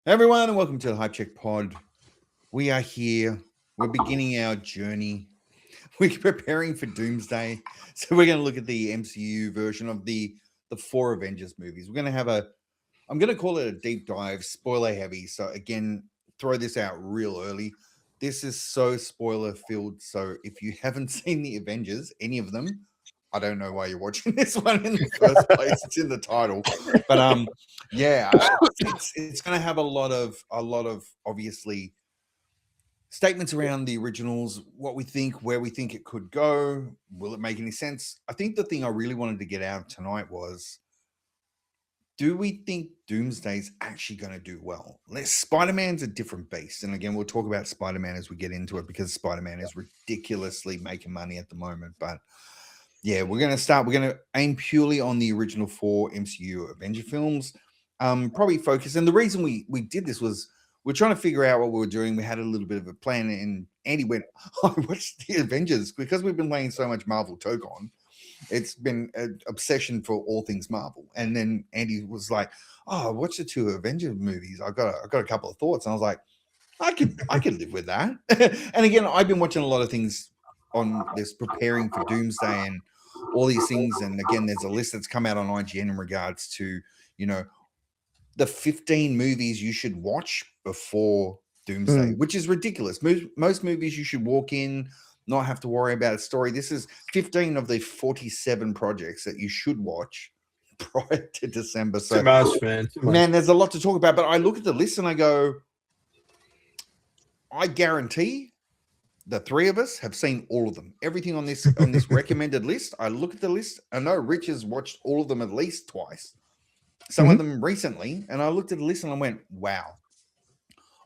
Everyone, and welcome to the Hype Check Pod. We are here. We're beginning our journey. We're preparing for Doomsday, so we're going to look at the MCU version of the four Avengers movies. We're going to have I'm going to call it a deep dive, spoiler heavy. So again, throw this out real early. This is so spoiler filled. So if you haven't seen the Avengers, any of them, I don't know why you're watching this one in the first place. It's in the title, but yeah, it's going to have a lot of obviously statements around the originals, what we think, where we think it could go. Will it make any sense? I think the thing I really wanted to get out tonight was, do we think Doomsday's actually going to do well? Spider-Man's a different beast. And again, we'll talk about Spider-Man as we get into it because Spider-Man is ridiculously making money at the moment. But yeah, we're going to aim purely on the original four MCU Avenger films. Probably focus. And the reason we did this was we're trying to figure out what we were doing. We had a little bit of a plan, and Andy went, "Oh, what's the Avengers?" Because we've been playing so much Marvel Tokon, it's been an obsession for all things Marvel. And then Andy was like, "Oh, watch the two Avenger movies. I got a couple of thoughts." And I was like, I could live with that." And again, I've been watching a lot of things on this, preparing for Doomsday and all these things. And again, there's a list that's come out on IGN in regards to, the 15 movies you should watch before Doomsday, which is ridiculous. Most movies you should walk in, not have to worry about a story. This is 15 of the 47 projects that you should watch prior to December. So, too much, man. Man, there's a lot to talk about. But I look at the list and I go, I guarantee the three of us have seen all of them. Everything on this recommended list. I look at the list. I know Rich has watched all of them at least twice. Some of them recently, and I looked at the list and I went, "Wow,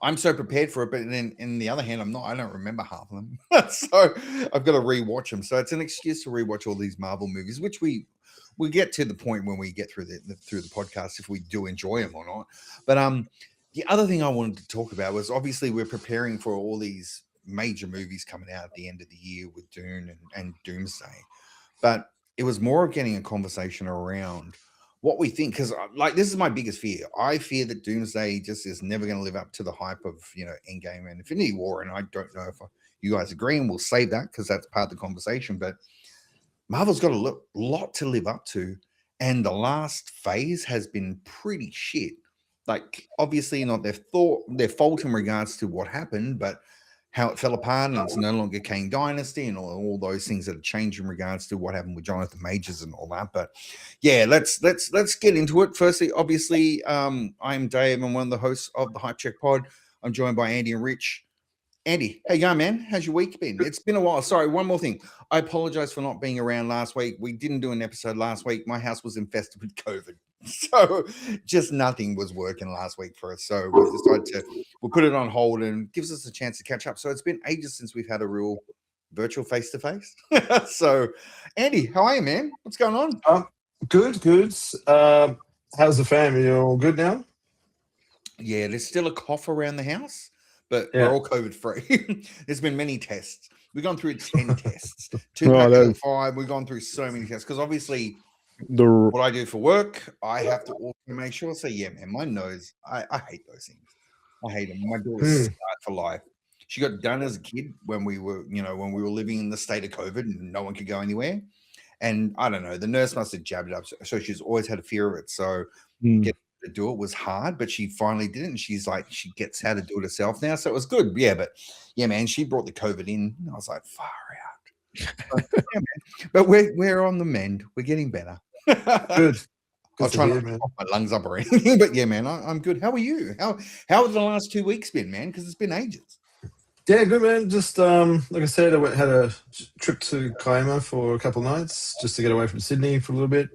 I'm so prepared for it." But then, in the other hand, I'm not. I don't remember half of them, so I've got to rewatch them. So it's an excuse to rewatch all these Marvel movies, which we get to the point when we get through the podcast if we do enjoy them or not. But the other thing I wanted to talk about was obviously we're preparing for all these major movies coming out at the end of the year with Dune and Doomsday, but it was more of getting a conversation around what we think, because this is my biggest fear. I fear that Doomsday just is never going to live up to the hype of Endgame and Infinity War, and I don't know if you guys agree, and we'll save that because that's part of the conversation. But Marvel's got a lot to live up to, and the last phase has been pretty shit. Like, obviously not their fault in regards to what happened, but how it fell apart, and it's no longer Kang Dynasty, and all those things that have changed in regards to what happened with Jonathan Majors and all that. But yeah, let's get into it. Firstly, obviously, I'm Dave. I'm one of the hosts of the Hype Check Pod. I'm joined by Andy and Rich. Andy, how you going, man? How's your week been? It's been a while. Sorry, one more thing. I apologize for not being around last week. We didn't do an episode last week. My house was infested with COVID. So just nothing was working last week for us. So we decided we'll put it on hold, and gives us a chance to catch up. So it's been ages since we've had a real virtual face-to-face. So Andy, how are you, man? What's going on? Good. How's the family? You all good now? Yeah, there's still a cough around the house, but we're all COVID free. There's been many tests. We've gone through 10 tests, 2 packs of 5. We've gone through so many tests because obviously what I do for work, I have to also make sure. So yeah, man, my nose, I hate those things. I hate them. My daughter's scarred for life. She got done as a kid when we were living in the state of COVID and no one could go anywhere. And I don't know, the nurse must have jabbed it up. So she's always had a fear of it. So getting to do it was hard, but she finally did it. And she's like, she gets how to do it herself now. So it was good. Yeah, but yeah, man, she brought the COVID in. And I was like, far out. But, yeah, man. But we're on the mend. We're getting better. Good. I'll try not to pop my lungs up or anything, but yeah, man, I'm good. How are you? How have the last 2 weeks been, man? Because it's been ages. Yeah, good, man. Just like I said, I had a trip to Kiama for a couple of nights just to get away from Sydney for a little bit,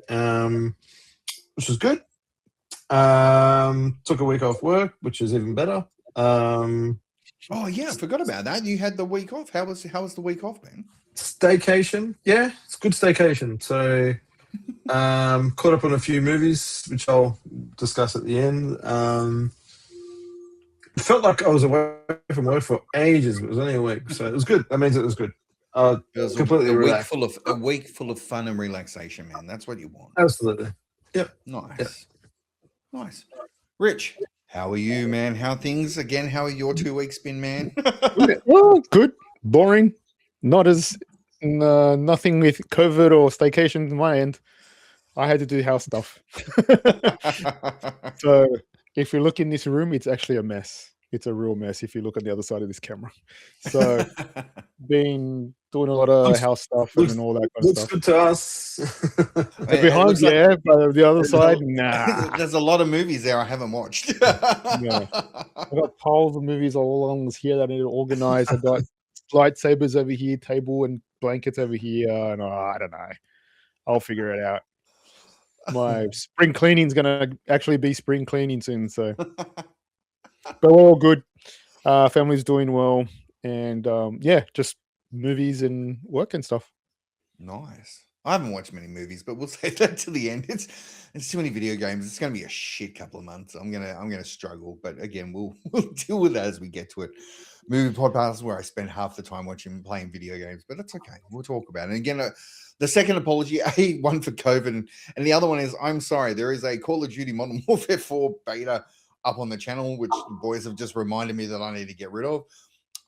which was good. Took a week off work, which is even better. Oh yeah, I forgot about that. You had the week off. How was the week off, man? Staycation. Yeah, it's a good staycation. So caught up on a few movies, which I'll discuss at the end. It felt like I was away from work for ages, but it was only a week, so it was good. That means it was good. It was completely a week full of fun and relaxation, man. That's what you want. Absolutely. Yep. Nice. Yep. Nice. Rich, How are you, man? How are things? Again, how are your 2 weeks been, man? Well, good, boring, not as nothing with COVID or staycation on my end. I had to do house stuff. So if you look in this room, it's actually a mess. It's a real mess if you look at the other side of this camera. So been doing a lot of house stuff and all that kind of Looks stuff. good to us. The behind, yeah, but the other side, nah. There's a lot of movies there I haven't watched. Yeah. I've got piles of movies all along here that I need to organize. I've got lightsabers over here, table and blankets over here, and I don't know. I'll figure it out. My spring cleaning's gonna actually be spring cleaning soon, so but we're all good. Family's doing well, and yeah, just movies and work and stuff. Nice. I haven't watched many movies, but we'll save that to the end. It's too many video games. It's going to be a shit couple of months. I'm gonna struggle, but again, we'll deal with that as we get to it. Movie podcast where I spend half the time playing video games, but that's okay. We'll talk about it. And again, the second apology, one for COVID, and the other one is I'm sorry. There is a Call of Duty Modern Warfare 4 beta up on the channel, which the boys have just reminded me that I need to get rid of.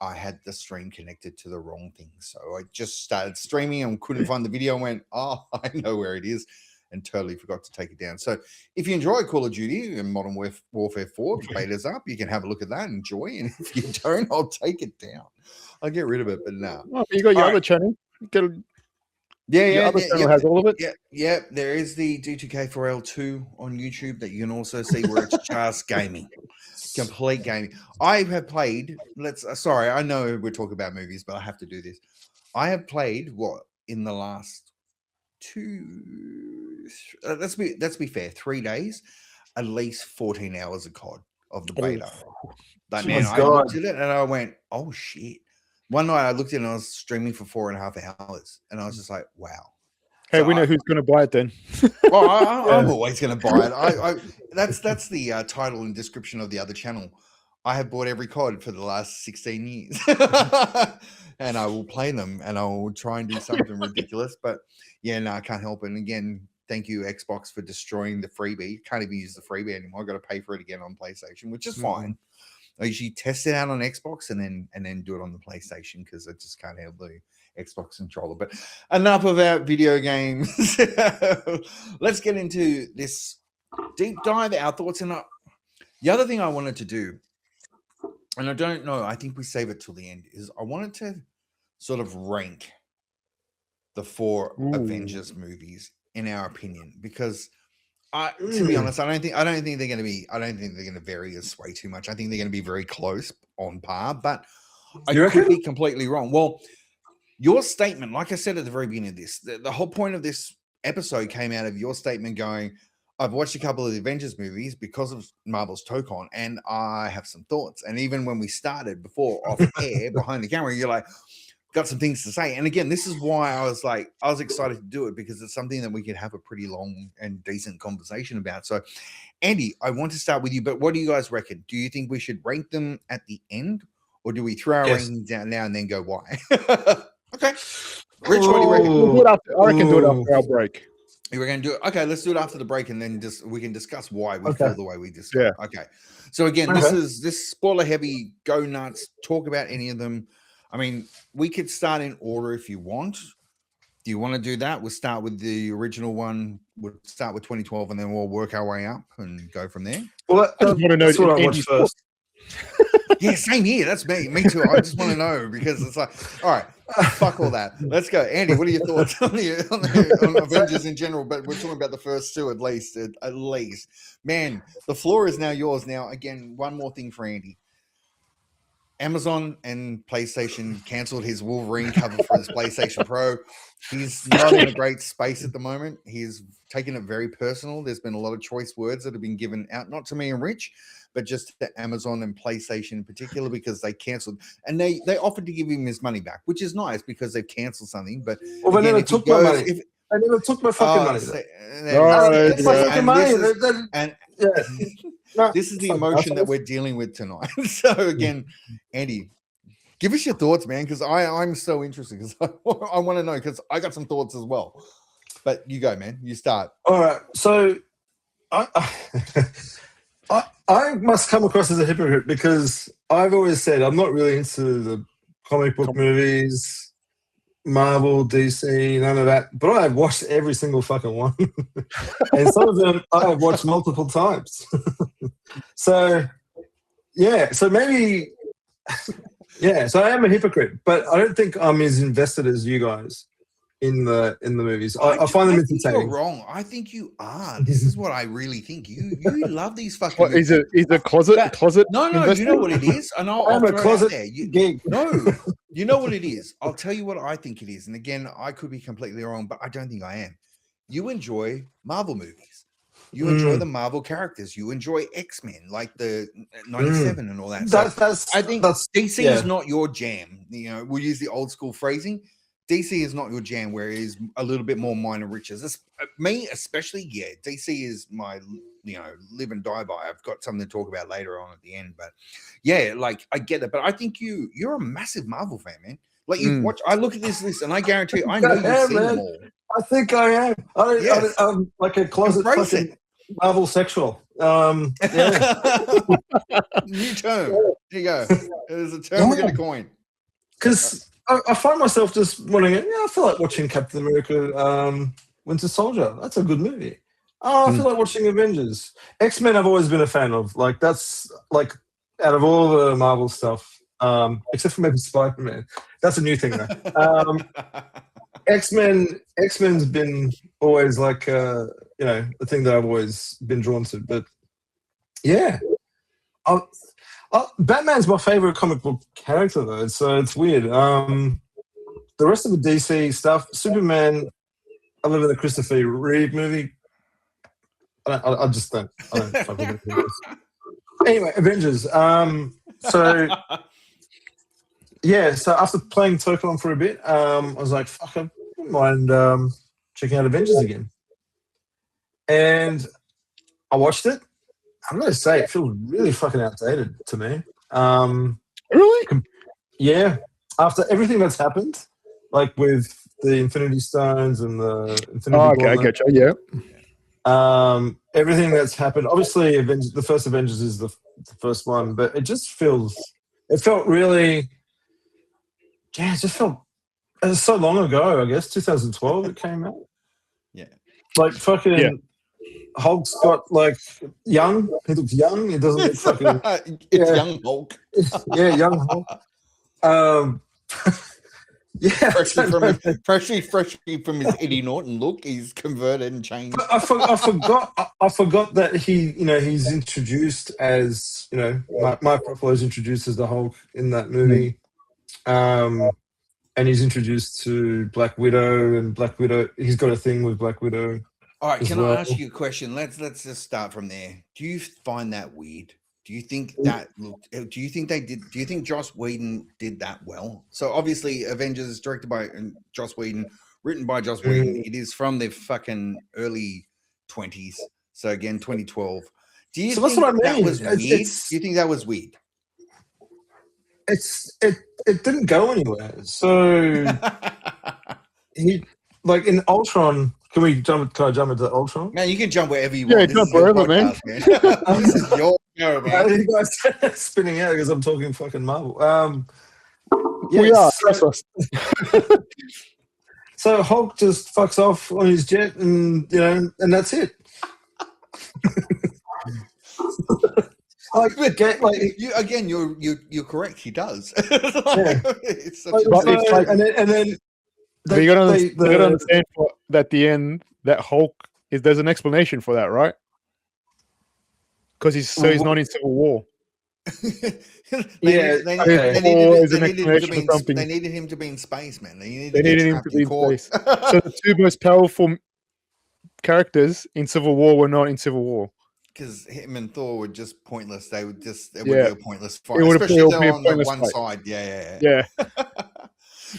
I had the stream connected to the wrong thing. So I just started streaming and couldn't find the video and went, oh, I know where it is, and totally forgot to take it down. So if you enjoy Call of Duty and Modern Warfare 4, the beta's up. You can have a look at that and enjoy. And if you don't, I'll take it down. I'll get rid of it, but no. Oh, you got your other channel. Yeah, other channel has all of it. Yeah. There is the D2K4L2 on YouTube that you can also see where it's just gaming. Complete gaming. I have played. Sorry, I know we're talking about movies, but I have to do this. I have played in the last let's be fair, 3 days, at least 14 hours of COD of the beta. But man, I looked at it and I went, oh shit. One night I looked at it and I was streaming for 4.5 hours, and I was just like, wow. Hey, so we know who's going to buy it then. Well, I'm always going to buy it. That's the title and description of the other channel. I have bought every COD for the last 16 years, and I will play them, and I will try and do something ridiculous. But yeah, no, I can't help it. And again, thank you, Xbox, for destroying the freebie. Can't even use the freebie anymore. I've got to pay for it again on PlayStation, which is fine. I usually test it out on Xbox and then do it on the PlayStation because I just can't have the Xbox controller. But enough about video games. Let's get into this deep dive, our thoughts. And the other thing I wanted to do, and I don't know, I think we save it till the end, is I wanted to sort of rank the 4 Avengers movies in our opinion, because to be honest, I don't think they're going to vary us way too much. I think they're going to be very close on par, but I could be completely wrong. Well, your statement, like I said at the very beginning of this, the whole point of this episode came out of your statement going, I've watched a couple of the Avengers movies because of Marvel's Tocon, and I have some thoughts. And even when we started before off air behind the camera, you're like, got some things to say. And again, this is why I was excited to do it, because it's something that we could have a pretty long and decent conversation about. So Andy, I want to start with you, but what do you guys reckon? Do you think we should rank them at the end, or do we throw our rankings down now and then go why? Okay. Rich, what do you reckon? We'll do it after, I reckon do it after our break. You were going to do it? Okay, let's do it after the break, and then we can discuss why we feel the way we discuss. Yeah. Okay. So again, this is spoiler heavy. Go nuts. Talk about any of them. I mean, we could start in order if you want. Do you want to do that? We'll start with the original one. We'll start with 2012, and then we'll work our way up and go from there. Well, I just want to know what I watched first. Yeah, same here. That's me. Me too. I just want to know, because it's like, all right, fuck all that. Let's go. Andy, what are your thoughts on Avengers in general? But we're talking about the first 2 at least. At least. Man, the floor is now yours. Now, again, one more thing for Andy. Amazon and PlayStation canceled his Wolverine cover for his PlayStation Pro. He's not in a great space at the moment. He's taken it very personal. There's been a lot of choice words that have been given out, not to me and Rich, but just to Amazon and PlayStation in particular, because they canceled. And they offered to give him his money back, which is nice because they've canceled something. But well, they never took my money. I never took my fucking money. It's my fucking money. This is the emotion that we're dealing with tonight. So again, Andy, give us your thoughts, man, because I'm so interested, because I want to know, because I got some thoughts as well. But you go, man. You start. All right. So I I must come across as a hypocrite because I've always said I'm not really into the comic book movies, Marvel, DC, none of that. But I have watched every single fucking one. And some of them I have watched multiple times. So, yeah. So maybe, yeah. So I am a hypocrite, but I don't think I'm as invested as you guys in the movies. I find them think you're entertaining. wrong. I think you are. This is what I really think. You love these fucking. What, is it closet? But- Closet? No, you investor? know what it is, and I'll I'm a throw it out closet there. geek. No, you know what it is. I'll tell you what I think it is, and again, I could be completely wrong, but I don't think I am. You enjoy Marvel movies. You enjoy the Marvel characters. You enjoy X-Men, like the 97 and all that. I think DC is not your jam. You know, we'll use the old school phrasing. DC is not your jam, where it is a little bit more minor riches. Me, especially, yeah. DC is my, live and die by. I've got something to talk about later on at the end, but yeah, like I get it. But I think you're a massive Marvel fan, man. Like you watch. I look at this list, and I guarantee, I know you've seen them all. I think I am. I'm like a closet fucking Marvel sexual. Yeah. New term. There you go. There's a term we're going to coin. Because I find myself just wondering, I feel like watching Captain America Winter Soldier. That's a good movie. Oh, I feel like watching Avengers. X-Men I've always been a fan of. Like, that's, like, out of all the Marvel stuff, except for maybe Spider-Man. That's a new thing, though. X-Men's been always, like, the thing that I've always been drawn to. But, yeah. Batman's my favorite comic book character, though, so it's weird. The rest of the DC stuff, Superman, other than the Christopher Reeve movie, I just don't. I don't fuck with it. Anyway, Avengers. So after playing Pokemon for a bit, I was like, fuck, I wouldn't mind checking out Avengers again. And I watched it. I'm going to say it feels really fucking outdated to me. Really? Yeah. After everything that's happened, like with the Infinity Stones and the Infinity okay, I get you. Yeah. Everything that's happened. Obviously, the first Avengers is the first one, but it felt really. Yeah, it just felt. It was so long ago. I guess 2012 it came out. Yeah. Like fucking. Yeah. Hulk's got like young. He looks young. He doesn't look fucking. It's young Hulk. Yeah, young Hulk. Yeah, freshly from his Eddie Norton look, he's converted and changed. I forgot that he's introduced as Mark Ruffalo is introduced as the Hulk in that movie, and he's introduced to Black Widow, and Black Widow. He's got a thing with Black Widow. All right, can I ask you a question? Let's just start from there. Do you find that weird? Do you think do you think they did? Do you think Joss Whedon did that well? So obviously, Avengers is directed by Joss Whedon, written by Joss Whedon. It is from the fucking early 20s. So again, 2012. Do you think that was weird? Do you think that was weird? It didn't go anywhere. So he like in Ultron. Can I jump into Ultron? Man, you can jump wherever you want. Yeah, jump wherever, man. This is your show, man. You guys spinning out because I'm talking fucking Marvel. We are. So Hulk just fucks off on his jet, and and that's it. You're correct. He does. But you got to understand that the end, that Hulk there's an explanation for that, right? Because he's not in Civil War. They needed him to be in space, man. They needed him to be in space. So the two most powerful characters in Civil War were not in Civil War. Because him and Thor were just pointless. It would be a pointless fight, especially if they were on the one side. Yeah.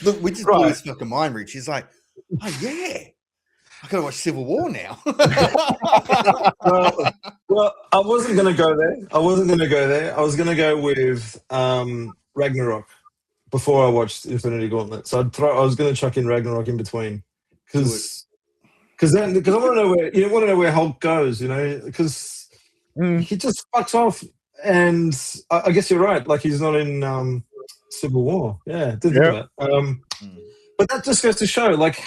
Look, we just blew his fucking mind, Rich. He's like, oh yeah, I gotta watch Civil War now. well, I wasn't gonna go there. I was gonna go with Ragnarok before I watched Infinity Gauntlet. So I was gonna chuck in Ragnarok in between because I want to know where Hulk goes. Because he just fucks off. And I guess you're right. Like he's not in Civil War. Yeah, didn't think of that. But that just goes to show like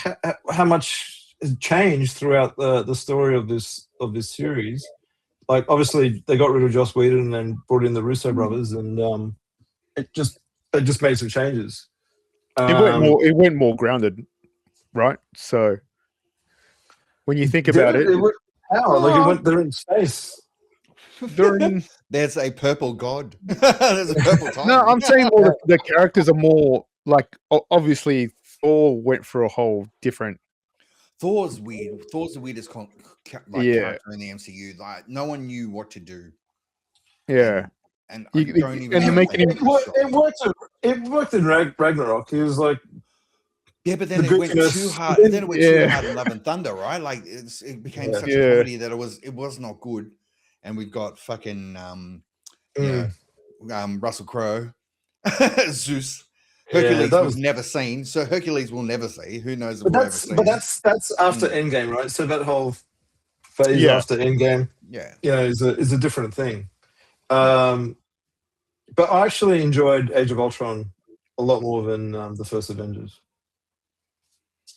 how much has changed throughout the story of this series. Like obviously they got rid of Joss Whedon and brought in the Russo brothers, and it just made some changes. It went more grounded, right? So when you think about it, they're in space. There's a purple god. There's a purple tiger. No, I'm saying all the characters are more like obviously Thor went for a whole different. Thor's weird. Thor's the weirdest character in the MCU. Like no one knew what to do. Yeah, and you don't even. And you're making him. It worked in Ragnarok. He was like. Yeah, but then it went too hard. Then it went too hard in Love and Thunder, right? Like it became such a comedy that it was not good. And we've got fucking Russell Crowe, Zeus, Hercules was never seen, so Hercules will never see. Who knows if we'll ever see? But that's after Endgame, right? So that whole phase after Endgame, is a different thing. But I actually enjoyed Age of Ultron a lot more than the first Avengers.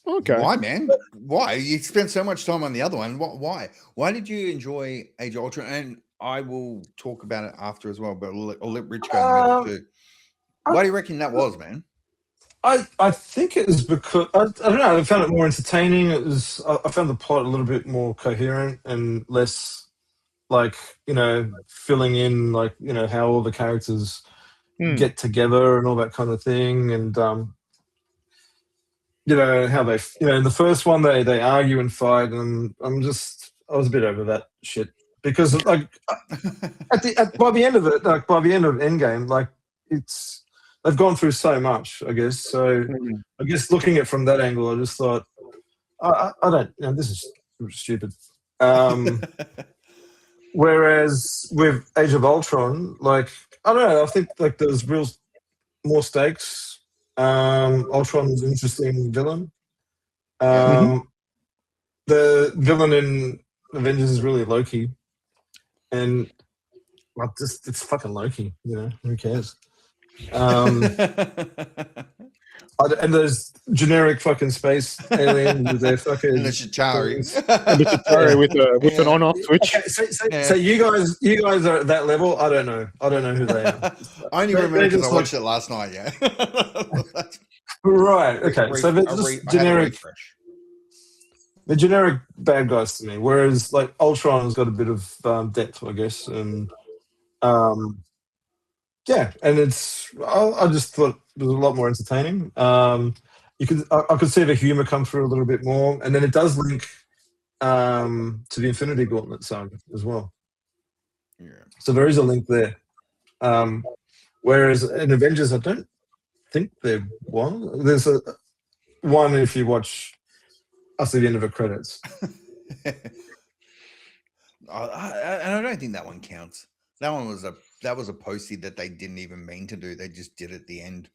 Okay. Why, man? Why? You spent so much time on the other one. Why? Why did you enjoy Age of Ultron? And I will talk about it after as well, but I'll let Rich go in the middle too. Why do you reckon that was, man? I think it was because I don't know. I found it more entertaining. I found the plot a little bit more coherent and less like filling in how all the characters get together and all that kind of thing, and how they in the first one they argue and fight, and I was a bit over that shit because like by the end of it, like by the end of Endgame, like they've gone through so much, I guess. So I guess looking at it from that angle, I just thought I don't this is stupid. Whereas with Age of Ultron, like I don't know, I think like there's more stakes. Ultron's an interesting villain. The villain in Avengers is really Loki, and like it's fucking Loki. Who cares? And there's generic fucking space aliens with their fucking and the Shattering. with an on-off switch. Okay, so you guys are at that level. I don't know who they are. I only remember because I watched it last night. Yeah. Right. Okay. So they're just generic. The generic bad guys to me. Whereas like Ultron's got a bit of depth, I guess, and and it's. I just thought it was a lot more entertaining. I could see the humor come through a little bit more, and then it does link to the Infinity Gauntlet saga as well. Yeah. So there is a link there. Whereas in Avengers, I don't think there was. There's one if you watch us at the end of the credits. I don't think that one counts. That one was a postie that they didn't even mean to do. They just did at the end.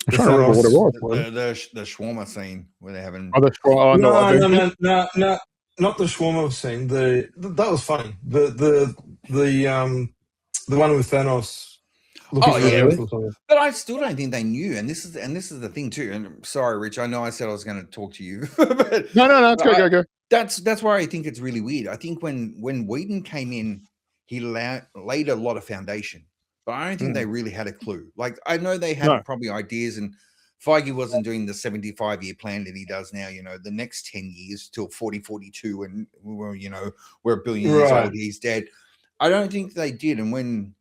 I'm trying to remember what it was. The shawarma scene where they're having. No, not the shawarma scene. That was funny. The one with Thanos. But I still don't think they knew, and this is the thing too. And sorry, Rich, I know I said I was going to talk to you. But no, go. That's why I think it's really weird. I think when Whedon came in, he laid a lot of foundation, but I don't think they really had a clue. Like I know they had probably ideas, and Feige wasn't doing the 75-year plan that he does now. The next 10 years till 4042, and we're a billion years old. He's dead. I don't think they did, and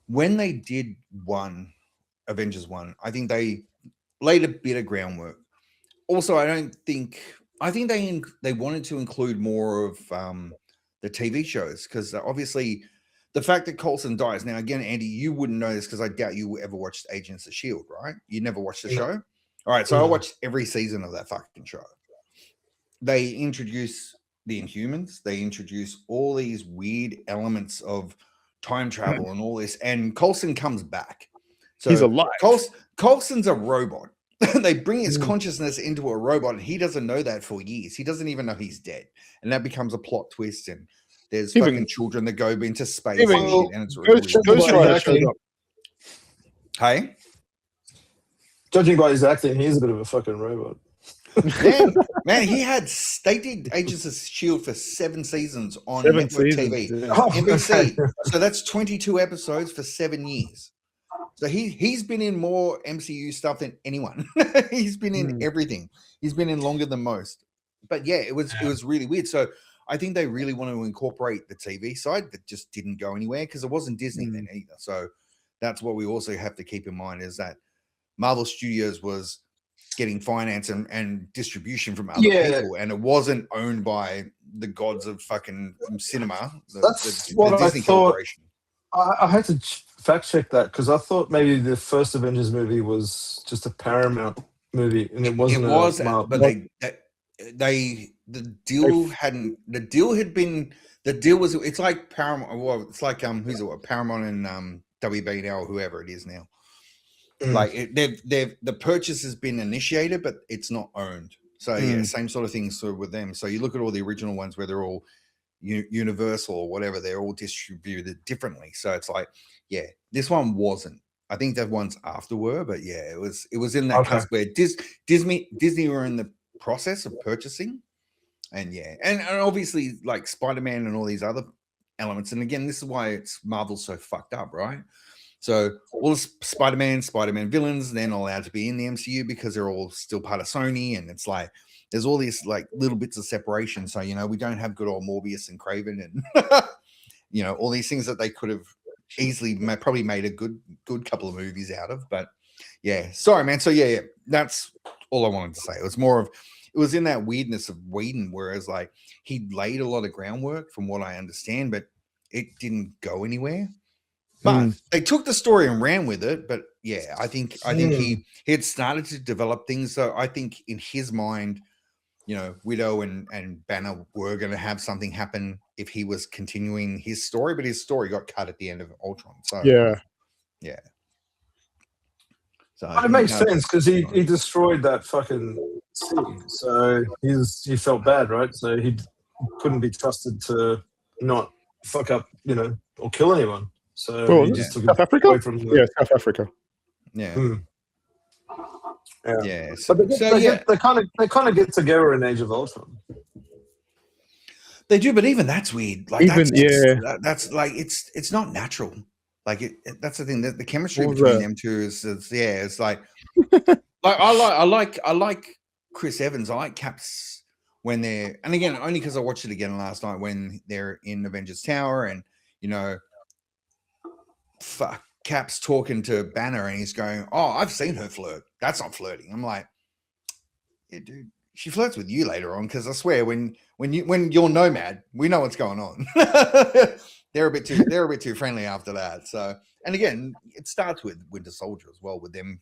when they did Avengers 1, I think they laid a bit of groundwork. Also, I think they wanted to include more of the TV shows, because obviously the fact that Coulson dies. Now, again, Andy, you wouldn't know this because I doubt you ever watched Agents of S.H.I.E.L.D., right? You never watched the show? All right, so I watched every season of that fucking show. They introduce the Inhumans. They introduce all these weird elements of time travel and all this, and Coulson comes back. So he's alive. Coulson's a robot. They bring his consciousness into a robot, and he doesn't know that for years. He doesn't even know he's dead, and that becomes a plot twist. And There's Even- fucking children that go into space even and shit, and it's really Ghost weird. Rider Exactly. showed up. Hey, Judging by his acting, he's a bit of a fucking robot. man, they did Agents of Shield for 7 seasons on 7 network seasons. TV, Yeah. Oh, NBC. okay. So that's 22 episodes for 7 years. So he's been in more MCU stuff than anyone. He's been in everything. He's been in longer than most. But yeah, it was really weird. So I think they really want to incorporate the TV side that just didn't go anywhere because it wasn't Disney then either. So that's what we also have to keep in mind is that Marvel Studios was getting finance and distribution from other people, and it wasn't owned by the gods of fucking cinema. That's what I Disney thought. Corporation. I had to fact check that because I thought maybe the first Avengers movie was just a Paramount movie and it wasn't. It was, a Marvel. but the deal had been. The deal was. It's like Paramount. Well, it's like who's it? Paramount and WB now, or whoever it is now. Like the purchase has been initiated, but it's not owned. So yeah, same sort of thing sort of with them. So you look at all the original ones where they're all Universal or whatever, they're all distributed differently. So it's like, yeah, this one wasn't. I think that one's after were, but yeah, it was in that cusp where Disney were in the process of purchasing, and yeah, and obviously like Spider-Man and all these other elements. And again, this is why it's Marvel's so fucked up, right? So all the Spider-Man villains, they're not allowed to be in the MCU because they're all still part of Sony, and it's like there's all these like little bits of separation. So we don't have good old Morbius and Craven and all these things that they could have easily probably made a good couple of movies out of. But yeah, sorry, man. So yeah, that's all I wanted to say. It was in that weirdness of Whedon, whereas like he laid a lot of groundwork from what I understand, but it didn't go anywhere. But they took the story and ran with it. But yeah, I think he had started to develop things. So I think in his mind, Widow and Banner were going to have something happen if he was continuing his story. But his story got cut at the end of Ultron. So yeah. So it makes sense because he destroyed that fucking city. So he felt bad, right? So he couldn't be trusted to not fuck up, or kill anyone. So he just took South Africa? away from South Africa. Yeah. Yeah. So, they kind of get together in Age of Ultron. They do, but even that's weird. Like that's like it's not natural. Like that's the thing. The chemistry between them two is it's like I like Chris Evans. I like Caps when they're, and again only because I watched it again last night when they're in Avengers Tower and Cap's talking to Banner and he's going, "Oh, I've seen her flirt. That's not flirting." I'm like, "Yeah, dude, she flirts with you later on." Because I swear, when you're Nomad, we know what's going on. They're a bit too friendly after that. So, and again, it starts with Winter Soldier as well, with him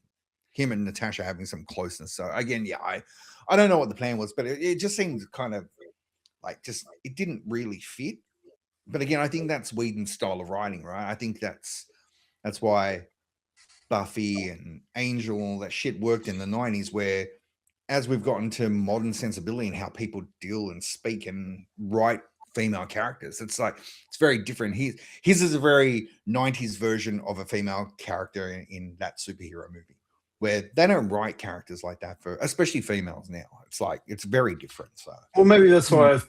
and Natasha having some closeness. So again, yeah, I don't know what the plan was, but it just seemed kind of like it didn't really fit. But again, I think that's Whedon's style of writing, right? I think that's why Buffy and Angel, all that shit worked in the 90s, where as we've gotten to modern sensibility and how people deal and speak and write female characters, it's very different. His is a very 90s version of a female character in that superhero movie, where they don't write characters like that for, especially females now. It's very different. So, well, maybe that's why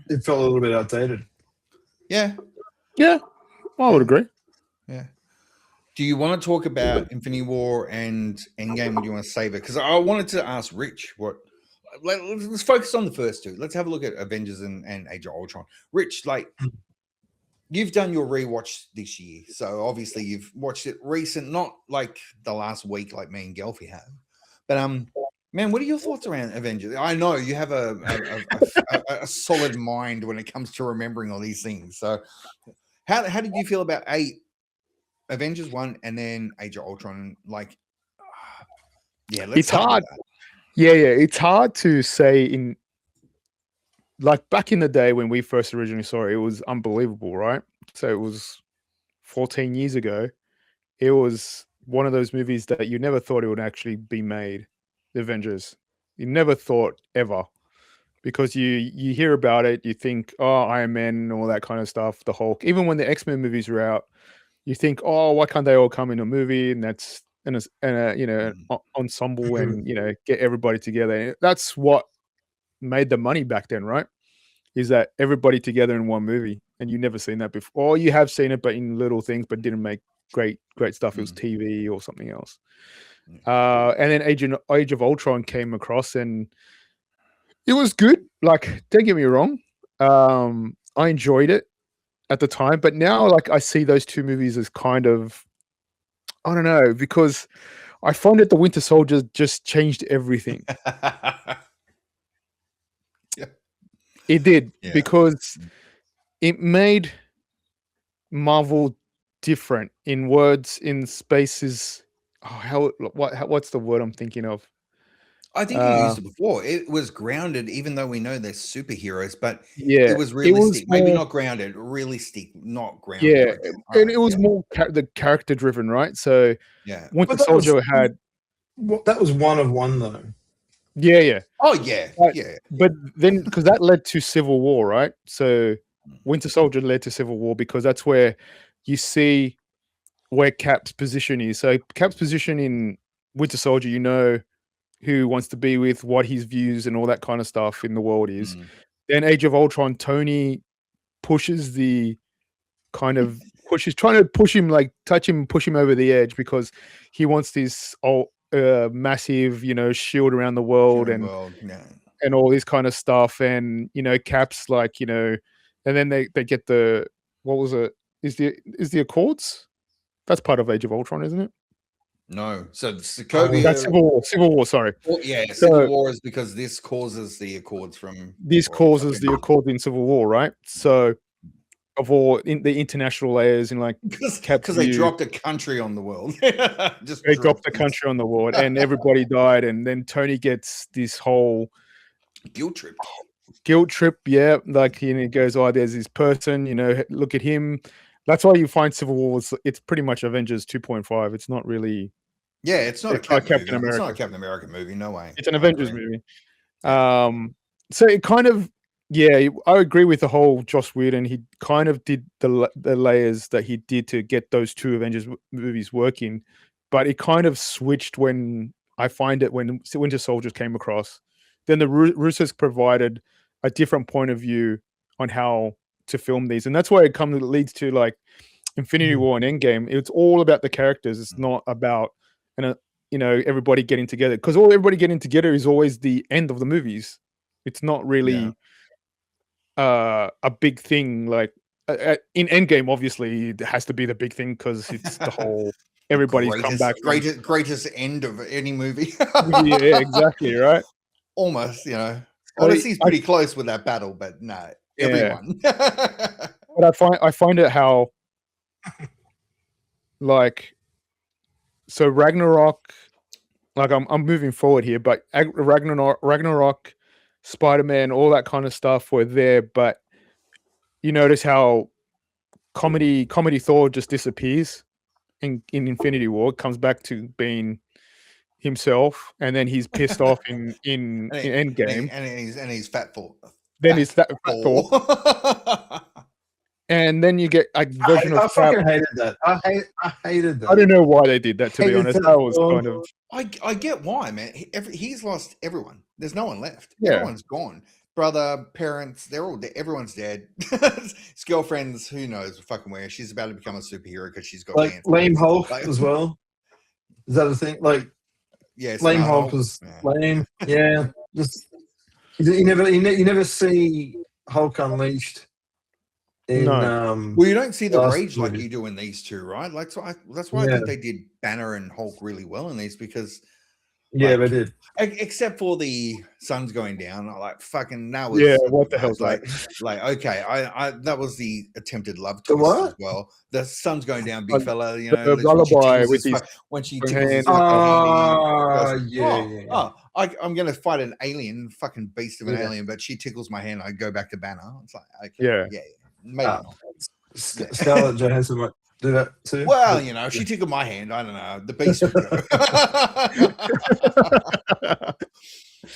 it felt a little bit outdated. Yeah, I would agree. Yeah. Do you want to talk about Infinity War and Endgame, or do you want to save it? Because I wanted to ask Rich let's focus on the first two. Let's have a look at Avengers and Age of Ultron. Rich, you've done your rewatch this year, so obviously you've watched it recent, not like the last week like me and Gelfie have. But man, what are your thoughts around Avengers? I know you have a solid mind when it comes to remembering all these things. So how did you feel about Avengers 1 and then Age of Ultron? Let's it's hard. Yeah, it's hard to say back in the day when we first originally saw it, it was unbelievable, right? So it was 14 years ago. It was one of those movies that you never thought it would actually be made. The Avengers. You never thought ever. because you hear about it, you think, oh, Iron Man and all that kind of stuff, the Hulk. Even when the X-Men movies are out, you think, oh, why can't they all come in a movie and that's and a you know ensemble and get everybody together. That's what made the money back then, right? Is that everybody together in one movie, and you never seen that before. Or you have seen it, but in little things, but didn't make great stuff. It was TV or something else. And then Age of Ultron came across, and it was good. Like, don't get me wrong, I enjoyed it at the time, but now, like, I see those two movies as kind of, I don't know, because I find that the Winter Soldier just changed everything. It did, because it made Marvel different in words, in spaces. Oh, what's the word I'm thinking of? I think you used it before. It was grounded, even though we know they're superheroes, but yeah, it was realistic. Maybe not grounded, realistic, not grounded. Yeah, and it was more the character driven, right? So Winter Soldier had that was one of one though. Yeah. Oh yeah, But then, because that led to Civil War, right? So Winter Soldier led to Civil War because that's where you see where Cap's position is. So Cap's position in Winter Soldier, who wants to be with, what his views and all that kind of stuff in the world is. Then Age of Ultron, Tony pushes trying to push him, like touch him, push him over the edge because he wants this massive, shield around the world and all this kind of stuff. And Cap's like, and then they get the, what was it? Is the Accords? That's part of Age of Ultron, isn't it? No. So Sokovia. That's Civil War. Sorry. Well, Civil War is because this causes the Accords from. This causes the Accords in Civil War, right? So, of all in the international layers, in like because they dropped a country on the world. They dropped a country on the world, and everybody died, and then Tony gets this whole guilt trip. Yeah, like he goes, oh, there's this person, look at him. That's why you find Civil War. It's pretty much Avengers 2.5. It's not really. Yeah, it's not a Captain America. It's not a Captain America movie. No way. It's an Avengers movie. So it kind of, I agree with the whole Joss Whedon. He kind of did the layers that he did to get those two Avengers movies working, but it kind of switched when Winter Soldier came across. Then the Russos provided a different point of view on how to film these, and that's why it leads to like Infinity War and Endgame. It's all about the characters. It's not about everybody getting together, because everybody getting together is always the end of the movies. It's not really a big thing. Like in Endgame, obviously it has to be the big thing because it's the whole everybody's come back. Greatest end of any movie. Yeah, exactly, right. Almost, Odyssey's pretty close with that battle, but no, everyone. But I find it how, like, so Ragnarok, like I'm moving forward here, but Ragnarok, Spider-Man, all that kind of stuff were there, but you notice how comedy Thor just disappears in Infinity War. It comes back to being himself, and then he's pissed off in Endgame, and he's fat Thor. Then he's fat Thor. And then you get a version of. I fucking hated that. I hated that. I don't know why they did that. To be honest, that was kind of. I get why, man. He's lost everyone. There's no one left. Yeah. Everyone's gone. Brother, parents, they're all dead. Everyone's dead. His girlfriend's, who knows fucking where. She's about to become a superhero because she's got like lame Hulk as well. Is that a thing? Like, lame Hulk was lame. Yeah, just you never see Hulk unleashed. Well, you don't see the rage like you do in these two, right? Like, so that's why I think they did Banner and Hulk really well in these, because they did. Except for the sun's going down, like fucking that was what the hell's like okay, I that was the attempted love twist as well. The sun's going down, big fella, the lullaby with his when she tickles I'm gonna fight an alien, fucking beast of an alien, but she tickles my hand, I go back to Banner. It's like, okay, maybe not. Scarlett Johansson might do that too. Well, if she tickled my hand, I don't know. The beast would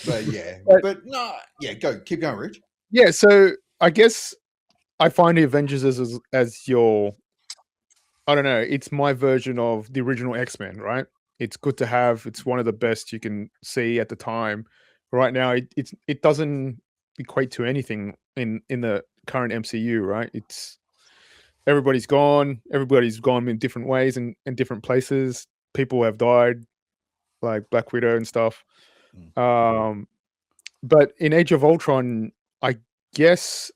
But yeah, but no, yeah, keep going, Rich. Yeah, so I guess I find the Avengers as your, I don't know, it's my version of the original X-Men, right? It's good to have. It's one of the best you can see at the time. Right now, it doesn't equate to anything in the current MCU, right? It's everybody's gone. Everybody's gone in different ways and in different places. People have died, like Black Widow and stuff. But in Age of Ultron, I guess,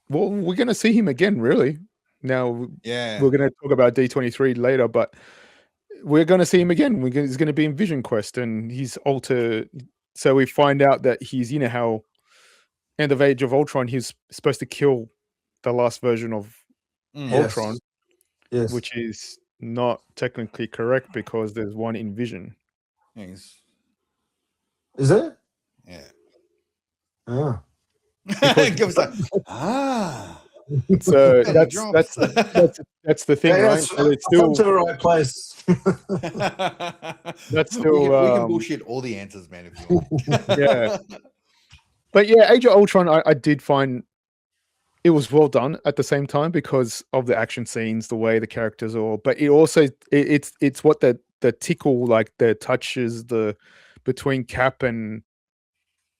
well, we're going to see him again, really. Now, Yeah, we're going to talk about D23 later, but we're going to see him again. He's going to be in Vision Quest, and he's altered. So we find out that he's, how end of Age of Ultron, he's supposed to kill the last version of Ultron, Yes. which is not technically correct because there's one in Vision. Is there? Yeah. Oh. Give us that. So that's the thing, right? So it's still to the right place. That's still we can bullshit all the answers, man, if you like. Yeah. But yeah, Age of Ultron, I did find it was well done at the same time because of the action scenes, the way the characters are. But it also it's what the tickle, like the touches, the between Cap and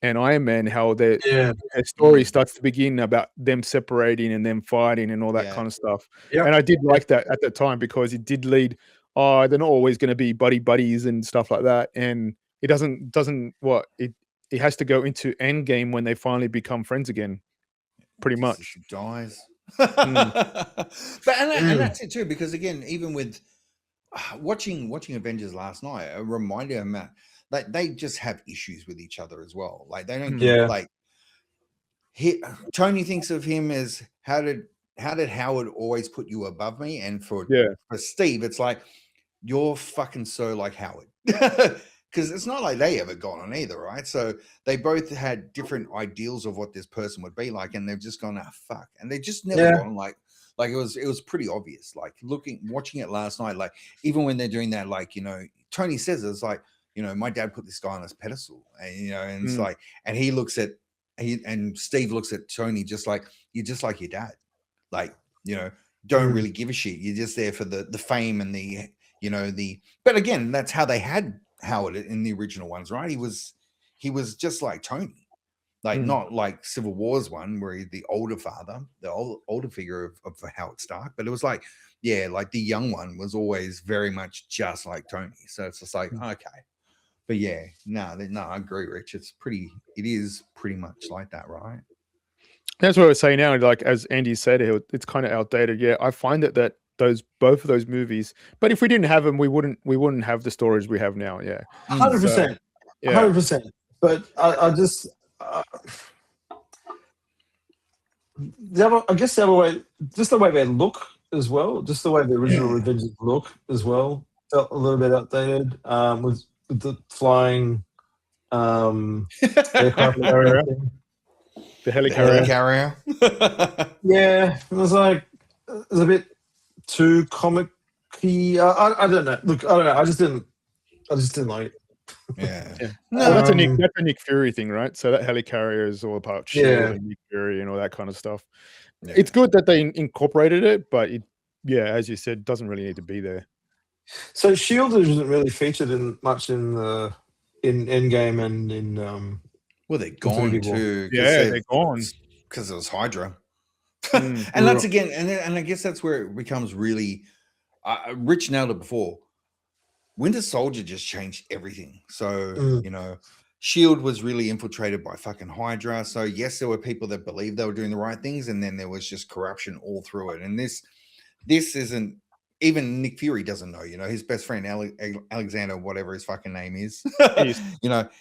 Iron Man, how their story starts to begin about them separating and them fighting and all that kind of stuff. Yep. And I did like that at the time because it did lead, they're not always going to be buddies and stuff like that. And it doesn't what it has to go into Endgame when they finally become friends again, pretty much. Dies. But and that's it too, because again, even with watching Avengers last night, a reminder, Matt, like they just have issues with each other as well. Like they don't like Tony thinks of him as how did Howard always put you above me? And for Steve, it's like you're fucking so like Howard. Because it's not like they ever got on either, right? So they both had different ideals of what this person would be like, and they've just gone, fuck. And they just never gone like it was pretty obvious. Like watching it last night, like even when they're doing that, like, Tony says it's like, my dad put this guy on this pedestal, and and it's like, and he looks at and Steve looks at Tony just like, you're just like your dad. Like, don't really give a shit. You're just there for the fame and the but again, that's how they had Howard in the original ones, right? He was just like Tony, like not like Civil War's one where he's the older father, the older figure of Howard Stark, but it was like, like the young one was always very much just like Tony. So it's just like, okay, but no, I agree, Rich. It is pretty much like that, right? That's what I was saying now. Like as Andy said, it's kind of outdated. Yeah, I find that both of those movies. But if we didn't have them, we wouldn't have the stories we have now. Yeah, 100%, 100%. But I just I guess the other way, just the way they look as well, just the way the original Avengers look as well, felt a little bit outdated. With the flying aircraft carrier. The helicarrier. Yeah, it was like it was a bit too comic-y. I don't know. Look, I don't know. I just didn't like it. Yeah. No, well, that's a Nick Fury thing, right? So that helicarrier is all about S.H.I.E.L.D. and Nick Fury and all that kind of stuff. Yeah. It's good that they incorporated it, but as you said, doesn't really need to be there. So S.H.I.E.L.D. isn't really featured much in Endgame and in well, they're gone too. Yeah, they're gone because it was Hydra. And that's again, and I guess that's where it becomes really. Rich nailed it before. Winter Soldier just changed everything. So S.H.I.E.L.D. was really infiltrated by fucking Hydra. So yes, there were people that believed they were doing the right things, and then there was just corruption all through it. And this isn't. Even Nick Fury doesn't know, his best friend, Alexander, whatever his fucking name is,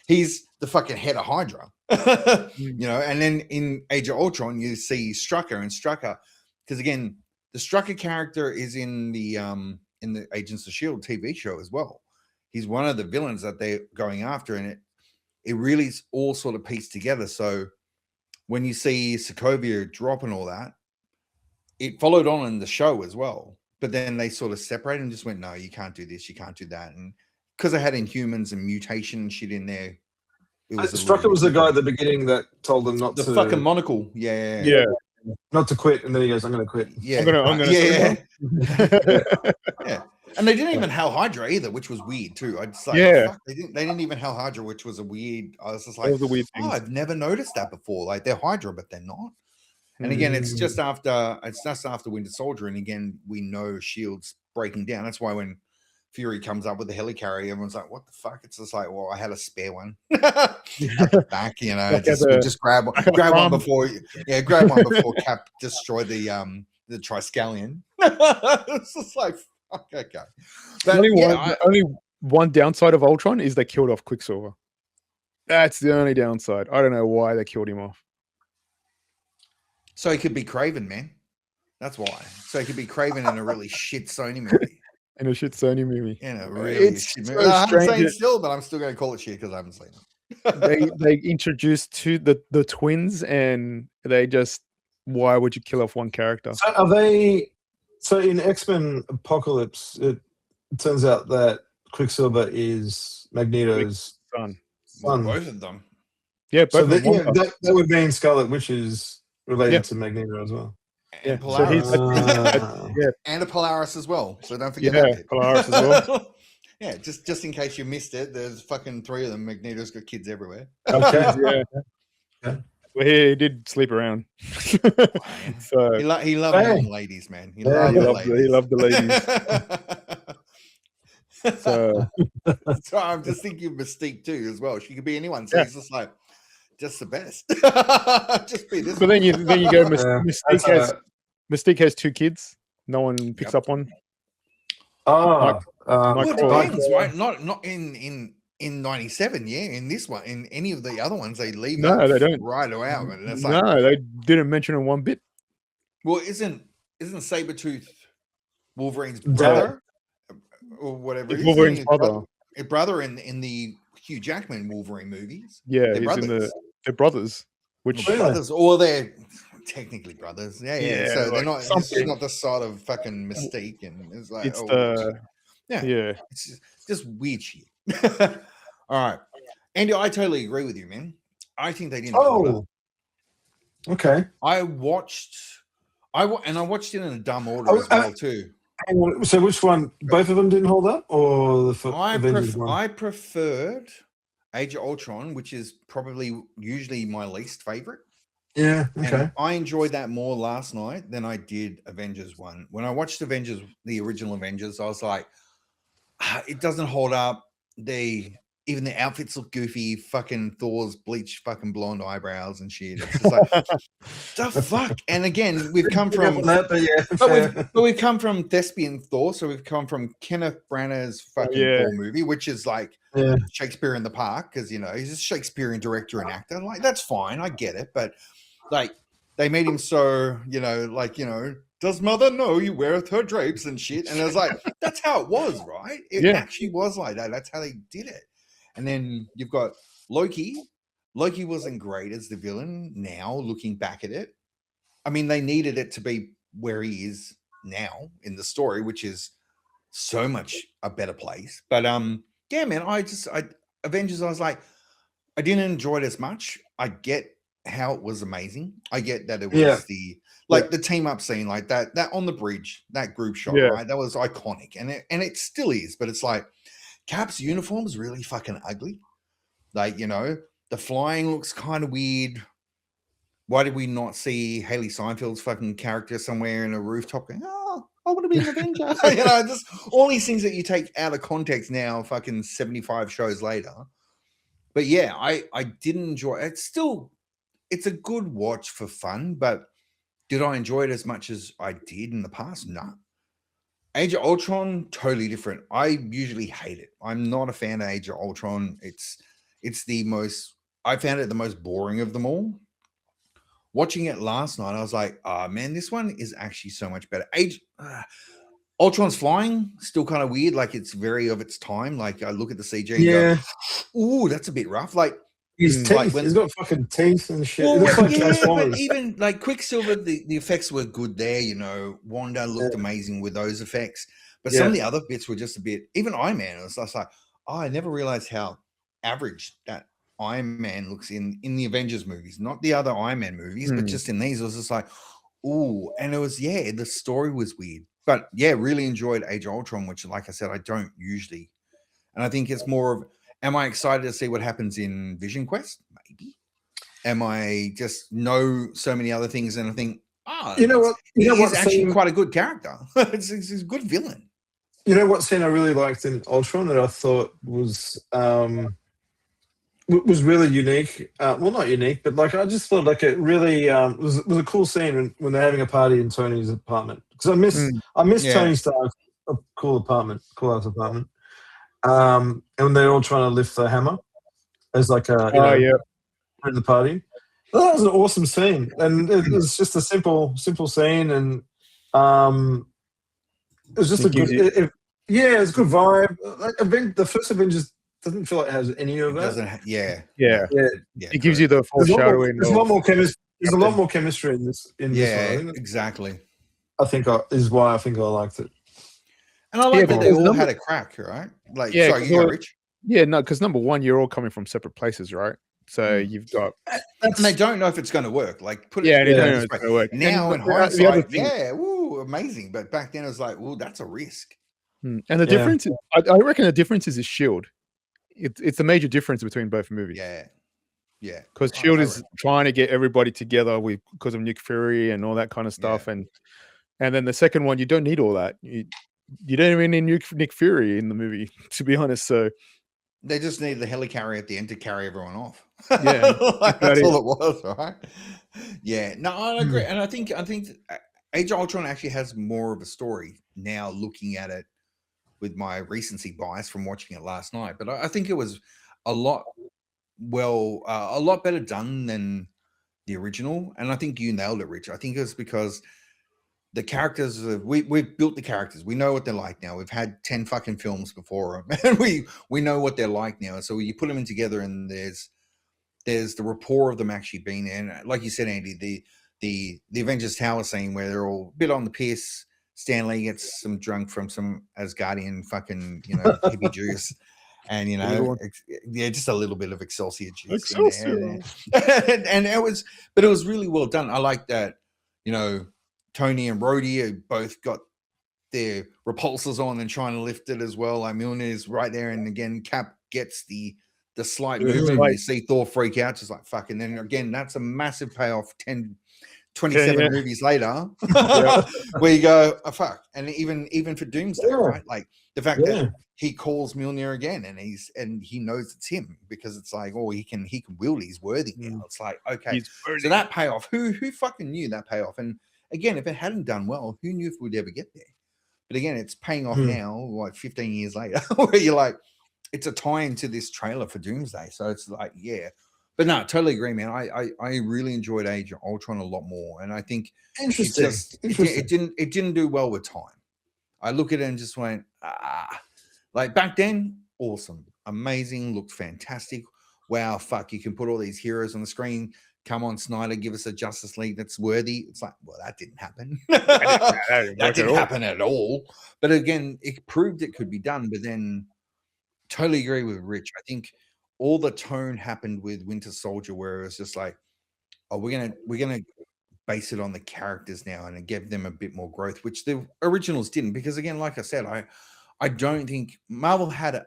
he's the fucking head of Hydra, and then in Age of Ultron, you see Strucker, because again, the Strucker character is in the Agents of S.H.I.E.L.D. TV show as well. He's one of the villains that they're going after, and it really is all sort of pieced together. So when you see Sokovia drop and all that, it followed on in the show as well. But then they sort of separated and just went, no, you can't do this, you can't do that. And because they had Inhumans and mutation and shit in there Strucker was the guy at the beginning that told them not the to fucking monocle. Yeah. Yeah, not to quit, and then he goes, "I'm going to quit." Yeah. I'm gonna yeah. yeah. And they didn't even Hell Hydra either, which was weird too. I just like, Yeah. fuck, they didn't even Hell Hydra, which was a weird. I was just That like, was a weird thing. oh, I've never noticed that before. Like they're Hydra, but they're not. And again, it's just after Winter Soldier, and again, we know Shield's breaking down. That's why when Fury comes up with the helicarrier, everyone's like, "What the fuck?" It's just like, well, I had a spare one at the back, you know. Like Just grab one before Cap destroyed the Triskelion. It's just like, fuck, okay. But only one downside of Ultron is they killed off Quicksilver. That's the only downside. I don't know why they killed him off. So he could be Craven, man. That's why. So he could be Craven in a really shit Sony movie. In a shit Sony movie. In a really shit movie. I haven't seen it still, but I'm still going to call it shit because I haven't seen it. they introduced the twins, and they just, why would you kill off one character? So are they? So in X-Men Apocalypse, it turns out that Quicksilver is Magneto's Son. son. Both of them. Yeah, So both of them. that would mean Scarlet Witch is related to Magneto as well. And Yeah, Polaris. yeah, And a Polaris as well. So don't forget yeah, that. Polaris as well. Yeah, just in case you missed it, there's fucking 3 of them. Magneto's got kids everywhere. Okay. Yeah. Well, he did sleep around. So He loved young ladies, man. He loved the ladies. So So I'm just thinking of Mystique too, as well. She could be anyone. So he's just like, just the best. Just be this. But then you go, Mystique has 2 kids. No one picks up on. Oh, Well, it depends, right? Not in 97, yeah. In this one, in any of the other ones, they leave. No, they don't. Right out, and it's like, No, they didn't mention it one bit. well, isn't Sabretooth Wolverine's brother or whatever? It's Wolverine's brother. Brother in the Hugh Jackman Wolverine movies. Yeah, they're he's brothers. they're brothers. Which brothers, or they're technically brothers. Yeah. Yeah, So they're like not. This is not the sort of fucking Mystique, and it's like, it's it's just weird shit. All right, Andy, I totally agree with you, man. I think they didn't. Oh, okay. I watched it in a dumb order as well too. So which one? Both of them didn't hold up, or the Avengers one? I preferred Age of Ultron, which is probably usually my least favorite. Yeah, okay. And I enjoyed that more last night than I did Avengers 1. When I watched Avengers, the original Avengers, I was like, it doesn't hold up. Even the outfits look goofy. Fucking Thor's bleached fucking blonde eyebrows and shit. It's just like, the fuck. And again, we've come from we've come from thespian Thor, so we've come from Kenneth Branagh's fucking Thor movie, which is like Shakespeare in the Park, because he's a Shakespearean director and actor. Like, that's fine, I get it, but like they made him so does mother know you weareth her drapes and shit? And I was like, that's how it was, right? It actually was like that. That's how they did it. And then you've got Loki. Loki wasn't great as the villain now, looking back at it. I mean, they needed it to be where he is now in the story, which is so much a better place. But yeah, man, Avengers, I was like, I didn't enjoy it as much. I get how it was amazing. I get that it was the team up scene, like that on the bridge, that group shot, right? That was iconic. And it still is, but it's like, Cap's uniform is really fucking ugly. Like, the flying looks kind of weird. Why did we not see Haley Seinfeld's fucking character somewhere in a rooftop going, oh, I want to be an Avenger? Just all these things that you take out of context now, fucking 75 shows later. But yeah, I didn't enjoy it. It's a good watch for fun, but did I enjoy it as much as I did in the past? No. Age of Ultron, totally different. I usually hate it. I'm not a fan of Age of Ultron. I found it the most boring of them all. Watching it last night, I was like, man, this one is actually so much better. Ultron's flying, still kind of weird. Like, it's very of its time. Like, I look at the CG and go, ooh, that's a bit rough. Like, his teeth. He's got fucking teeth and shit. Well, but even like Quicksilver, the effects were good there. Wanda looked amazing with those effects. But some of the other bits were just a bit. Even Iron Man, I was like, I never realized how average that Iron Man looks in the Avengers movies, not the other Iron Man movies, but just in these. It was just like, ooh, and it was the story was weird, but really enjoyed Age of Ultron, which, like I said, I don't usually, and I think it's more of, am I excited to see what happens in Vision Quest? Maybe. Am I just know so many other things, and I think, he's actually quite a good character. He's a good villain. You know what scene I really liked in Ultron that I thought was really unique. Well, not unique, but like I just thought like it really was a cool scene when they're having a party in Tony's apartment, because I miss Tony Stark's cool ass apartment. And when they're all trying to lift the hammer as like in the party. Well, that was an awesome scene, and it was just a simple scene, and it was just it was a good vibe. Like the first Avengers doesn't feel like it has any of that. It gives you the foreshadowing. There's a lot more chemistry. There's a lot more chemistry in this. Exactly. I think is why I think I liked it. And I like that they all had a crack, right? Like, sorry, you go, Rich. Yeah, no, because number one, you're all coming from separate places, right? So you've got, and they don't know if it's going to work. Like, they don't know if it's going to work. Now in hindsight, amazing. But back then, it was like, that's a risk. And the difference, I reckon, the difference is Shield. It's a major difference between both movies. Yeah. Because Shield is trying to get everybody together because of Nick Fury and all that kind of stuff, and then the second one, you don't need all that. You don't even need Nick Fury in the movie, to be honest. So. They just needed the helicarrier at the end to carry everyone off. Yeah, that's all it was, right? Yeah, no, I agree, and I think Age of Ultron actually has more of a story now. Looking at it with my recency bias from watching it last night, but I think it was a lot better done than the original, and I think you nailed it, Rich. I think it's because the characters, we've built the characters. We know what they're like now. We've had 10 fucking films before them, and we know what they're like now. So you put them in together, and there's the rapport of them actually being there. And like you said, Andy, the Avengers Tower scene where they're all a bit on the piss. Stanley gets some drunk from some Asgardian fucking hippie juice, and just a little bit of Excelsior juice. And it was really well done. I like that. Tony and Rhodey both got their repulsors on and trying to lift it as well. Like Mjolnir's right there, and again, Cap gets the slight movement. You see Thor freak out, just like fucking. Then again, that's a massive payoff. 27 movies later, where you go, oh, fuck. And even for Doomsday, right? Like the fact that he calls Mjolnir again, and he knows it's him, because it's like, he can wield. He's worthy now. It's like, okay, so that payoff. Who fucking knew that payoff? And again, if it hadn't done well, who knew if we'd ever get there? But again, it's paying off now, like 15 years later, where you're like, it's a tie-in to this trailer for Doomsday. So it's like, But no, totally agree, man. I really enjoyed Age of Ultron a lot more. And I think it didn't do well with time. I look at it and just went, like back then, awesome, amazing, looked fantastic. Wow, fuck, you can put all these heroes on the screen. Come on, Snyder, give us a Justice League that's worthy. It's like, well, that didn't happen. That didn't happen at all. But again, it proved it could be done. But then, totally agree with Rich. I think all the tone happened with Winter Soldier, where it was just like, we're gonna base it on the characters now and give them a bit more growth, which the originals didn't. Because again, like I said, I don't think Marvel had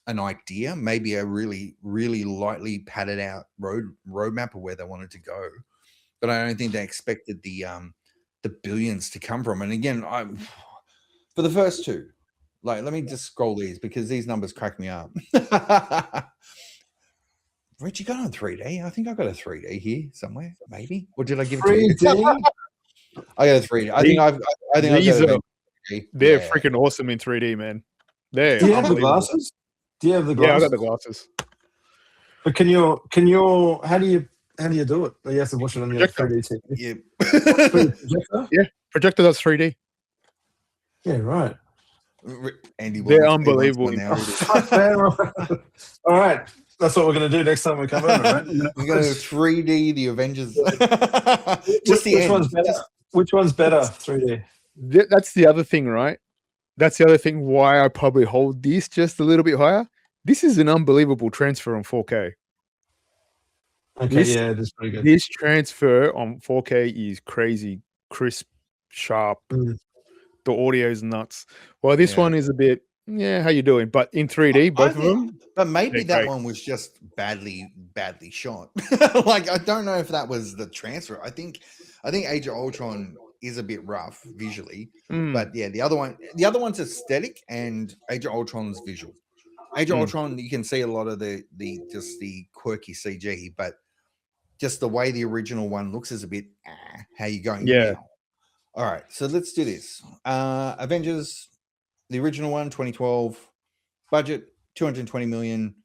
an idea, maybe a really, really lightly padded out roadmap of where they wanted to go, but I don't think they expected the billions to come from. And again, for the first two, like, let me just scroll these because these numbers crack me up. Rich, you got on 3D? I think I got a 3D here somewhere, maybe. Or did I give it to you? 3D? I got a 3D. I think I've got a they're freaking awesome in 3D, man. They're Do you have the glasses? Do you have the glasses? Yeah, I got the glasses. But can you? How do you do it? You have to watch it on your 3D TV. Yeah. Projector? Yeah, projector does 3D. Yeah, right. Andy, they're unbelievable now. All right, that's what we're going to do next time we come over. Right? We're going to 3D the Avengers. Just the which end. one's better? Which one's better? 3D. That's the other thing, right? That's the other thing why I probably hold this just a little bit higher. This is an unbelievable transfer on 4K. Okay, This- yeah, that's pretty good. This transfer on 4K is crazy, crisp, sharp. Mm. The audio is nuts. Well, this Yeah. one is a bit, how you doing? But in 3D, both of them. But maybe they're that great. one was just badly shot. Like, I don't know if that was the transfer. I think Age of Ultron is a bit rough visually, but yeah, the other one's aesthetic, and Age of Ultron's visual. Age of Ultron, you can see a lot of the quirky CG, but just the way the original one looks is a bit. How you going now? All right, so let's do this. Avengers, the original one, 2012, budget 220 million.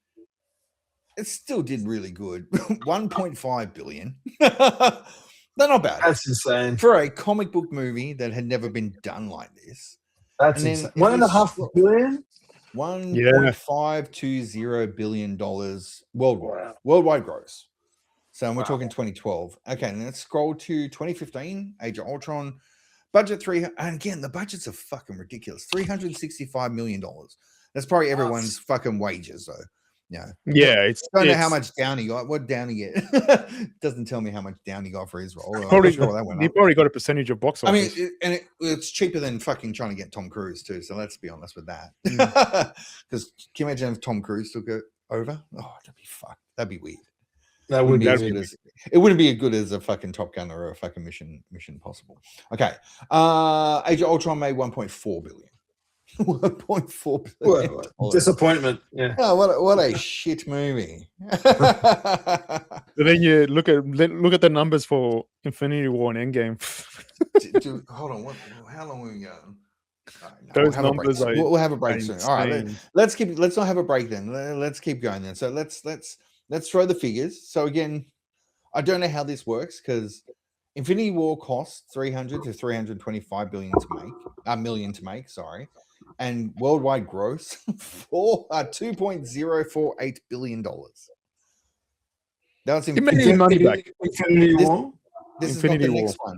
It still did really good. 1.5 billion. They're not bad. That's insane. For a comic book movie that had never been done like this. That's insane. $1.5 billion? $1.520 billion worldwide. Worldwide gross. So we're talking 2012. Okay, and let's scroll to 2015, Age of Ultron. Budget and again, the budgets are fucking ridiculous. $365 million. That's probably everyone's fucking wages, though. Yeah. Don't know how much Downey got. What Downey get? Doesn't tell me how much Downey got for his role. Probably got a percentage of box office. I mean, it's cheaper than fucking trying to get Tom Cruise too. So let's be honest with that. Because can you imagine if Tom Cruise took it over? Oh, that'd be fucked. That'd be weird. That would be it wouldn't be as good as a fucking Top Gun or a fucking Mission Impossible. Okay. Age of Ultron made 1.4 billion. 1.4 billion. Well, disappointment. Yeah. Oh, what a shit movie. But then you look at the numbers for Infinity War and Endgame. Hold on. How long are we going? Those numbers we'll have a break soon. All right. Let's not have a break then. Let's keep going then. So let's throw the figures. So again, I don't know how this works because Infinity War costs 300 to 325 million to make, sorry. And worldwide gross for $2.048 billion. That was Infinity money back. Infinity War. This is not the next one.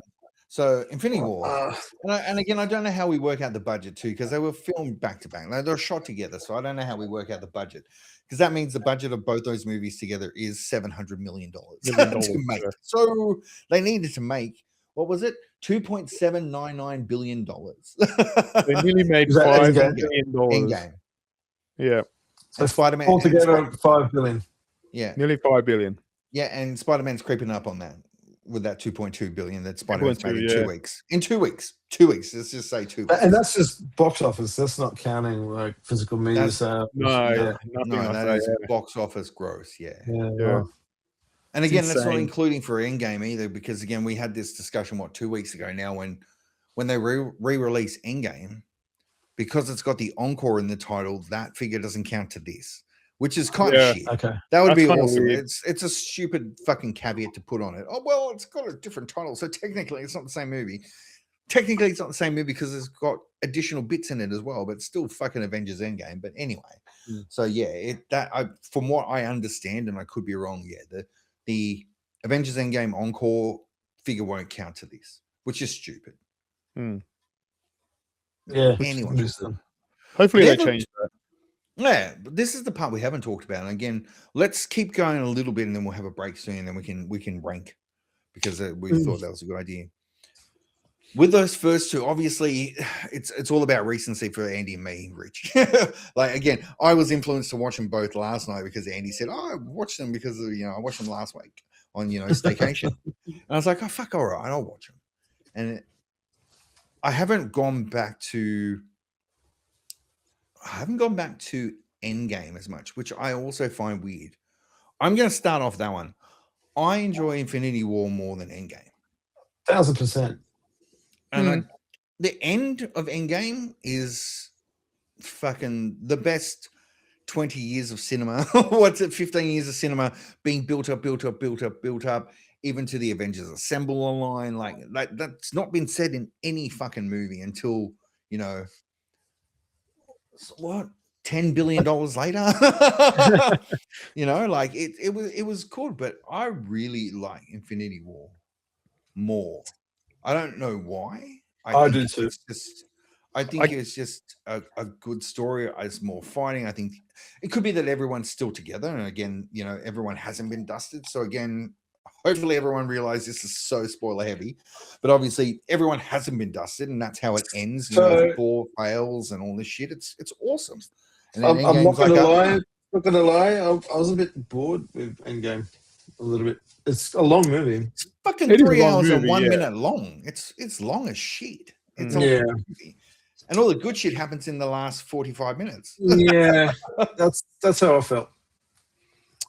So Infinity War, and again, I don't know how we work out the budget too, because they were filmed back to back. They were shot together, so I don't know how we work out the budget, because that means the budget of both those movies together is $700 million to make. So they needed to make, what was it, $2.799 billion. They nearly made $5 billion. Endgame. Yeah. So Spider-Man altogether $5 billion. Yeah, nearly $5 billion. Yeah, and Spider-Man's creeping up on that with that 2.2 billion that Spider-Man's made in 2 weeks. In 2 weeks. 2 weeks. Let's just say 2 weeks. And that's just box office. That's not counting like physical media sales. No, that is box office gross. Yeah. Yeah. And again, that's not including for Endgame either, because again, we had this discussion 2 weeks ago now when they re-release Endgame, because it's got the encore in the title, that figure doesn't count to this, which is kind of shit. Okay. That would be awesome. It's a stupid fucking caveat to put on it. Oh, well, it's got a different title, so technically it's not the same movie. Technically it's not the same movie because it's got additional bits in it as well, but it's still fucking Avengers Endgame. But anyway, so yeah, from what I understand, and I could be wrong, the Avengers Endgame encore figure won't count to this, which is stupid. Yeah. Anyway, hopefully they change that. Yeah, but this is the part we haven't talked about. And again, let's keep going a little bit, and then we'll have a break soon, and then we can rank, because we thought that was a good idea. With those first two, obviously, it's all about recency for Andy and me, Rich. Like, again, I was influenced to watch them both last night because Andy said, "Oh, I watched them because I watched them last week on staycation," and I was like, "Oh, fuck, all right, I'll watch them." And I haven't gone back to Endgame as much, which I also find weird. I'm going to start off that one. I enjoy Infinity War more than Endgame. 1,000%. And the end of Endgame is fucking the best 20 years of cinema. What's it? 15 years of cinema being built up, even to the Avengers Assemble line. Like that's not been said in any fucking movie until, what? $10 billion later. Like it was cool, but I really like Infinity War more. I don't know why. I do too. I think it's just a good story. It's more fighting. I think it could be that everyone's still together. And again, everyone hasn't been dusted. So again, hopefully everyone realizes this is so spoiler heavy. But obviously everyone hasn't been dusted, and that's how it ends. So- Thor fails and all this shit. It's awesome. And I'm then not Endgame's gonna like, lie. Not gonna lie. I was a bit bored with Endgame. A little bit. It's a long movie. it's fucking It is a 3 long hours and movie, 1 yeah. minute long. It's long as shit. It's a Yeah. long movie. And all the good shit happens in the last 45 minutes. Yeah, that's how I felt.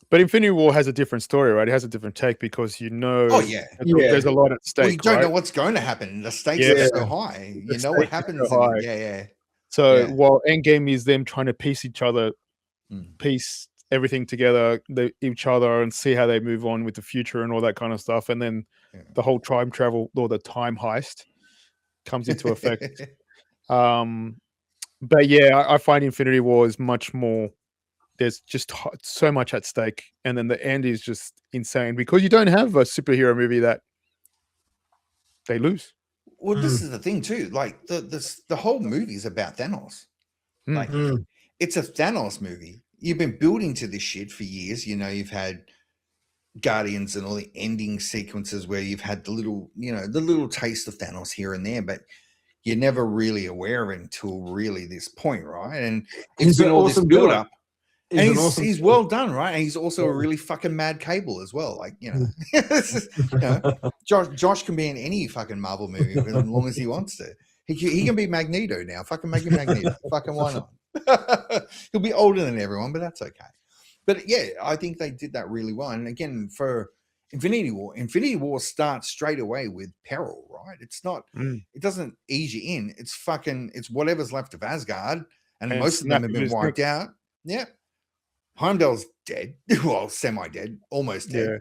But Infinity War has a different story, right? It has a different take because Oh, yeah. there's a lot at stake. Well, you don't right? know what's going to happen. The stakes Yeah. are so high. You know what stakes are happens. so high. Yeah. So Yeah. while Endgame is them trying to piece Mm. piece everything together, each other, and see how they move on with the future and all that kind of stuff, and then the whole time travel or the time heist comes into effect. But yeah, I find Infinity War is much more. There's just so much at stake, and then the end is just insane because you don't have a superhero movie that they lose. Well, this is the thing too. Like the whole movie is about Thanos. Mm. Like it's a Thanos movie. You've been building to this shit for years. You've had Guardians and all the ending sequences where you've had the little taste of Thanos here and there, but you're never really aware of it until really this point, right? And it's been all this build up. And he's well done, right? And he's also a really fucking mad Cable as well. Like, Josh can be in any fucking Marvel movie as long as he wants to. He can be Magneto now. Fucking make him Magneto. Fucking why not? He'll be older than everyone, but that's okay. But yeah, I think they did that really well. And again, for Infinity War starts straight away with peril, right? It's not, it doesn't ease you in. It's whatever's left of Asgard, and most of them have been wiped out. Yeah. Heimdall's dead. Well, semi-dead, almost dead. Yeah,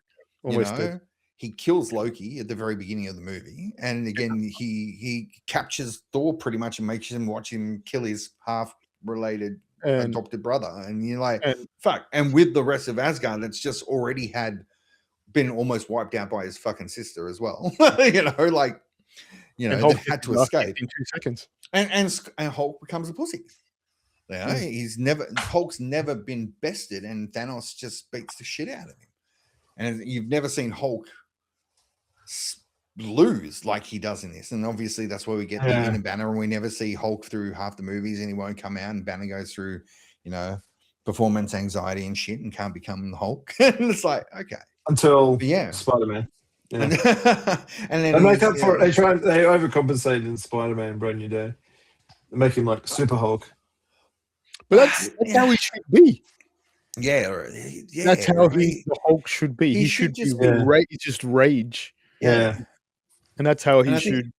almost dead. He kills Loki at the very beginning of the movie, and again, he captures Thor pretty much and makes him watch him kill his half-related adopted brother, and you're like, fuck. And with the rest of Asgard, that's just already been almost wiped out by his fucking sister as well. They had to escape in 2 seconds, and Hulk becomes a pussy. Hulk's never been bested, and Thanos just beats the shit out of him. And you've never seen Hulk lose like he does in this. And obviously that's where we get the in Banner, and we never see Hulk through half the movies, and he won't come out, and Banner goes through, performance anxiety and shit and can't become the Hulk. And it's like, okay. Until Spider-Man. Yeah. And then they make up for it. They overcompensate in Spider-Man Brand New Day. They make him like Super Hulk. But that's how he should be. Yeah, that's how the Hulk should be. He should just be just rage. Yeah. And that's how he should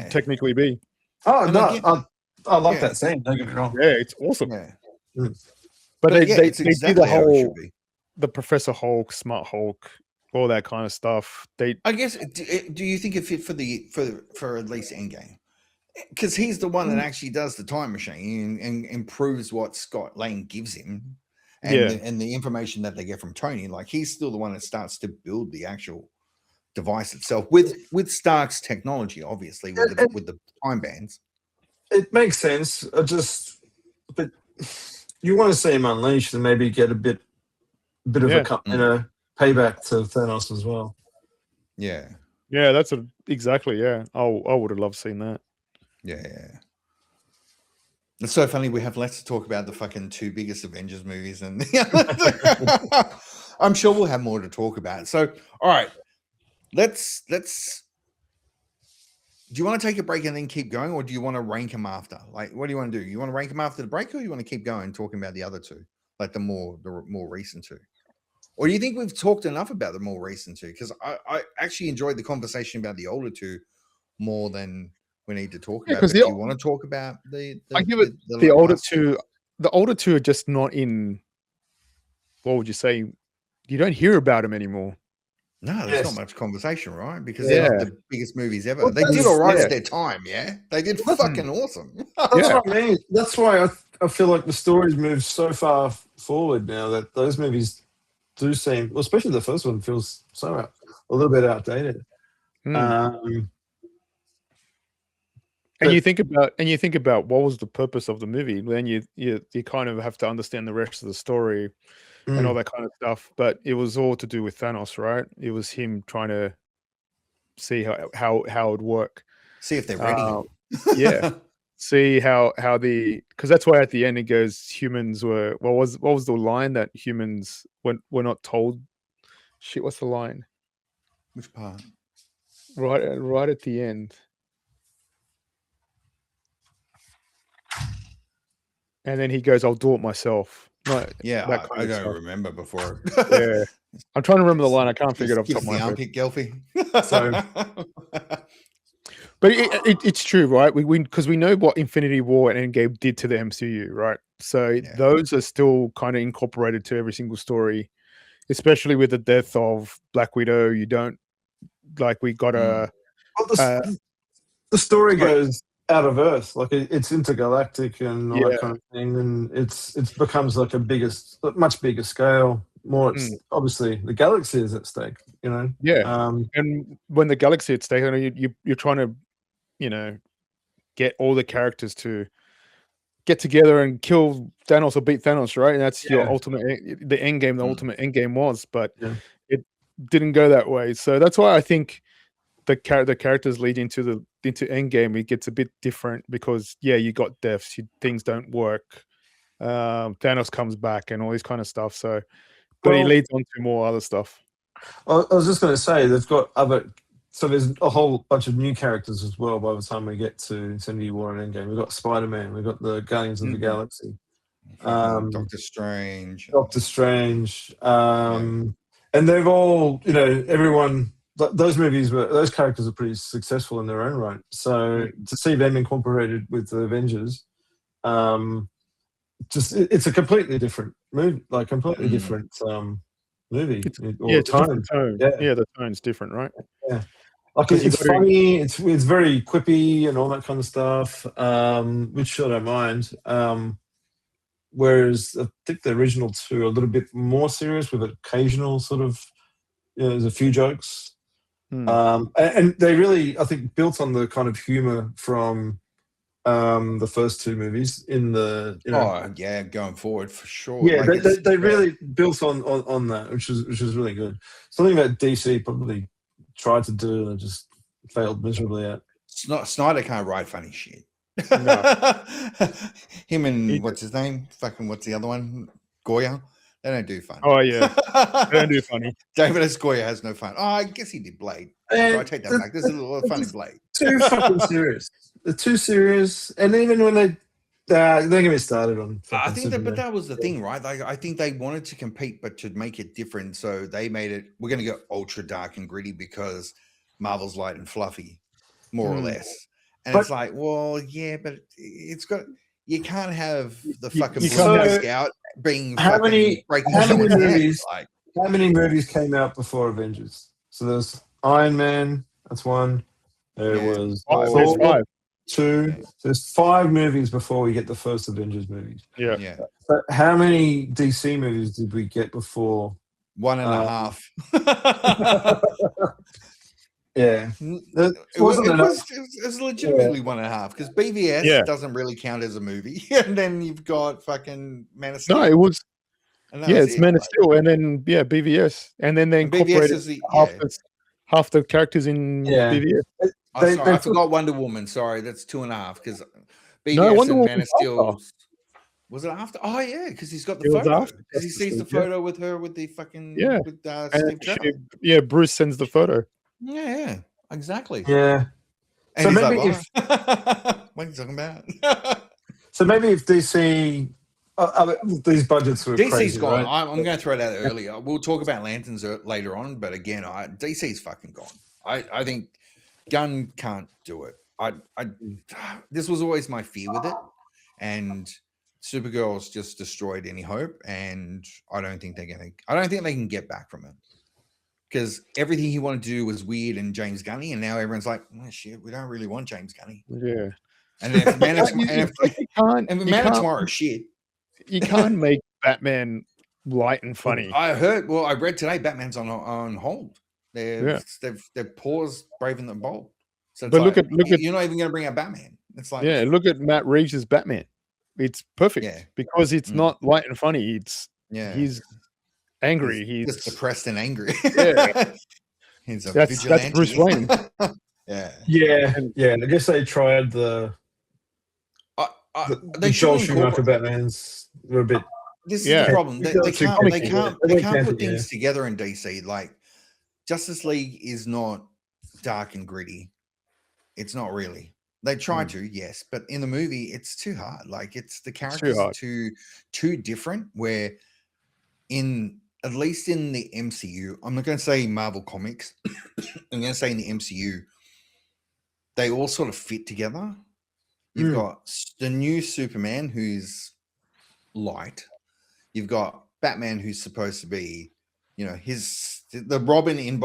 technically be. Oh, no, I love that scene. Don't get me wrong. Yeah, it's awesome. Yeah. But they exactly do the whole, the Professor Hulk, Smart Hulk, all that kind of stuff. I guess. Do you think it fit for at least Endgame? Because he's the one that actually does the time machine and improves what Scott Lang gives him, and the information that they get from Tony. Like, he's still the one that starts to build the actual device itself with Stark's technology, obviously, with the time bands. It makes sense. But you want to see him unleashed and maybe get a bit of a payback to Thanos as well. Yeah. Yeah, that's exactly. Yeah, I would have loved seeing that. Yeah. It's so funny we have less to talk about the fucking 2 biggest Avengers movies, and I'm sure we'll have more to talk about. So, all right, let's. Do you want to take a break and then keep going, or do you want to rank them after? Like, what do you want to do? You want to rank them after the break, or you want to keep going talking about the other 2, like the more recent 2? Or do you think we've talked enough about the more recent 2? Because I actually enjoyed the conversation about the older 2 more than we need to talk about. Do you want to talk about I give it the older 2. The older 2 are just not in. What would you say? You don't hear about them anymore. No, there's not much conversation, right? Because they're not the biggest movies ever. They did all right at their time, They did fucking awesome. That's what I mean. That's why I feel like the stories move so far forward now that those movies do seem, well, especially the first one, feels a little bit outdated. And you think about what was the purpose of the movie. Then you kind of have to understand the rest of the story and all that kind of stuff. But it was all to do with Thanos, right? It was him trying to see how it would work. See if they're ready. Yeah. See how because that's why at the end it goes humans were what was the line that humans were not told. Shit, what's the line? Which part? Right at the end. And then he goes, "I'll do it myself." Yeah, I don't remember before. Yeah, I'm trying to remember the line. I can't figure it off the top of my head. Armpit, Gelfie. So, but it's true, right? Because we know what Infinity War and Endgame did to the MCU, right? So those are still kind of incorporated to every single story, especially with the death of Black Widow. You don't we got a. Well, the story goes out of Earth, like it's intergalactic and all that kind of thing, and it becomes like much bigger scale. More, it's obviously the galaxy is at stake, you know. Yeah, and when the galaxy is at stake, you're trying to, get all the characters to get together and kill Thanos or beat Thanos, right? And that's your ultimate, the end game. The ultimate end game was, but it didn't go that way. So that's why I think the characters lead into Endgame. It gets a bit different because you got deaths, things don't work. Thanos comes back and all this kind of stuff. So, but he leads on to more other stuff. I was just going to say they've got other. So there's a whole bunch of new characters as well. By the time we get to Infinity War and Endgame, we've got Spider-Man, we've got the Guardians of the Galaxy, Doctor Strange, and they've all, everyone. Those characters are pretty successful in their own right. So to see them incorporated with the Avengers, it's a completely different movie, different movie. Different tone. Yeah, the tone's different, right? Yeah, like it's funny. It's very quippy and all that kind of stuff, which I don't mind. Whereas I think the original two are a little bit more serious with occasional sort of, there's a few jokes. And they really, I think, built on the kind of humor from the first two movies in the going forward for sure. They really built on that, which is really good. Something that DC probably tried to do and just failed miserably at. Snyder can't write funny shit. No. Him and what's his name? What's the other one? Goya. They don't do fun. Oh yeah, they don't do funny. David S. Goya has no fun. Oh, I guess he did Blade. So I take that back. There's a lot of fun in Blade. Too fucking serious. They're too serious, and even when they get me started on. I think that was the thing, right? I think they wanted to compete, but to make it different, so they made it. We're going to go ultra dark and gritty because Marvel's light and fluffy, more or less. And it's like, well, yeah, but it's got. You can't have the fucking Boy Scout being how many movies? Like, how many movies came out before Avengers? So there's Iron Man. That's one. There was Thor, 5. 2. There's 5 movies before we get the first Avengers movies. Yeah. But how many DC movies did we get before? 1.5. Yeah, it was legitimately 1.5 because BVS doesn't really count as a movie, and then you've got fucking Man of Steel. No, it was. It's Man of Steel, and then BVS, and then they incorporated half the characters in BVS. I forgot Wonder Woman. Sorry, that's 2.5 because BVS and Man of Steel. Was it after? Oh yeah, because he's got the photo. Because he sees the photo with her with the fucking with Steve Trevor. Bruce sends the photo. Yeah, exactly. Yeah. And so maybe what are you talking about? So maybe if DC, these budgets were DC's crazy, gone. right? I'm going to throw it out earlier. We'll talk about Lanterns later on, but again, DC's fucking gone. I think Gunn can't do it. This was always my fear with it, and Supergirl's just destroyed any hope, and I don't think they can get back from it. Because everything he wanted to do was weird and James Gunny, and now everyone's like, "Oh shit, we don't really want James Gunny." Yeah. And if Man of Tomorrow, shit, you can't make Batman light and funny. I read today Batman's on hold. They've paused Brave and the Bold. So but look at you're not even going to bring out Batman. It's like, Yeah, look at Matt Reeves' Batman. It's perfect Yeah. because it's not light and funny. It's yeah, he's angry. he's just He's depressed and angry. yeah. He's a That's vigilante. Bruce Wayne. Yeah. Yeah, And- yeah. I guess they tried the They Joel should Schumacher incorporate. Batmans were a bit. This is Yeah. the problem. They Too can't. comic They book. can't. They They went can't put campy, things together in DC. Like Justice League is not dark and gritty. It's not really. They try to, yes, but in the movie, it's too hard. Like it's the characters are hard. too different. Where at least in the MCU, I'm not going to say Marvel Comics. I'm going to say in the MCU, they all sort of fit together. You've got the new Superman who's light. You've got Batman who's supposed to be, the Robin in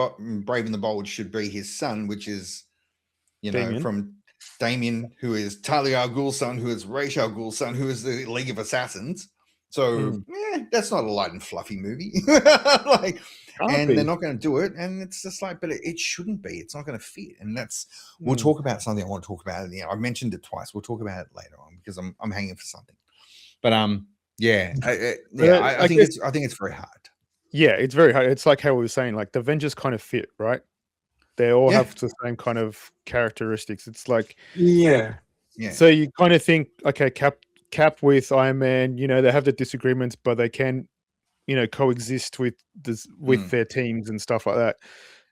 Brave and the Bold should be his son, which is, Damian. from Damien, who is Talia al Ghul's son, who is Ra's al Ghul's son, who is the League of Assassins. So that's not a light and fluffy movie. They're not going to do it. And it's just like, but it shouldn't be. It's not going to fit. And we'll talk about something I want to talk about. I mentioned it twice. We'll talk about it later on because I'm hanging for something. But I think it's very hard. Yeah, it's very hard. It's like how we were saying, like the Avengers kind of fit, right? They all have the same kind of characteristics. It's like Yeah. So you kind of think, okay, Cap with Iron Man, they have the disagreements, but they can, coexist with their teams and stuff like that.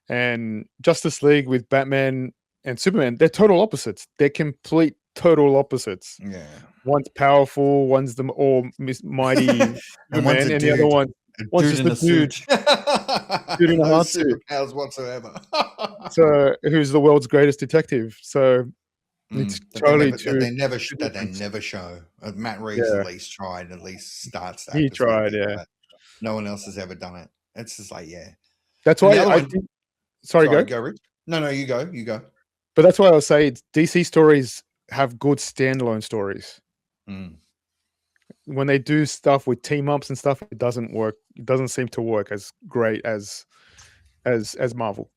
And Justice League with Batman and Superman, they're total opposites. They're complete total opposites. Yeah. One's powerful, one's the mighty Superman, and the other one's just the dude. Dude in a hard suit. Superpowers whatsoever. So who's the world's greatest detective? So it's totally they never show. Matt Reeves at least starts that. He tried, yeah. But no one else has ever done it. It's just like, That's why I think. Sorry, go, Rich. No, you go. But that's why I'll say DC stories have good standalone stories. When they do stuff with team ups and stuff, it doesn't work. It doesn't seem to work as great as Marvel.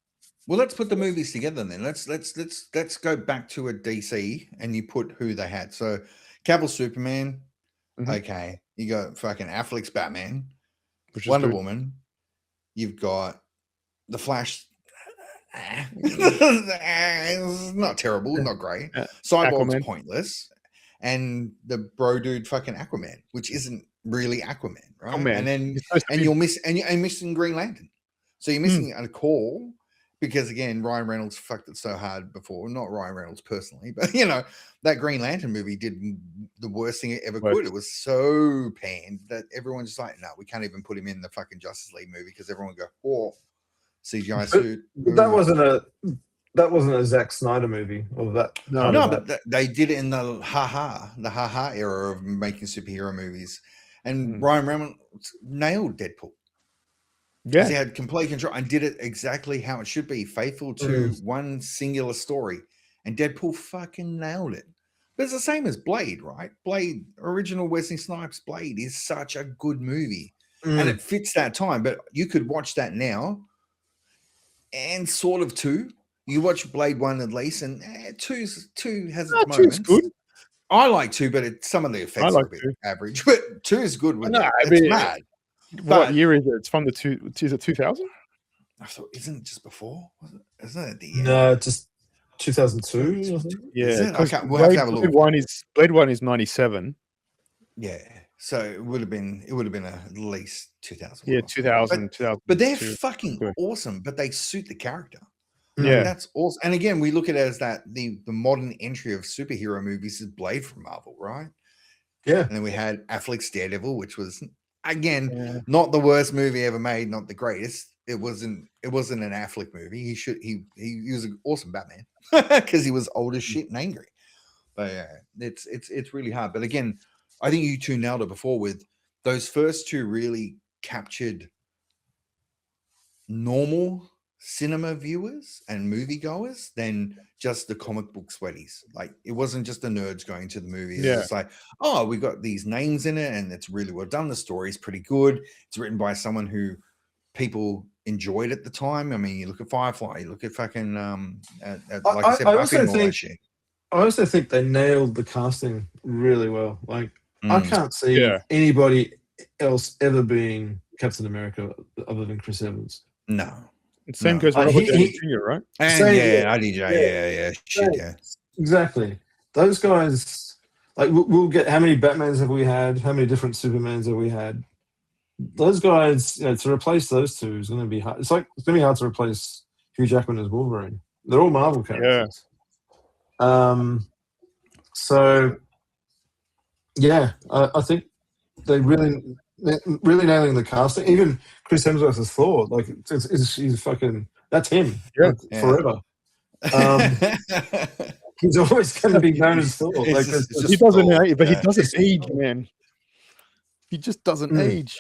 Well, let's put the movies together then. Let's go back to a DC and you put who they had. So Cavill Superman, okay. You got fucking Affleck's Batman, Wonder Woman. You've got the Flash. It's not terrible, not great. Cyborg's pointless. And the bro dude fucking Aquaman, which isn't really Aquaman, right? And then you're missing Green Lantern. So you're missing a call because again, Ryan Reynolds fucked it so hard before. Not Ryan Reynolds personally, but that Green Lantern movie did the worst thing it ever could. It was so panned that everyone's just like, no, we can't even put him in the fucking Justice League movie because everyone go, oh, CGI suit. But that wasn't a Zack Snyder movie, or that. But they did it in the ha-ha era of making superhero movies, and Ryan Reynolds nailed Deadpool. Yeah, he had complete control and did it exactly how it should be, faithful to one singular story. And Deadpool fucking nailed it. But it's the same as Blade, right? Blade, original Wesley Snipes Blade is such a good movie, and it fits that time. But you could watch that now, and sort of 2. You watch Blade 1 at least, and 2 has its moments. 2's good. I like 2, but some of the effects are a bit average. But 2 is good with it. It's mad. What year is it? It's from is it 2000? I thought, isn't it just before? Isn't it the year? No, just 2002. Yeah, we'll have to have a look. Blade 1 is 97. Yeah, so it would have been at least 2000. Yeah, 2000. But they're fucking awesome. But they suit the character. Yeah, that's awesome. And again, we look at it as that the modern entry of superhero movies is Blade from Marvel, right? Yeah, and then we had Affleck's Daredevil, which was not the worst movie ever made, not the greatest. It wasn't an Affleck movie. He was an awesome Batman because he was old as shit and angry. But yeah, it's really hard. But again, I think you two nailed it before with those first 2 really captured normal cinema viewers and moviegoers than just the comic book sweaties. Like it wasn't just the nerds going to the movie. It was like, oh, we got these names in it and it's really well done. The story's pretty good. It's written by someone who people enjoyed at the time. I mean, you look at Firefly, you look at fucking like I said, Buffy and all that shit. I also think they nailed the casting really well. Like, I Mm. can't see Yeah. anybody else ever being Captain America other than Chris Evans. No. Same No. goes with Like, Robert Downey he- Jr., right? And Same, yeah, IDJ, yeah. Shit, yeah. Exactly. Those guys, like, we'll get how many Batmans have we had? How many different Supermans have we had? Those guys, to replace those two is going to be hard. It's going to be hard to replace Hugh Jackman as Wolverine. They're all Marvel characters. So, yeah, I think they really nailing the casting. Even Chris Hemsworth as Thor, like, he's fucking, that's him, Yeah. like, forever. He's always going to be known as Thor. It's Like, just- it's He just doesn't Thor, age, but he yeah. doesn't age, man. He just doesn't Mm. age.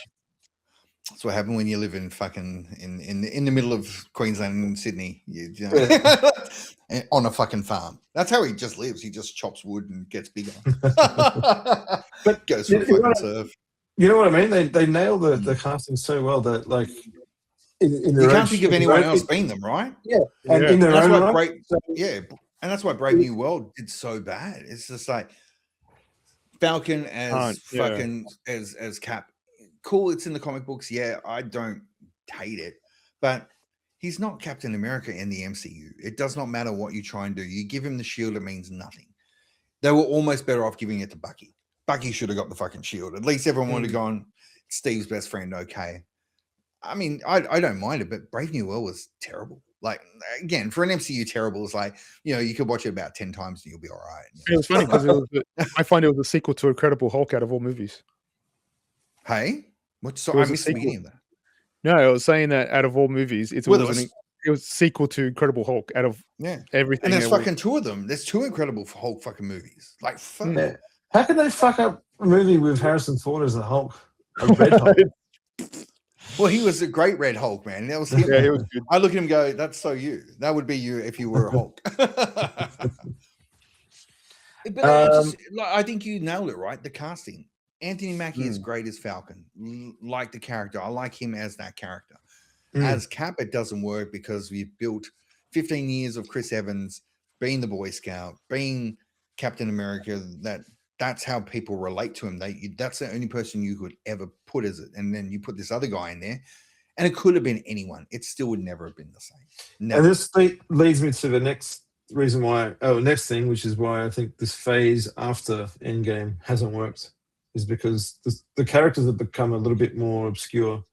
That's what happened when you live in fucking in the middle of Queensland and Sydney. You know, on a fucking farm. That's how he just lives. He just chops wood and gets bigger. But goes for a you fucking know, surf. you know what I mean? They nail the casting so well that, like, in their You can't own- think of anyone else being them, right? Yeah, and Yeah. in their And that's own why right. and that's why Brave New World did so bad. It's just like Falcon as Yeah. fucking as Cap. Cool, it's in the comic books. Yeah, I don't hate it, but he's not Captain America in the MCU. It does not matter what you try and do. You give him the shield, it means nothing. They were almost better off giving it to Bucky. Bucky should have got the fucking shield. At least everyone would have gone, Steve's best friend, okay. I mean, I don't mind it, but Brave New World was terrible. Like, again, for an MCU, terrible is like, you could watch it about 10 times and you'll be all right. It was funny because I find it was a sequel to Incredible Hulk out of all movies. Hey? What? So It I was a missed the sequel. beginning of that. No, I was saying that out of all movies, it Well, was a sequel to Incredible Hulk out of Yeah. everything. And there's that was- fucking two of them. There's two Incredible Hulk fucking movies. Like, fuck. Yeah. How can they fuck up a movie with Harrison Ford as the Hulk? A Red Hulk. Well, he was a great Red Hulk, man. That was him. Yeah, he was good. I look at him and go, that's so you. That would be you if you were a Hulk. But I think you nailed it, right? The casting. Anthony Mackie is great as Falcon. Like the character. I like him as that character. As Cap, it doesn't work because we've built 15 years of Chris Evans being the Boy Scout, being Captain America. That's how people relate to him. That's the only person you could ever put as it. And then you put this other guy in there, and it could have been anyone. It still would never have been the same. Never. And this leads me to the next next thing, which is why I think this phase after Endgame hasn't worked, is because the characters have become a little bit more obscure,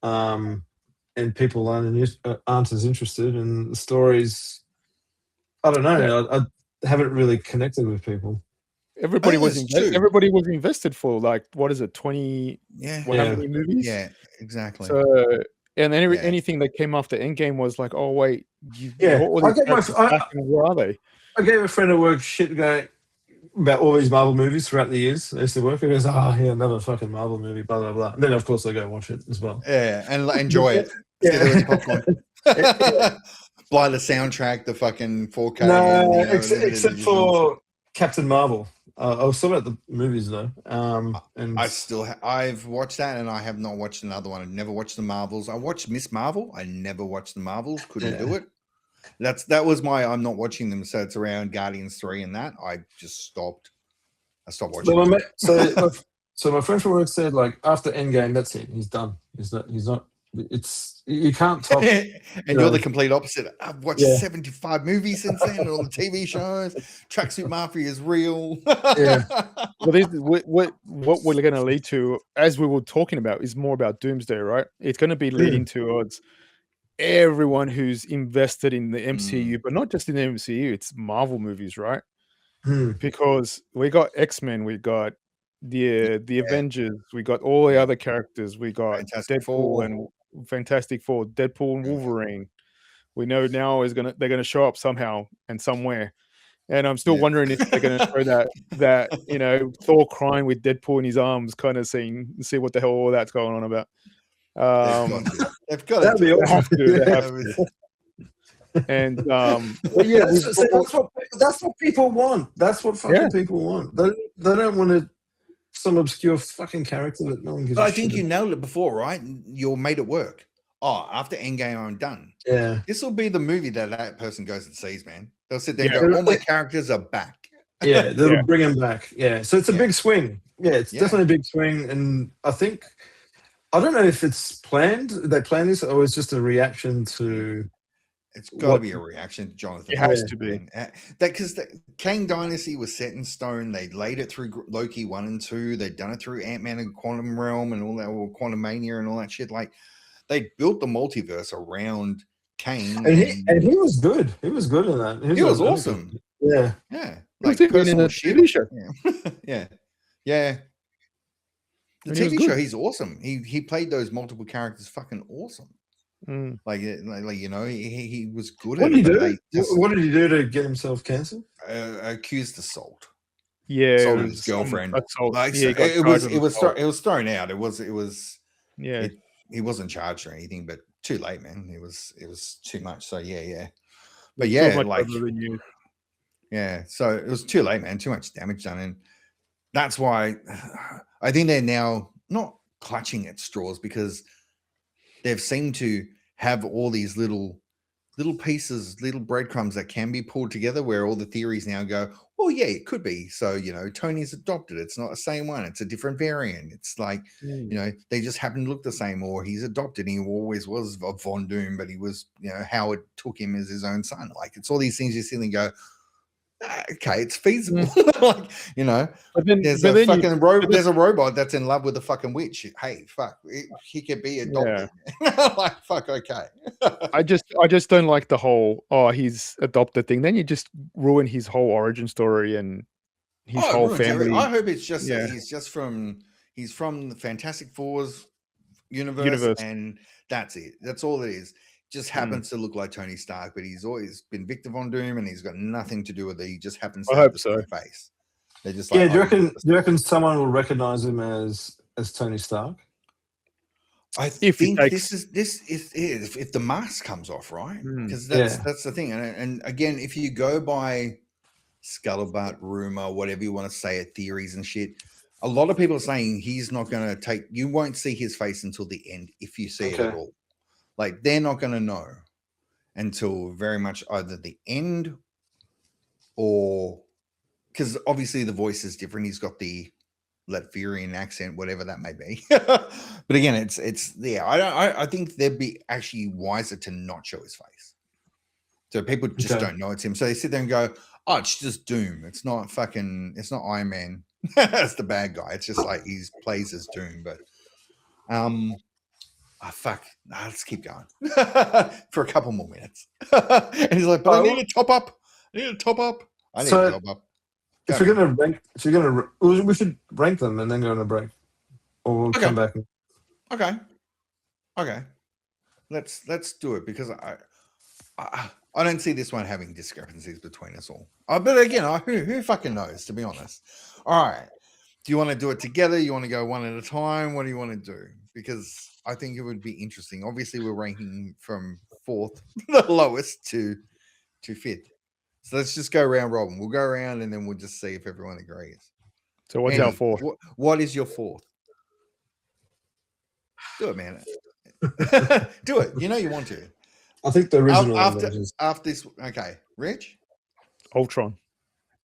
and people aren't as interested, and the stories, I don't know, I haven't really connected with people. Everybody was that's true. everybody was invested for, like, what is it, 20 Yeah. how many movies? Yeah, exactly. So and then anything that came after Endgame was like, oh wait, what were these characters back and where are they? I gave a friend at work shit going about all these Marvel movies throughout the years I used to work. He goes, oh, yeah, another fucking Marvel movie, blah, blah, blah. And then, of course, I go watch it as well. Yeah, and enjoy it. Yeah. Buy the soundtrack, the fucking 4K. No, and, except for Captain Marvel. I was talking about the movies, though. And I've watched that, and I have not watched another one. I've never watched the Marvels. I watched Miss Marvel. I never watched the Marvels. Couldn't do it. That was my. I'm not watching them. So it's around Guardians 3 and that. I just stopped. I stopped watching. So my friend from work said, like, after Endgame, that's it. He's done. He's not. It's, you can't top. And you're the complete opposite. I've watched 75 movies since then, all the TV shows. Tracksuit Mafia is real. Yeah. Well, what we're going to lead to, as we were talking about, is more about Doomsday, right? It's going to be leading towards everyone who's invested in the MCU, but not just in the MCU. It's Marvel movies, right? Because we got X-Men, we got the Avengers, we got all the other characters, we got Fantastic Deadpool Four. and Fantastic Four, Deadpool and Wolverine. We know now they're gonna show up somehow and somewhere, and I'm still wondering if they're gonna show that Thor crying with Deadpool in his arms kind of scene, and see what the hell all that's going on about. They've got That'd be awesome. They have to. And that's what people want. That's what fucking people want. They don't want some obscure fucking character that no one gives a shit. I think you nailed it before, right? You made it work. Oh, after Endgame, I'm done. Yeah. This will be the movie that person goes and sees, man. They'll sit there and Yeah. go, all my characters are back. Yeah, they'll Yeah. bring him back. Yeah, so it's a Yeah. big swing. Yeah, it's Yeah. definitely a big swing, and I don't know if it's planned. They planned this, or it's just a reaction to. It's got to be a reaction to Jonathan. It has Frakes, to be. man. That because the Kang Dynasty was set in stone. They laid it through Loki 1 and 2. They'd done it through Ant-Man and Quantum Realm and all that, or Quantum Mania and all that shit. Like they built the multiverse around Kang, And he was good. He was good in that. he was awesome. Yeah. Yeah, He was like even in personal a shit. TV show. Yeah, yeah. The And he was TV good. show, he's awesome. He played those multiple characters fucking awesome. Mm. Like you know, he was good What at did he it. do? But they just What did he do to get himself cancelled? accused assault. Yeah, Assaulted his girlfriend. Assault. Like Yeah, he got it charged with was assault. it was thrown out. It was Yeah, he wasn't charged or anything, but too late, man. It was too much. So yeah. But It yeah, feels like over the years. yeah. So it was too late, man. Too much damage done, and that's why I think they're now not clutching at straws because they've seemed to have all these little pieces, little breadcrumbs that can be pulled together where all the theories now go, oh yeah, it could be. So, you know, Tony's adopted. It's not the same one. It's a different variant. It's like, you know, they just happen to look the same, or he's adopted. He always was a Von Doom, but he was, you know, Howard took him as his own son. Like it's all these things you see and go, okay, it's feasible. Like, you know, But then, there's but a then you- fucking robot. There's a robot that's in love with a fucking witch. Hey, fuck, he could be adopted. Like, fuck, okay. I just don't like the whole he's adopted thing. Then you just ruin his whole origin story and his whole ruins everything. family. I hope it's just Yeah. he's from the Fantastic Four's universe, and that's it. That's all it is. Just happens to look like Tony Stark, but he's always been Victor Von Doom, and he's got nothing to do with it. He just happens to I have hope the so. same face. They're just like, Yeah, do you reckon someone will recognize him as Tony Stark? I If think it this is if the mask comes off, right? Mm, Because that's the thing. And again, if you go by scuttlebutt, rumor, whatever you want to say it, theories and shit, a lot of people are saying he's not going to you won't see his face until the end if you see it at all. Like they're not going to know until very much either the end or because obviously the voice is different. He's got the Latvian accent, whatever that may be. But again, it's yeah. I think they'd be actually wiser to not show his face, so people just don't know it's him. So they sit there and go, "Oh, it's just Doom. It's not Iron Man. That's the bad guy. It's just like he plays as Doom." But fuck. Nah, let's keep going for a couple more minutes. And he's like, "But I need a top up. I need a top up. I need a top up." If you're gonna rank, we should rank them and then go on a break, or we'll come back. Okay. Let's do it because I don't see this one having discrepancies between us all. But again, who fucking knows? To be honest. All right. Do you want to do it together? You want to go one at a time? What do you want to do? Because I think it would be interesting. Obviously, we're ranking from 4th, the lowest, to 5th. So let's just go round robin. We'll go around and then we'll just see if everyone agrees. So what's our 4th? What is your 4th? Do it, man. Do it. You know you want to. I think the original after this. Okay, Rich. Ultron.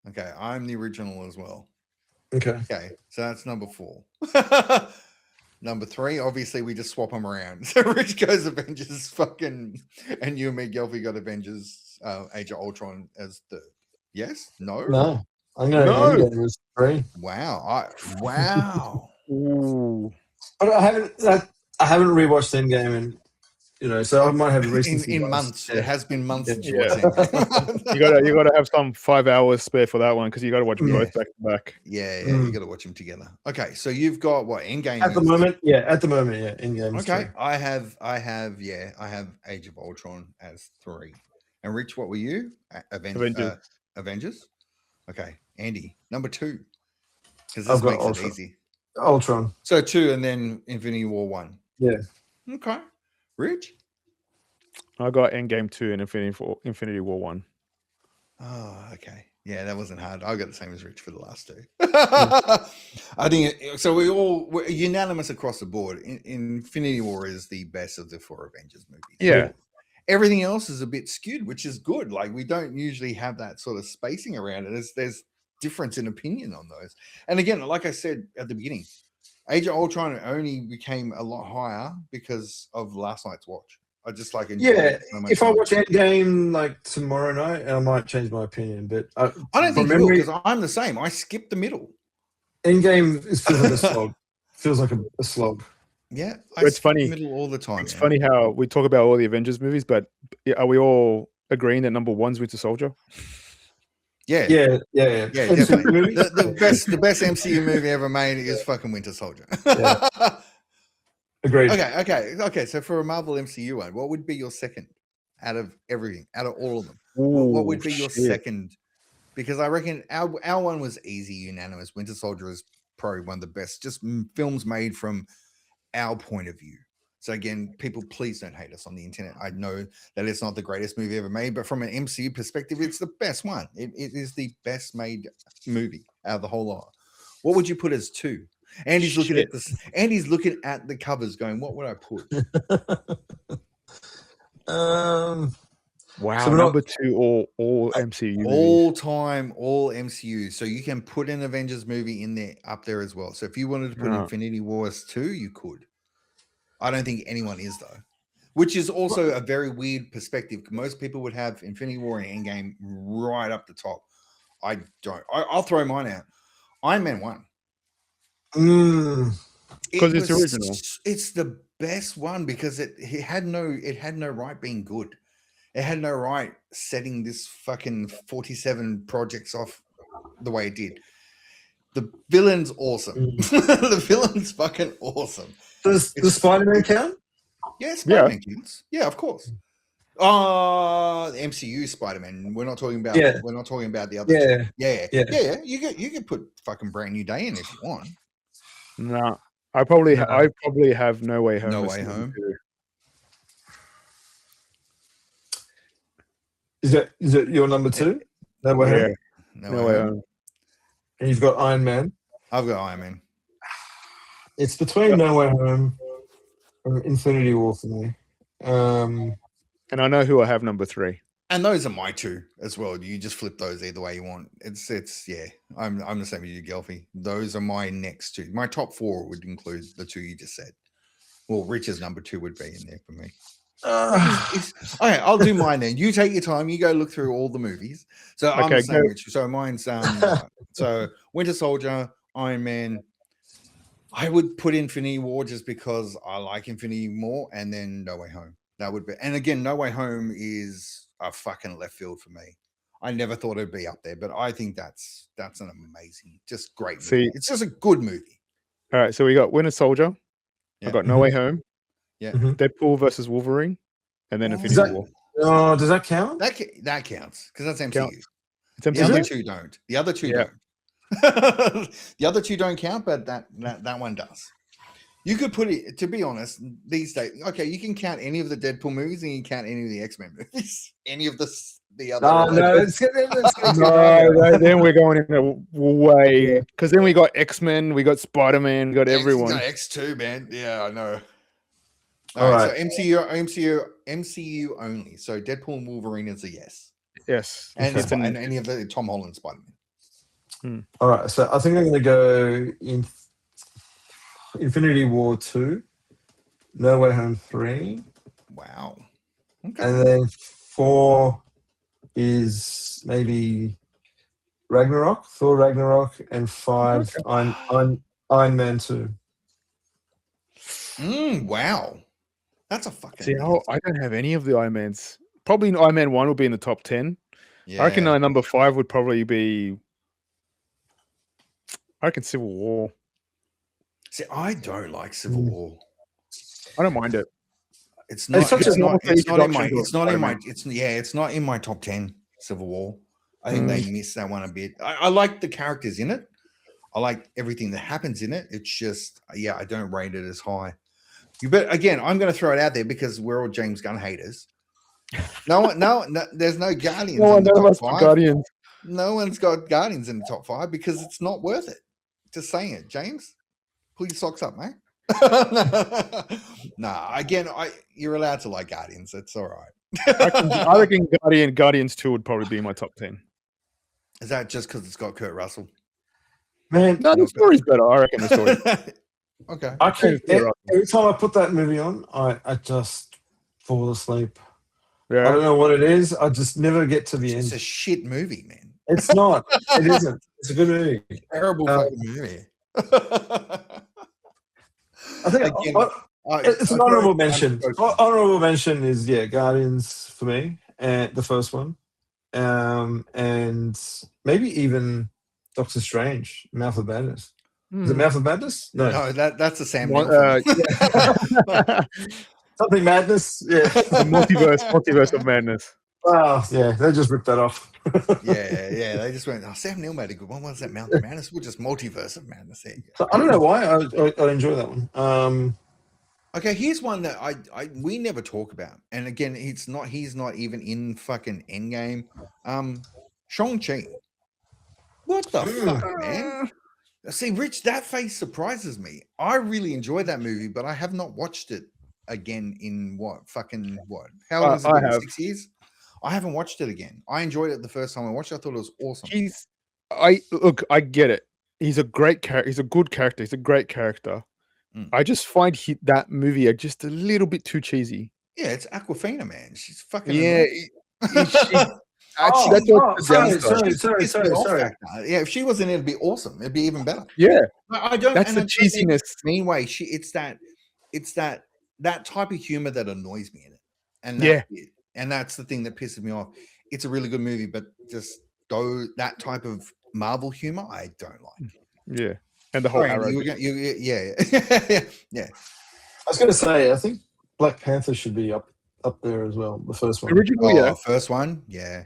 Okay, I'm the original as well. Okay, so that's number 4. Number 3, obviously we just swap them around. So Rich goes Avengers, fucking, and you and me, Gelfie, got Avengers, Age of Ultron as 3rd. Yes? No. No, I'm going to Endgame as 3. Wow. Wow. Ooh. But I haven't rewatched Endgame, and so I might have recency in bias. months. Yeah. It has been months since you Yeah. watched Endgame. you gotta have some 5 hours spare for that one because you got to watch them both back to back. Yeah, you got to watch them together. Okay, so you've got what Endgame At the moment, Endgame. Okay, I have Age of Ultron as 3. And Rich, what were you? Avengers. Okay, Andy, number 2. Because this makes it easy. Ultron. So 2, and then Infinity War 1. Yeah. Okay, Rich. I got Endgame 2 and Infinity War 1. Oh, okay. Yeah, that wasn't hard. I got the same as Rich for the last 2. I think so. We're unanimous across the board. Infinity War is the best of the 4 Avengers movies. Yeah. everything else is a bit skewed, which is good. Like we don't usually have that sort of spacing around it. There's difference in opinion on those. And again, like I said at the beginning, Age of Ultron only became a lot higher because of last night's watch. I just like enjoyed it so much if I more. watch Endgame like tomorrow night, I might change my opinion. But I don't think you will, because I'm the same. I skip the middle. Endgame feels like a slog. Feels like a slog. Yeah, It's funny. The middle all the time. It's funny how we talk about all the Avengers movies, but are we all agreeing that number one's Winter Soldier? Yeah, definitely. the best MCU movie ever made is fucking Winter Soldier. Yeah. Agreed. Okay. So for a Marvel MCU one, what would be your second out of everything, out of all of them? What would be your second? Because I reckon our one was easy, unanimous. Winter Soldier is probably one of the best, just films made from our point of view. So again, people, please don't hate us on the internet. I know that it's not the greatest movie ever made, but from an MCU perspective, it's the best one. It is the best made movie out of the whole lot. What would you put as 2? Andy's looking at this. Andy's looking at the covers, going, "What would I put?" Wow, so number 2, all MCU, all time, all MCU. So you can put an Avengers movie in there, up there as well. So if you wanted to put Infinity Wars 2, you could. I don't think anyone is though, which is also a very weird perspective. Most people would have Infinity War and Endgame right up the top. I don't. I'll throw mine out. Iron Man 1. Because it's original. It's the best one because it had no right being good. It had no right setting this fucking 47 projects off the way it did. The villain's awesome. The villain's fucking awesome. Does Spider-Man count? Yeah, Spider-Man counts. Yeah, of course. The MCU Spider-Man. We're not talking about. Yeah. We're not talking about the other. Yeah. Yeah. You could put fucking Brand New Day in if you want. No, I probably have No Way Home. No Way Home. Is it your number 2? No Way Home. No Way Home. And you've got Iron Man. I've got Iron Man. It's between No Way Home and Infinity War for me. And I know who I have number 3. And those are my 2 as well. You just flip those either way you want. It's yeah. I'm the same as you, Gelfie. Those are my next 2. My top 4 would include the 2 you just said. Well, Rich's number 2 would be in there for me. Okay, I'll do mine then. You take your time. You go look through all the movies. So I'm the same, Rich. So mine's so Winter Soldier, Iron Man. I would put Infinity War just because I like Infinity more, and then No Way Home. That would be, and again, No Way Home is a fucking left field for me. I never thought it'd be up there, but I think that's an amazing, just great movie. It's just a good movie. All right, so we got Winter Soldier. Yeah. I got No Way Home. Yeah. Deadpool versus Wolverine, and then Infinity War. Oh, does that count? That counts because that's MCU. It's MCU. The other 2 don't. The other 2 don't. The other 2 don't count, but that one does. You could put it, to be honest, these days. Okay, you can count any of the Deadpool movies, and you can count any of the X-Men movies. Any of the other. Oh no, no, then we're going in a way because then we got X-Men, we got Spider-Man, we got everyone. Got X2, man. Yeah, I know. All right. So MCU only. So Deadpool and Wolverine is a yes. Yes, and any of the Tom Holland Spider-Man. All right, so I think I'm going to go in Infinity War 2, No Way Home 3. Wow. Okay. And then 4 is maybe Thor Ragnarok, and 5 Iron Man 2. Wow. That's a fucking. See, I don't have any of the Iron Mans. Probably Iron Man 1 would be in the top 10. Yeah. I reckon number 5 would probably be. I reckon Civil War. See, I don't like Civil War. I don't mind it. It's not in my top 10. Civil War. I think they missed that one a bit. I like the characters in it. I like everything that happens in it. It's just, I don't rate it as high. But again, I'm going to throw it out there because we're all James Gunn haters. No, there's no Guardians. None of us got Guardians. No one's got Guardians in the top 5 because it's not worth it. Just saying it, James. Pull your socks up, mate. Nah, again, you're allowed to like Guardians. It's all right. I reckon Guardians 2 would probably be in my top 10. Is that just because it's got Kurt Russell? Man, No, the story's better. I reckon the story. Okay. I keep, every time I put that movie on, I just fall asleep. I don't Yeah. know what it is. I just never get to the It's end. a shit movie, man. It's not. It isn't. It's a good movie. Terrible fucking movie. I think Again, it's an honorable mention. Honorable mention is Guardians for me, and the first one, and maybe even Doctor Strange, Mouth of Madness. Is it Mouth of Madness? No, that's a Sam One- Neill film. Something Madness. Yeah. The multiverse of madness. Oh, yeah. They just ripped that off. yeah. They just went, Sam Neill made a good one. What was that, Mouth of Madness? We're just multiverse of madness. There you go. So I don't know why I enjoy that one. Okay, here's one that we never talk about, and again, he's not even in fucking Endgame. Shang-Chi. What the fuck, man? See, Rich, that face surprises me. I really enjoyed that movie, but I have not watched it again in what? How long has it been? 6 years? I haven't watched it again. I enjoyed it the first time I watched it. I thought it was awesome. I get it. He's a great character. He's a good character. He's a great character. I just find that movie just a little bit too cheesy. Yeah, it's Aquafina, man. She's fucking sorry. Yeah, if she wasn't in, it'd be awesome. It'd be even better. Yeah, I don't. That's the cheesiness. Meanwhile, it's that type of humor that annoys me in it, and and that's the thing that pisses me off. It's a really good movie, but just that type of Marvel humor, I don't like. Yeah, and the whole arrow. Yeah. I was going to say, I think Black Panther should be up there as well. The first one. Originally, first one, yeah.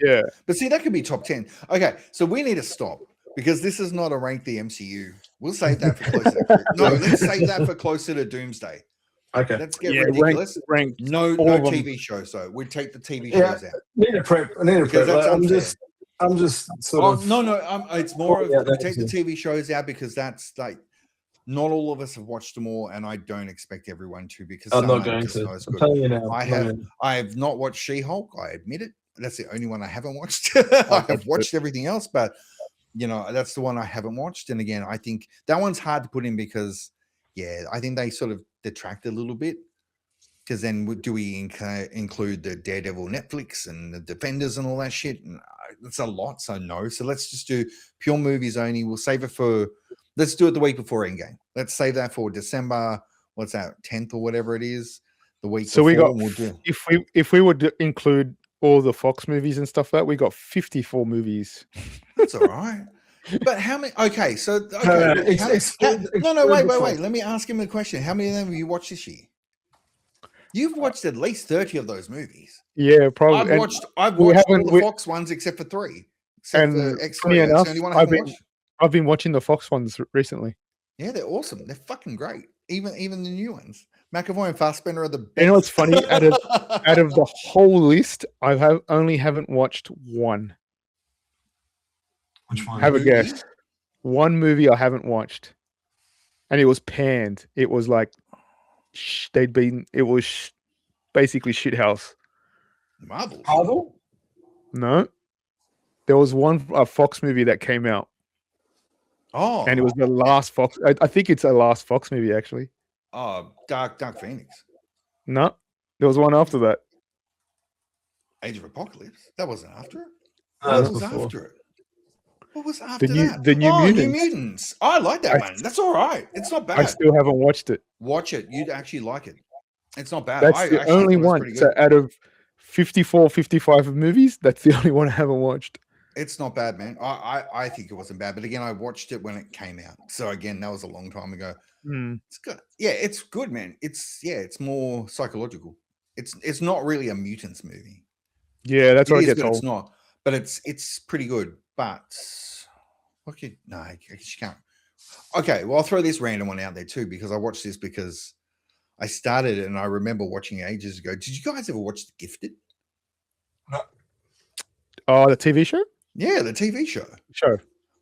But see, that could be top 10. Okay, so we need to stop because this is not a rank the MCU. We'll save that for closer. Let's save that for closer to Doomsday. Okay, let's get ridiculous. Rank no TV shows. So we'd take the TV shows out. Need a prep. I'm just sort of. No. It's more of we take the TV shows out because that's like. Not all of us have watched them all, and I don't expect everyone to because I'm not going to. I'm telling you now. I have not watched She-Hulk. I admit it. That's the only one I haven't watched. I have watched everything else, but that's the one I haven't watched. And again, I think that one's hard to put in because, I think they sort of detract a little bit. Because then do we include the Daredevil Netflix and the Defenders and all that shit? And it's a lot, so no. So let's just do pure movies only. We'll save it for. Let's do it the week before Endgame. Let's save that for December. What's that? 10th or whatever it is. The week. So before, we got. If we would include all the Fox movies and stuff, we got 54 movies. That's all right. But how many? Okay, so wait. Let me ask him a question. How many of them have you watched this year? You've watched at least 30 of those movies. Yeah, probably. I've watched all the Fox ones except for 3. Except for X3. That's the only one I haven't watched. I've been watching the Fox ones recently. Yeah, they're awesome. They're fucking great. Even the new ones. McAvoy and Fassbender are the best. You know what's funny? Out of the whole list, I haven't watched one. Which one? Have a guess. One movie I haven't watched, and it was panned. It was like it was basically shithouse. Marvel? No. There was one Fox movie that came out. Oh. And it was the last Fox. I think it's the last Fox movie, actually. Oh, Dark Phoenix. No. There was one after that. Age of Apocalypse. That wasn't after it. What was after it? What was after that? The New Mutants. New Mutants. I like that one. That's all right. It's not bad. I still haven't watched it. Watch it. You'd actually like it. It's not bad. That's the only one. So out of 54, 55 movies, that's the only one I haven't watched. It's not bad, man. I think it wasn't bad. But again, I watched it when it came out. So again, that was a long time ago. It's good. Yeah, it's good, man. It's more psychological. It's not really a mutants movie. Yeah, that's what I get told. It's not. But it's pretty good. But I guess you can't. Okay, well, I'll throw this random one out there too, because I watched this because I started it and I remember watching it ages ago. Did you guys ever watch The Gifted? No. Oh, the TV show? Yeah, the TV show. Show.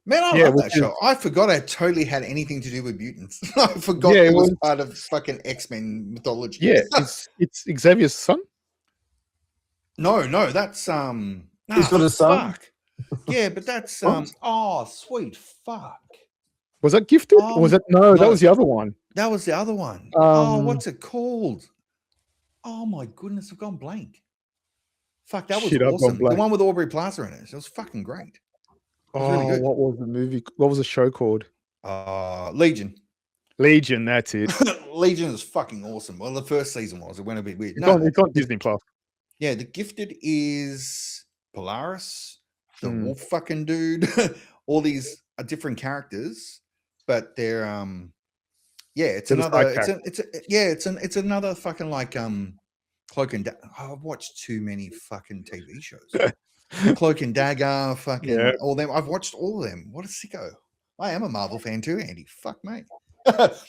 Man, I love that show. I forgot I totally had anything to do with mutants. I forgot it was part of fucking X-Men mythology. Yeah, it's Xavier's son. No, that's He's got a son? fuck. Yeah, but that's What? oh sweet fuck. Was that Gifted? Or was it no? That no. was the other one. That was the other one. What's it called? Oh my goodness, I've gone blank. Fuck, that was Shit, I've gone awesome. The blank. one with Aubrey Plaza in it. It was fucking great. It was really good. What was the movie? What was the show called? Legion. Legion. That's it. Legion is fucking awesome. Well, the first season was. It went a bit weird. It's on Disney Plus. Yeah, the Gifted is Polaris, the Hmm. wolf fucking dude. All these are different characters, but they're yeah, it's They're the another. side It's another fucking like Cloak and I've watched too many fucking TV shows. Cloak and Dagger, fucking Yeah. all them. I've watched all of them. What a sicko! I am a Marvel fan too, Andy. Fuck me.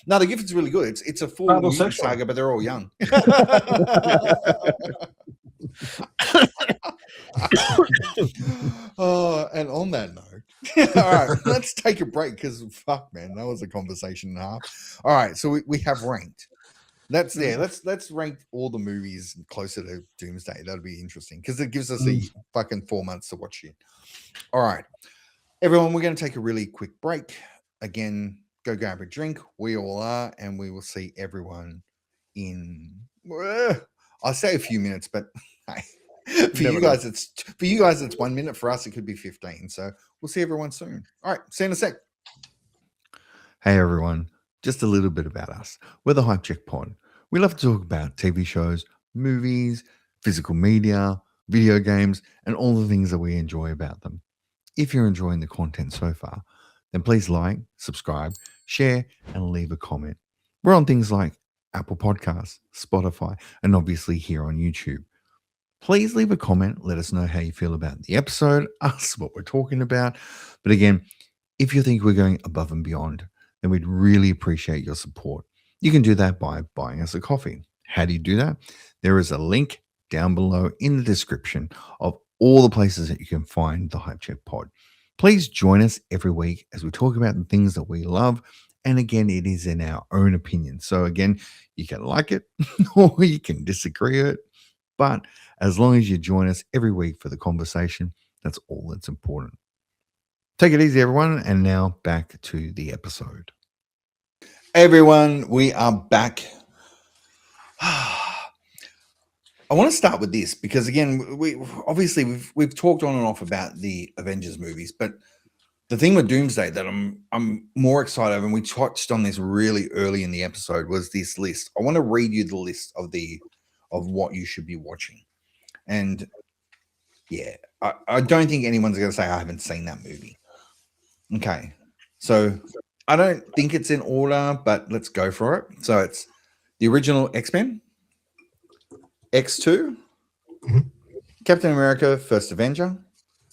No, the Gifted's really good. It's a full Marvel mutant sexual. saga, but they're all young. Oh, and on that note, all right, let's take a break because fuck, man, that was a conversation and a half. All right, so we have ranked. That's there. Let's rank all the movies closer to Doomsday. That'll be interesting because it gives us a fucking 4 months to watch it. All right, everyone, we're going to take a really quick break. Again, go grab a drink. We all are, and we will see everyone in. I'll say a few minutes, but hey, for you guys, it's 1 minute. For us, it could be 15. So we'll see everyone soon. All right, see you in a sec. Hey everyone, just a little bit about us. We're the Hype Check Pod. We love to talk about TV shows, movies, physical media, video games, and all the things that we enjoy about them. If you're enjoying the content so far, then please like, subscribe, share, and leave a comment. We're on things like Apple Podcasts, Spotify, and obviously here on YouTube. Please leave a comment. Let us know how you feel about the episode, us, what we're talking about. But again, if you think we're going above and beyond, then we'd really appreciate your support. You can do that by buying us a coffee. How do you do that? There is a link down below in the description of all the places that you can find the Hype Check Pod. Please join us every week as we talk about the things that we love. And again, it is in our own opinion. So again, you can like it or you can disagree with it. But as long as you join us every week for the conversation, that's all that's important. Take it easy, everyone. And now back to the episode. Hey, everyone, we are back. I want to start with this because again, we've talked on and off about the Avengers movies, but the thing with Doomsday that I'm more excited of, and we touched on this really early in the episode, was this list. I want to read you the list of what you should be watching, and yeah, I don't think anyone's going to say I haven't seen that movie. Okay, so I don't think it's in order, but let's go for it. So it's the original X-Men, X2, Captain America: First Avenger.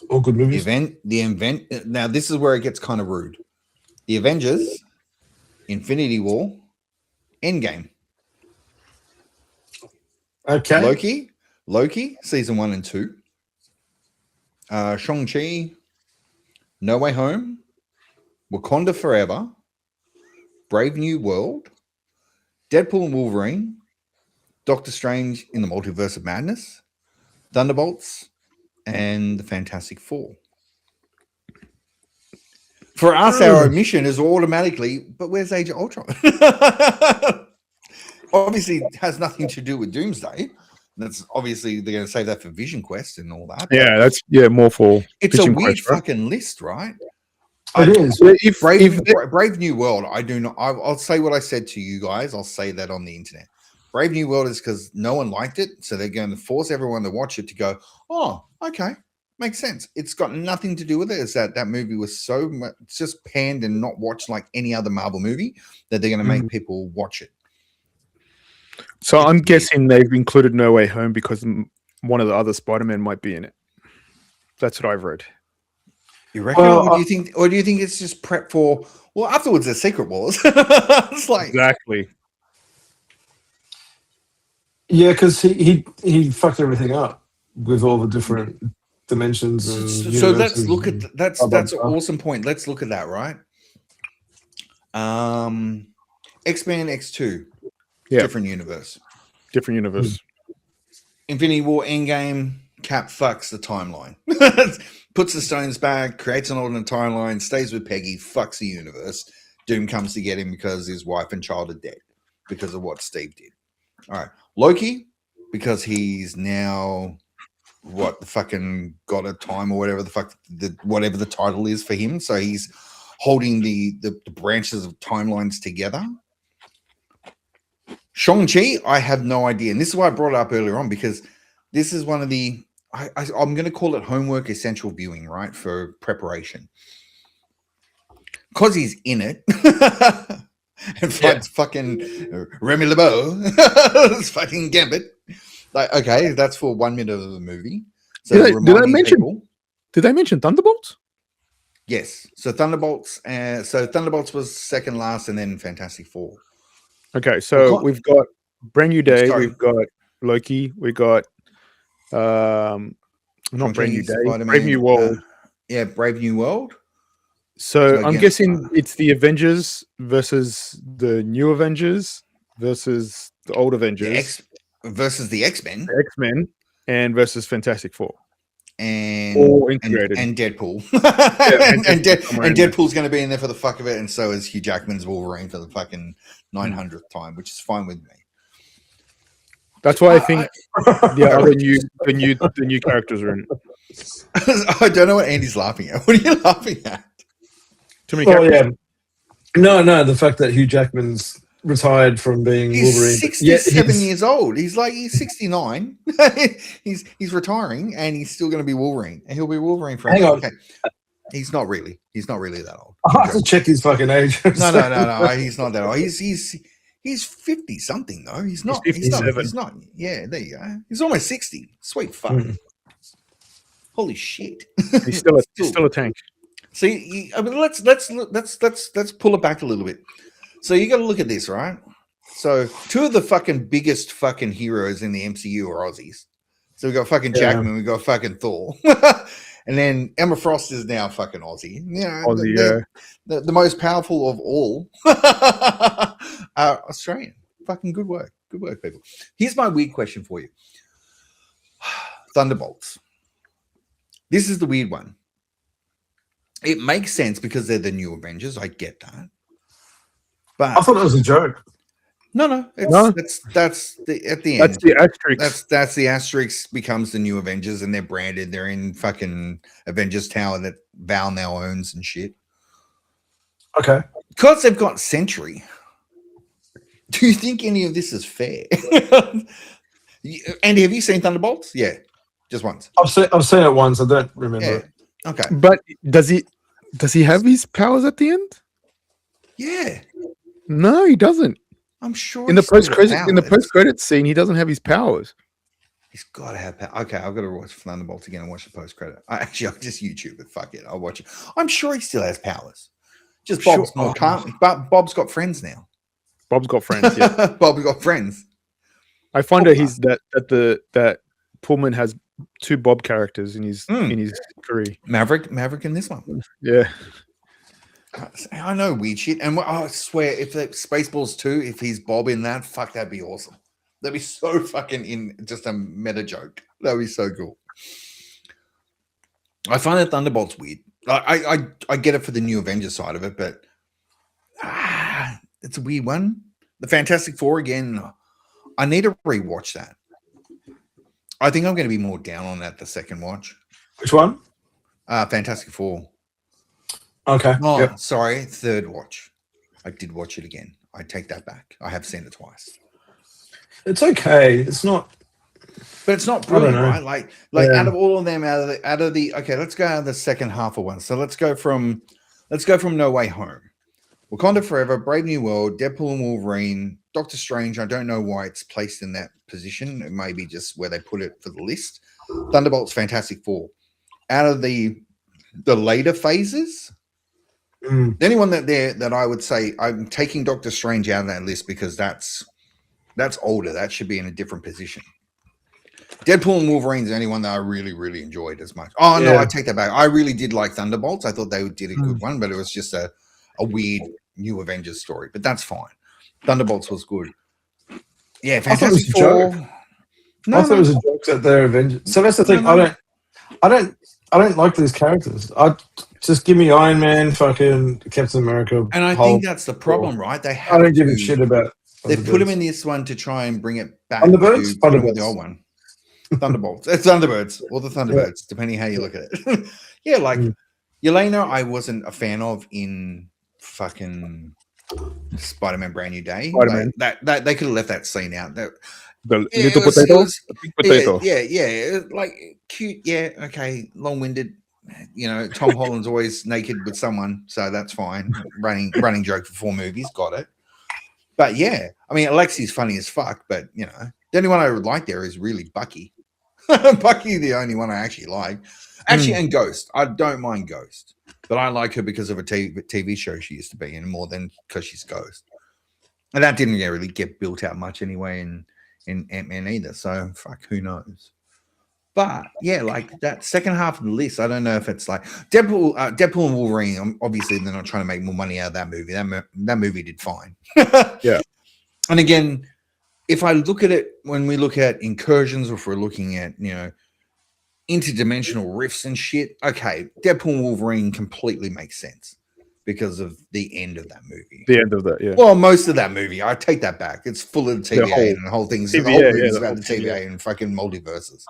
All good movies. Now this is where it gets kind of rude. The Avengers, Infinity War, Endgame. Okay. Loki, season 1 and 2. Shang-Chi, No Way Home, Wakanda Forever, Brave New World, Deadpool and Wolverine, Doctor Strange in the Multiverse of Madness, Thunderbolts, and the Fantastic Four. For us, our omission is automatically, but where's Age of Ultron? Obviously, it has nothing to do with Doomsday. That's obviously they're going to save that for Vision Quest and all that. Yeah, that's more for. It's Vision a weird Quest, right? fucking list, right? It is. Brave New World, I do not. I'll say what I said to you guys. I'll say that on the internet. Brave New World is because no one liked it, so they're going to force everyone to watch it to go, oh, okay, makes sense. It's got nothing to do with it. It's that movie was so much just panned and not watched like any other Marvel movie that they're going to make people watch it. So I'm guessing they've included No Way Home because one of the other Spider-Man might be in it. That's what I've read. You reckon? Or do you think it's just prep for? Well, afterwards, the Secret Wars. It's like Exactly. Yeah, because he fucked everything up with all the different dimensions. And so let's look at that's an awesome point. Let's look at that, right? X-Men X2, different universe. Different universe. Infinity War Endgame, Cap fucks the timeline. Puts the stones back, creates an alternate timeline, stays with Peggy, fucks the universe. Doom comes to get him because his wife and child are dead because of what Steve did. All right. Loki, because he's now what the fucking got a time or whatever the fuck whatever the title is for him. So he's holding the branches of timelines together. Shang-Chi, I have no idea. And this is why I brought it up earlier on, because this is one of the I'm going to call it homework essential viewing, right, for preparation. Because he's in it and fights fucking Remy LeBeau, it's fucking Gambit. Like, okay, that's for 1 minute of the movie. So did they mention Thunderbolts? Yes. So Thunderbolts. Thunderbolts was second last, and then Fantastic Four. Okay, so we've got Brand New Day, we've got Loki, we got not Brand New Day, Spider-Man, Brave New World. Brave New World. So I'm guessing it's the Avengers versus the new Avengers versus the old Avengers versus the X-Men. The X-Men and versus Fantastic Four. And integrated. And Deadpool. and Deadpool's going to be in there for the fuck of it, and so is Hugh Jackman's Wolverine for the fucking 900th time, which is fine with me. That's why I think the new characters are in. I don't know what Andy's laughing at. What are you laughing at? Too many characters. Yeah. No, the fact that Hugh Jackman's retired from being Wolverine. 67 years old. He's 69. he's retiring, and he's still going to be Wolverine, and he'll be Wolverine for. Hang on. Okay. He's not really that old. I have to check his fucking age. No. He's not that old. He's 50 something though. He's not. He's not. Yeah, there you go. He's almost 60. Sweet fuck. Holy shit. He's still a tank. See, I mean, let's pull it back a little bit. So you got to look at this, right? So two of the fucking biggest fucking heroes in the MCU are Aussies. So we got fucking Jackman, we got fucking Thor, and then Emma Frost is now fucking Aussie. You know, the most powerful of all are Australian. Fucking good work, people. Here's my weird question for you: Thunderbolts. This is the weird one. It makes sense because they're the new Avengers. I get that. But I thought it was a joke. No. That's the at the end. That's the asterisk. That's the asterisk becomes the new Avengers, and they're branded. They're in fucking Avengers Tower that Val now owns and shit. Okay. Because they've got Sentry. Do you think any of this is fair? Andy, have you seen Thunderbolts? Yeah, just once. I've seen it once. I don't remember it. Okay. But does he have his powers at the end? Yeah. No, he doesn't. I'm sure in the post-credit scene, he doesn't have his powers. He's got to have power. Okay, I've got to watch Thunderbolts again and watch the post-credit. I'll just YouTube it. Fuck it. I'll watch it. I'm sure he still has powers. Just Bob's not can't. But Bob's got friends now. Bob's got friends. Yeah. Bob's got friends. I find that Pullman has two Bob characters in his career. Maverick in this one. Yeah. I know weird shit, and I swear, if Spaceballs 2, if he's Bob in that, fuck, that'd be awesome. That'd be so fucking in just a meta joke. That'd be so cool. I find that Thunderbolts weird. I get it for the new Avengers side of it, but it's a weird one. The Fantastic Four again. I need to rewatch that. I think I'm going to be more down on that the second watch. Which one? Fantastic Four. Okay. Oh, yep. Sorry, third watch. I did watch it again. I take that back. I have seen it twice. It's okay. It's not, but it's not brilliant, right? Like yeah. Out of all of them, out of the okay, let's go out of the second half of one. So let's go from No Way Home, Wakanda Forever, Brave New World, Deadpool and Wolverine, Doctor Strange. I don't know why it's placed in that position. It may be just where they put it for the list. Thunderbolts, Fantastic Four. Out of the later phases. The only one that I would say I'm taking Doctor Strange out of that list because that's older. That should be in a different position. Deadpool and Wolverine's the only one that I really, really enjoyed as much. Oh, no, I take that back. I really did like Thunderbolts. I thought they did a good one, but it was just a weird new Avengers story. But that's fine. Thunderbolts was good. Yeah, Fantastic Four. No, I thought it was a joke that they're Avengers. So that's the thing. No. I don't like these characters. I just give me Iron Man, fucking Captain America. And I think that's the problem, right? They I have don't give a to. shit about. They put him Thunderbirds. in this one to try and bring it back Thunderbirds? to put him with the Thunderbirds. old one. Thunderbolts. It's Thunderbirds or the Thunderbirds, depending how you look at it. Yeah, like Yelena, I wasn't a fan of in fucking Spider-Man Brand New Day. Spider-Man. Like, that they could have left that scene out. That The yeah, little it was- potato, it was- the big potato. yeah, like cute. Yeah, okay, long-winded. You know, Tom Holland's always naked with someone, so that's fine. Running joke for 4 movies, got it. But yeah, I mean, Alexi's funny as fuck, but you know, the only one I would like there is really Bucky. Bucky, the only one I actually like. Actually, and Ghost. I don't mind Ghost, but I like her because of a TV show she used to be in more than because she's Ghost. And that didn't really get built out much anyway in Ant-Man either. So fuck, who knows? But yeah, like that second half of the list, I don't know if it's like Deadpool and Wolverine. Obviously, they're not trying to make more money out of that movie. That movie did fine. Yeah. And again, if I look at it, when we look at incursions, or if we're looking at, you know, interdimensional rifts and shit, okay, Deadpool and Wolverine completely makes sense because of the end of that movie. The end of that, yeah. Well, most of that movie, I take that back. It's full of the TVA and the whole thing's the whole movie's about the TVA and fucking multiverses.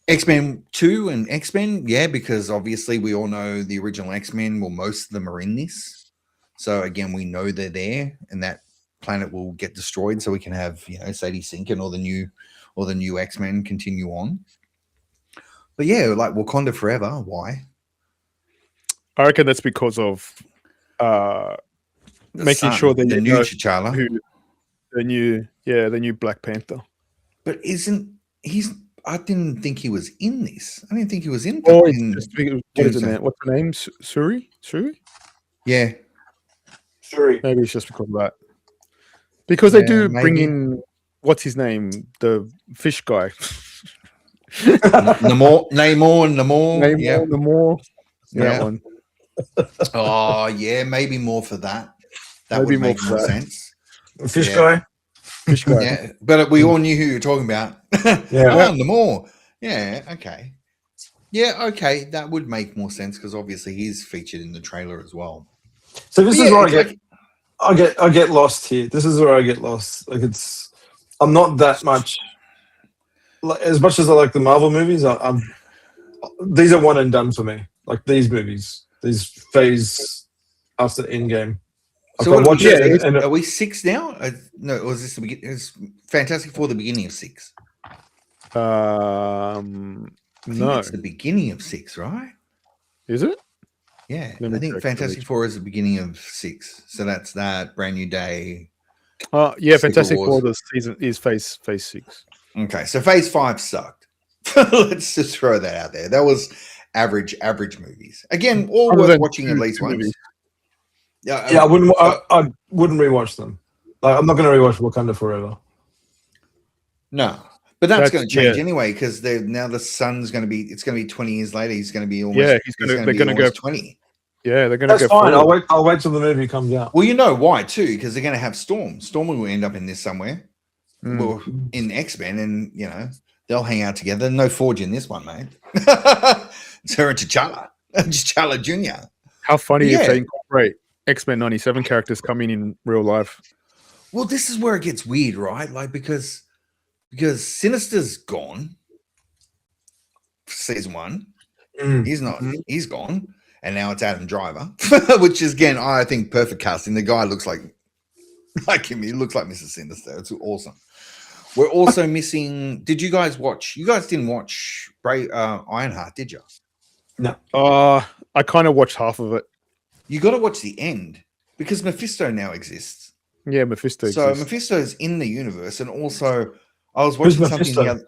X-Men 2 and X-Men, yeah, because obviously we all know the original X-Men, well, most of them are in this. So again, we know they're there and that planet will get destroyed so we can have, you know, Sadie Sink and all the new X-Men continue on. But yeah, like Wakanda Forever, why? I reckon that's because of making sure that the you new know T'Challa. who the new Black Panther. But I didn't think he was in this. I didn't think he was in. Oh, in what is it, Doomsday. man? What's the name? Suri? Yeah. Sure. Maybe it's just because of that. Because they Yeah, do bring maybe. in, what's his name? The fish guy. Namor. Yeah. Namor. Yeah. That one. Oh, yeah, maybe more for that. That Maybe would make more for more that. sense. Fish Yeah. guy. Fish guy. Yeah, but we all knew who you were talking about. Yeah. Oh, Namor. Yeah, okay. Yeah, okay. That would make more sense because obviously he's featured in the trailer as well. So this But is yeah, where it's I get lost here. This is where I get lost. Like I'm not that much. Like, as much as I like the Marvel movies, these are one and done for me. Like these movies, these phase after Endgame. So I what watch are, we, it and are we 6 now? No, or was this the beginning? It's Fantastic Four, the beginning of 6. I think No. it's the beginning of 6, right? Is it? Yeah, Let me I think check, Fantastic Four is the beginning of 6. So that's that Brand New Day. Yeah, Secret Fantastic Wars. Four, the season is phase 6. Okay, so Phase 5 sucked. Let's just throw that out there. That was average movies. Again, all Other worth than watching at least once. movies. Yeah, I wouldn't rewatch them. Like I'm not going to rewatch Wakanda Forever. No, but that's going to change yeah. anyway because now the son's going to be. It's going to be 20 years later. He's going to be almost. Yeah, they're going to go 20. Yeah, they're going to That's go fine. forward. I'll wait till the movie comes out. Well, you know why too? Because they're going to have Storm. Storm will end up in this somewhere. Mm. Well, in X-Men, and you know they'll hang out together. No Forge in this one, mate. It's her and T'Challa, T'Challa Jr. How funny Yeah. if they incorporate X-Men 97 characters coming in real life. Well, this is where it gets weird, right? Like because Sinister's gone. Season 1, he's not. He's gone, and now it's Adam Driver, which is again, I think, perfect casting. The guy looks like him. He looks like Mr. Sinister. It's awesome. We're also missing. Did you guys watch? You guys didn't watch Ironheart, did you? No. I kind of watched half of it. You got to watch the end because Mephisto now exists. Yeah, Mephisto. So exists. Mephisto's in the universe, and also I was Who's watching something the Mephisto? other.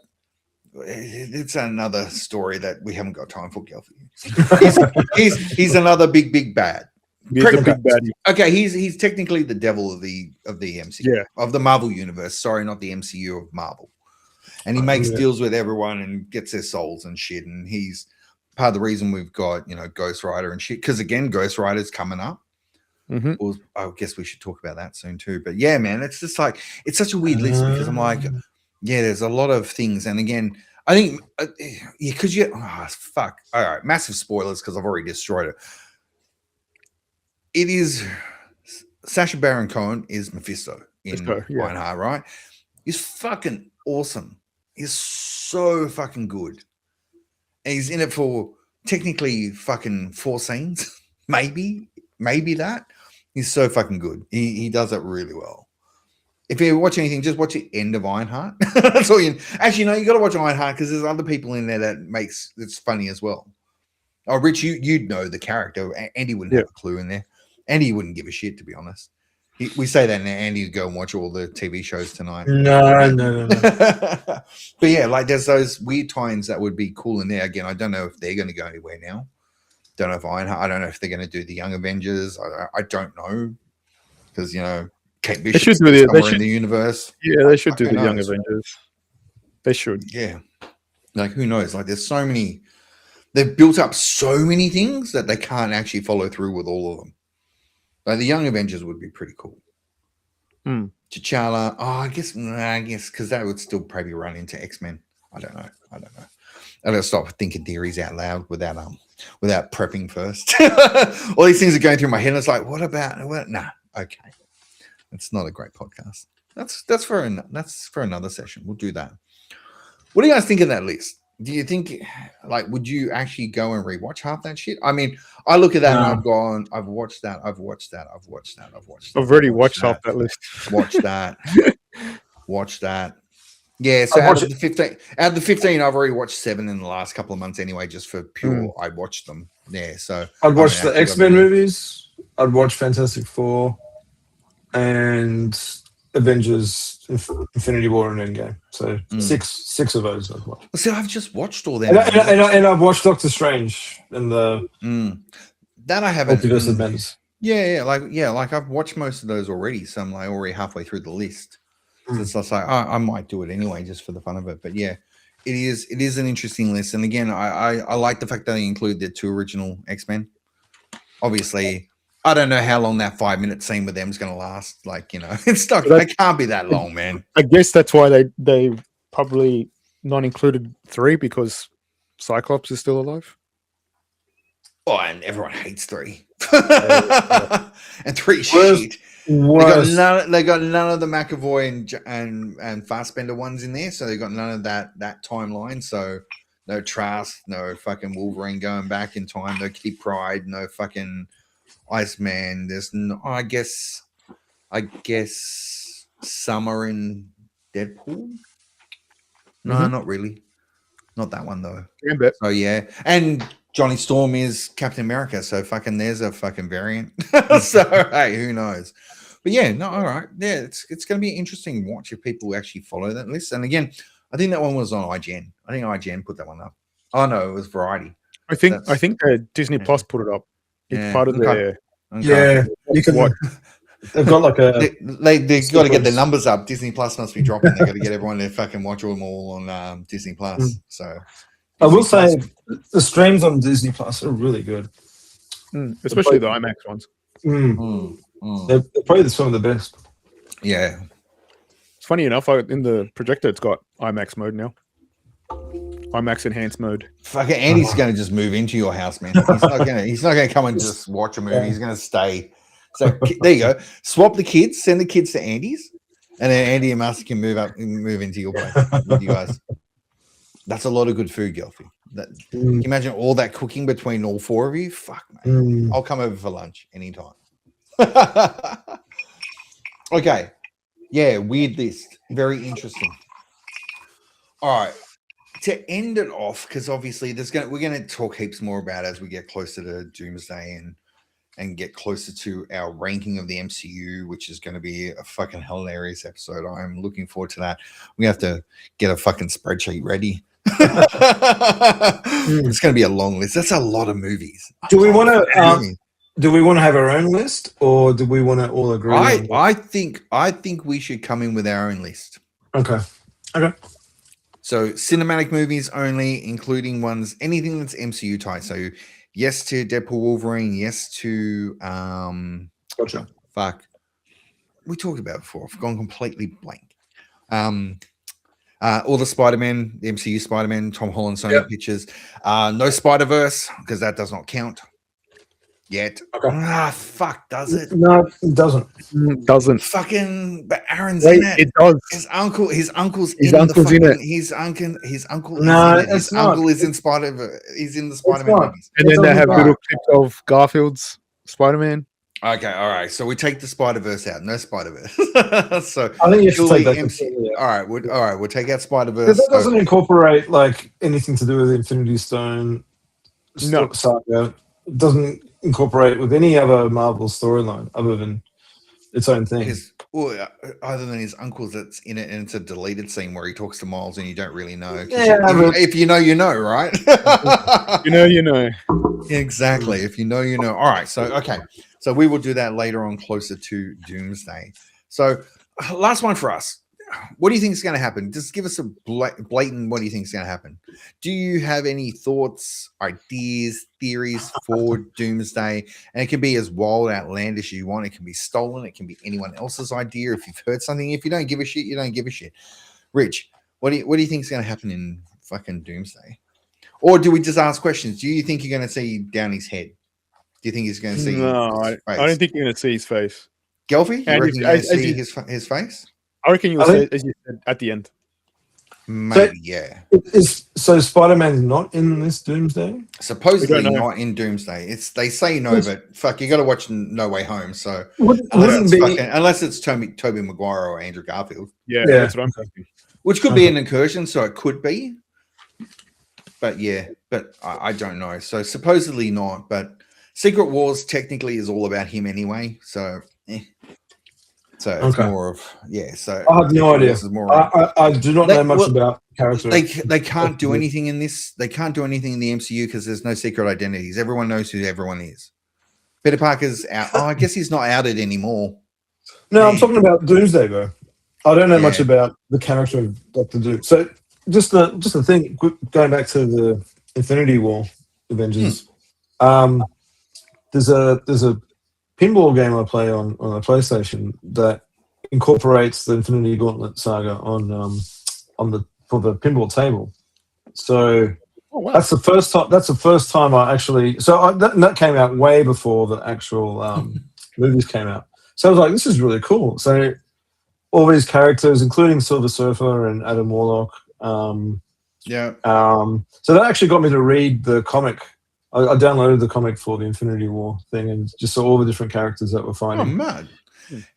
It's another story that we haven't got time for, Gelfie. He's another big bad. He's a big baddie. Okay, he's technically the devil of the MCU, Yeah. of the Marvel universe. Sorry, not the MCU of Marvel. And he makes deals with everyone and gets their souls and shit. And he's part of the reason we've got Ghost Rider and shit. Because again, Ghost Rider's coming up. Mm-hmm. Well, I guess we should talk about that soon too. But yeah, man, it's just like it's such a weird list because I'm like, yeah, there's a lot of things, and again, I think because fuck. All right, massive spoilers because I've already destroyed it. It is Sacha Baron Cohen is Mephisto in Yeah. Ironheart, right? He's fucking awesome. He's so fucking good. And he's in it for technically fucking 4 scenes, maybe that. He's so fucking good. He does it really well. If you watch anything, just watch the end of Ironheart. That's all you. Actually, no, you got to watch Ironheart because there's other people in there that makes it's funny as well. Oh, Rich, you'd know the character. Andy wouldn't have a clue in there. Andy wouldn't give a shit, to be honest. We say that, and Andy would go and watch all the TV shows tonight. No. But yeah, like there's those weird times that would be cool in there. Again, I don't know if they're going to go anywhere now. Don't know if I don't know if they're going to do the Young Avengers. I don't know because Kate Bishop's somewhere in the universe. Yeah, they should do the Young Avengers. They should. Yeah, like who knows? Like there's so many. They've built up so many things that they can't actually follow through with all of them. Like the Young Avengers would be pretty cool. T'Challa. Oh, I guess because that would still probably run into X-Men. I don't know. I gotta stop thinking theories out loud without prepping first. All these things are going through my head. And it's like, what about? Nah, okay. It's not a great podcast. That's for another session. We'll do that. What do you guys think of that list? Do you think, like, would you actually go and rewatch half that shit? I mean, I look at that and I've gone, I've watched that. I've already watched half that list. Watch that. Watch that. Yeah, so out of the 15, I've already watched 7 in the last couple of months anyway, just for pure, I watched them. Yeah, so I'd watch the X-Men movies. I'd watch Fantastic Four and Avengers, Infinity War and Endgame. So six of those I've watched. See, I've just watched all them. And I've watched Doctor Strange and the that I haven't. Multiverse of Madness. Yeah, like I've watched most of those already. So I'm like already halfway through the list. So it's like I might do it anyway, just for the fun of it. But yeah, it is an interesting list. And again, I like the fact that they include the 2 original X-Men. Obviously, I don't know how long that 5-minute scene with them is going to last. Like, it's not. It can't be that long, man. I guess that's why they probably not included 3 because Cyclops is still alive. Oh, and everyone hates 3. And 3 shit. They got none of the McAvoy and Fassbender ones in there, so they got none of that timeline. So no Trask, no fucking Wolverine going back in time, no Kitty Pryde, no fucking Iceman. There's no, I guess Summer in Deadpool. No, not really. Not that one though. So yeah, and Johnny Storm is Captain America. So fucking there's a fucking variant. So hey, who knows? But yeah, no, all right. Yeah, it's going to be an interesting watch if people actually follow that list. And again, I think that one was on IGN. I think IGN put that one up. Oh no, it was Variety. I think Disney Plus put it up. It's part of their. Yeah, you can watch. They've got like a. They've got to get their numbers up. Disney Plus must be dropping. They've got to get everyone to fucking watch them all on Disney Plus. So I will say the streams on Disney Plus are really good, especially the IMAX ones. They're probably some of the best. Yeah. It's funny enough, in the projector, it's got IMAX mode now. IMAX enhanced mode. Fucking Andy's going to just move into your house, man. He's not going to come and just watch a movie. He's going to stay. So there you go. Swap the kids. Send the kids to Andy's, and then Andy and Master can move into your place with you guys. That's a lot of good food, Gelfie. Can you imagine all that cooking between all 4 of you? Fuck, man. I'll come over for lunch anytime. Okay. Yeah, weird list. Very interesting. All right. To end it off, because obviously we're gonna talk heaps more about it as we get closer to Doomsday and get closer to our ranking of the MCU, which is going to be a fucking hilarious episode. I'm looking forward to that. We have to get a fucking spreadsheet ready. It's going to be a long list. That's a lot of movies. Do we want to have our own list, or do we want to all agree? I think we should come in with our own list. Okay. So cinematic movies only, including ones anything that's MCU type. So yes to Deadpool, Wolverine. Yes to Gotcha. Fuck. We talked about it before. I've gone completely blank. All the Spider-Man, the MCU Spider-Man, Tom Holland, Sony Yep. pictures. No Spider-Verse because that does not count yet. Okay. Fuck, does it? No, it doesn't. Doesn't. Fucking, but Aaron's Wait, in it. it does. His uncle's His in uncle's the in fucking, it. his uncle No, is in it. His it's not. uncle is in he's in the Spider-Man not. movies. And then It they doesn't have matter. little clips of Garfield's Spider-Man. Okay, all right. So we take the Spider-Verse out. No Spider-Verse. So I think you have to purely take that MC completely out. all right, we'll take out Spider-Verse. Because that doesn't incorporate like anything to do with the Infinity Stone No. saga. It doesn't incorporate with any other Marvel storyline other than its own thing. Other than his uncle's that's in it, and it's a deleted scene where he talks to Miles and you don't really know. Yeah, If you know, you know, right? You know. Exactly. If you know, you know. All right. So, okay. So we will do that later on closer to Doomsday. So last one for us. What do you think is going to happen? Just give us a blatant, what do you think is going to happen? Do you have any thoughts, ideas, theories for Doomsday? And it can be as wild, outlandish as you want. It can be stolen. It can be anyone else's idea. If you've heard something, if you don't give a shit, you don't give a shit. Rich, what do you think is going to happen in fucking Doomsday? Or do we just ask questions? Do you think you're going to see down his head? Do you think he's going to see No, his face? I don't think you're going to see his face. Gelfie, you And reckon if- you're going to as see you- his face? I reckon you'll I see think- it, as you said, at the end. Maybe, yeah. So Spider-Man's not in this Doomsday? Supposedly We don't know. not in Doomsday. They say no, but fuck, you got to watch No Way Home. So Wouldn't unless be, it's Tobey Maguire or Andrew Garfield, Yeah, Yeah. that's what I'm thinking. which could be an incursion, so it could be. But yeah, but I don't know. So supposedly not. But Secret Wars technically is all about him anyway. So. So it's Okay. more of So I have no Secret idea. Wars is more I do not know much about character. They can't do anything in this. They can't do anything in the MCU because there's no secret identities. Everyone knows who everyone is. Peter Parker's out. Oh, I guess he's not outed anymore. No, I'm talking about Doomsday, bro. I don't know much Yeah. about the character of Doctor Doom. So just the thing, going back to the Infinity War Avengers. There's a pinball game I play on a PlayStation that incorporates the Infinity Gauntlet saga for the pinball table. So Oh, wow. that's the first time. That's the first time I actually. So that came out way before the actual movies came out. So I was like, this is really cool. So all these characters, including Silver Surfer and Adam Warlock. Yeah. So that actually got me to read the comic. I downloaded the comic for the Infinity War thing and just saw all the different characters that were Oh fighting. man,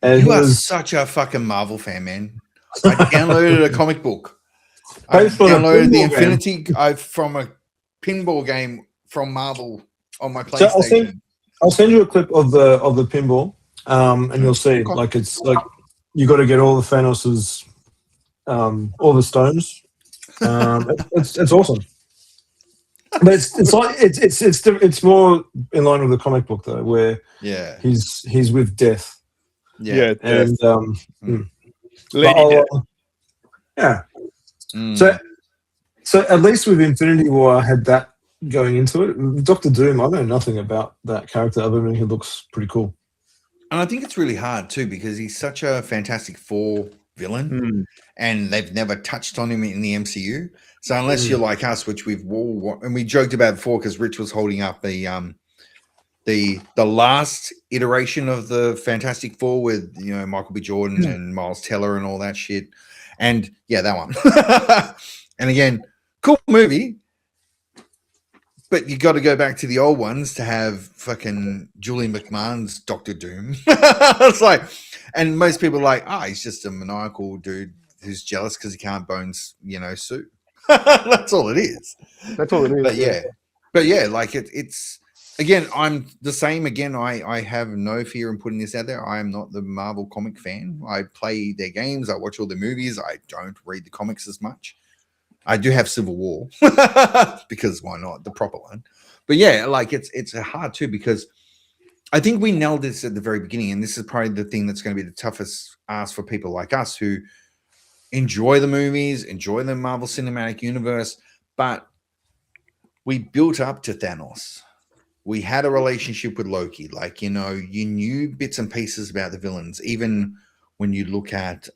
And you he are was such a fucking Marvel fan, man. I downloaded a comic book. I Based on a downloaded the pinball game. Infinity from a pinball game from Marvel on my So PlayStation. I'll send you a clip of the pinball, and you'll see Okay. like it's like you got to get all the Thanos's, all the stones. It's awesome, but it's more in line with the comic book though, where Yeah. he's with Death, Yeah, and Lady but Death. yeah. Mm. So at least with Infinity War, I had that going into it. Doctor Doom, I know nothing about that character other than he looks pretty cool. And I think it's really hard too because he's such a Fantastic Four villain, Mm. and they've never touched on him in the MCU. So unless you're like us, which and we joked about before because Rich was holding up the last iteration of the Fantastic Four with Michael B. Jordan and Miles Teller and all that shit, and yeah, that one. And again, cool movie. But you got to go back to the old ones to have fucking Julian McMahon's Doctor Doom. It's like, and most people are like, he's just a maniacal dude who's jealous because he can't bones, suit. That's all it is. That's all it is. But yeah, like it's again, I'm the same. Again, I have no fear in putting this out there. I am not the Marvel comic fan. I play their games. I watch all the movies. I don't read the comics as much. I do have Civil War because why not, the proper one? But yeah, like it's hard too because I think we nailed this at the very beginning, and this is probably the thing that's going to be the toughest ask for people like us who enjoy the movies, enjoy the Marvel Cinematic Universe, but we built up to Thanos. We had a relationship with Loki, like you knew bits and pieces about the villains, even when you look at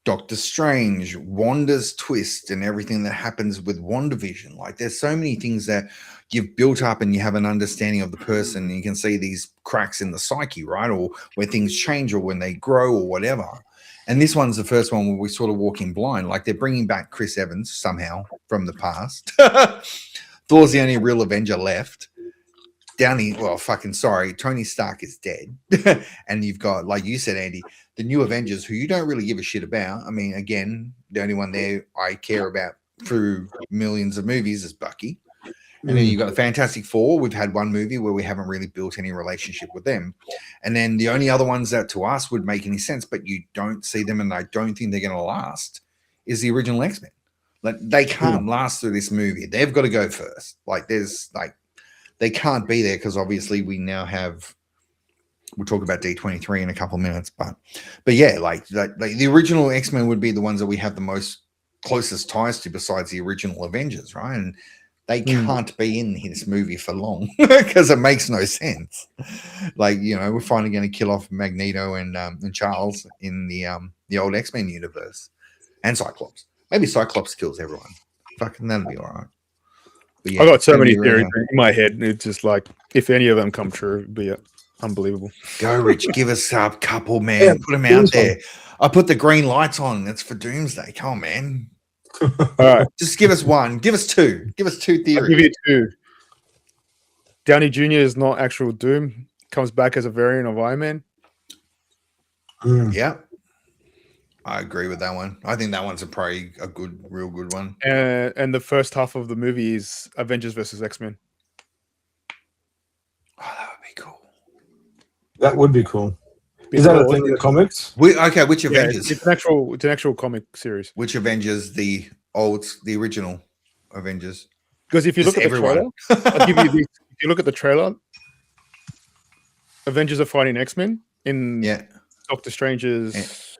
Doctor Strange, Wanda's twist, and everything that happens with WandaVision. Like, there's so many things that you've built up and you have an understanding of the person. And you can see these cracks in the psyche, right? Or where things change or when they grow or whatever. And this one's the first one where we sort of walk in blind. Like, they're bringing back Chris Evans somehow from the past. Thor's the only real Avenger left. Tony Stark is dead. And you've got, like you said, Andy, the new Avengers, who you don't really give a shit about. I mean, again, the only one there I care about through millions of movies is Bucky. And then you've got the Fantastic Four. We've had one movie where we haven't really built any relationship with them. And then the only other ones that to us would make any sense, but you don't see them and I don't think they're going to last, is the original X-Men. Like, they can't last through this movie. They've got to go first. Like, they can't be there because obviously we now have, we'll talk about D23 in a couple of minutes, but yeah, like the original X-Men would be the ones that we have the most closest ties to besides the original Avengers, right? And they can't be in this movie for long because it makes no sense. Like, you know, we're finally going to kill off Magneto and Charles in the old X-Men universe, and Cyclops. Maybe Cyclops kills everyone. Fucking that'll be all right. Yeah, I got so many theories in my head. It's just like, if any of them come true, it'd be unbelievable. Go, Rich. Give us a couple, man. Yeah, put them out there. I put the green lights on. That's for Doomsday. Come on, man. All right. Just give us one. Give us two. Give us two theories. I'll give you two. Downey Jr. is not actual Doom. Comes back as a variant of Iron Man. Yeah. I agree with that one. I think that one's probably a real good one. And the first half of the movie is Avengers versus X-Men. Oh, that would be cool. That would be cool. Is that a thing in the comics? Which Avengers? It's an actual comic series. Which Avengers? The original Avengers. Because if you look at the trailer, I'll give you this. If you look at the trailer, Avengers are fighting X-Men in Doctor Strange's.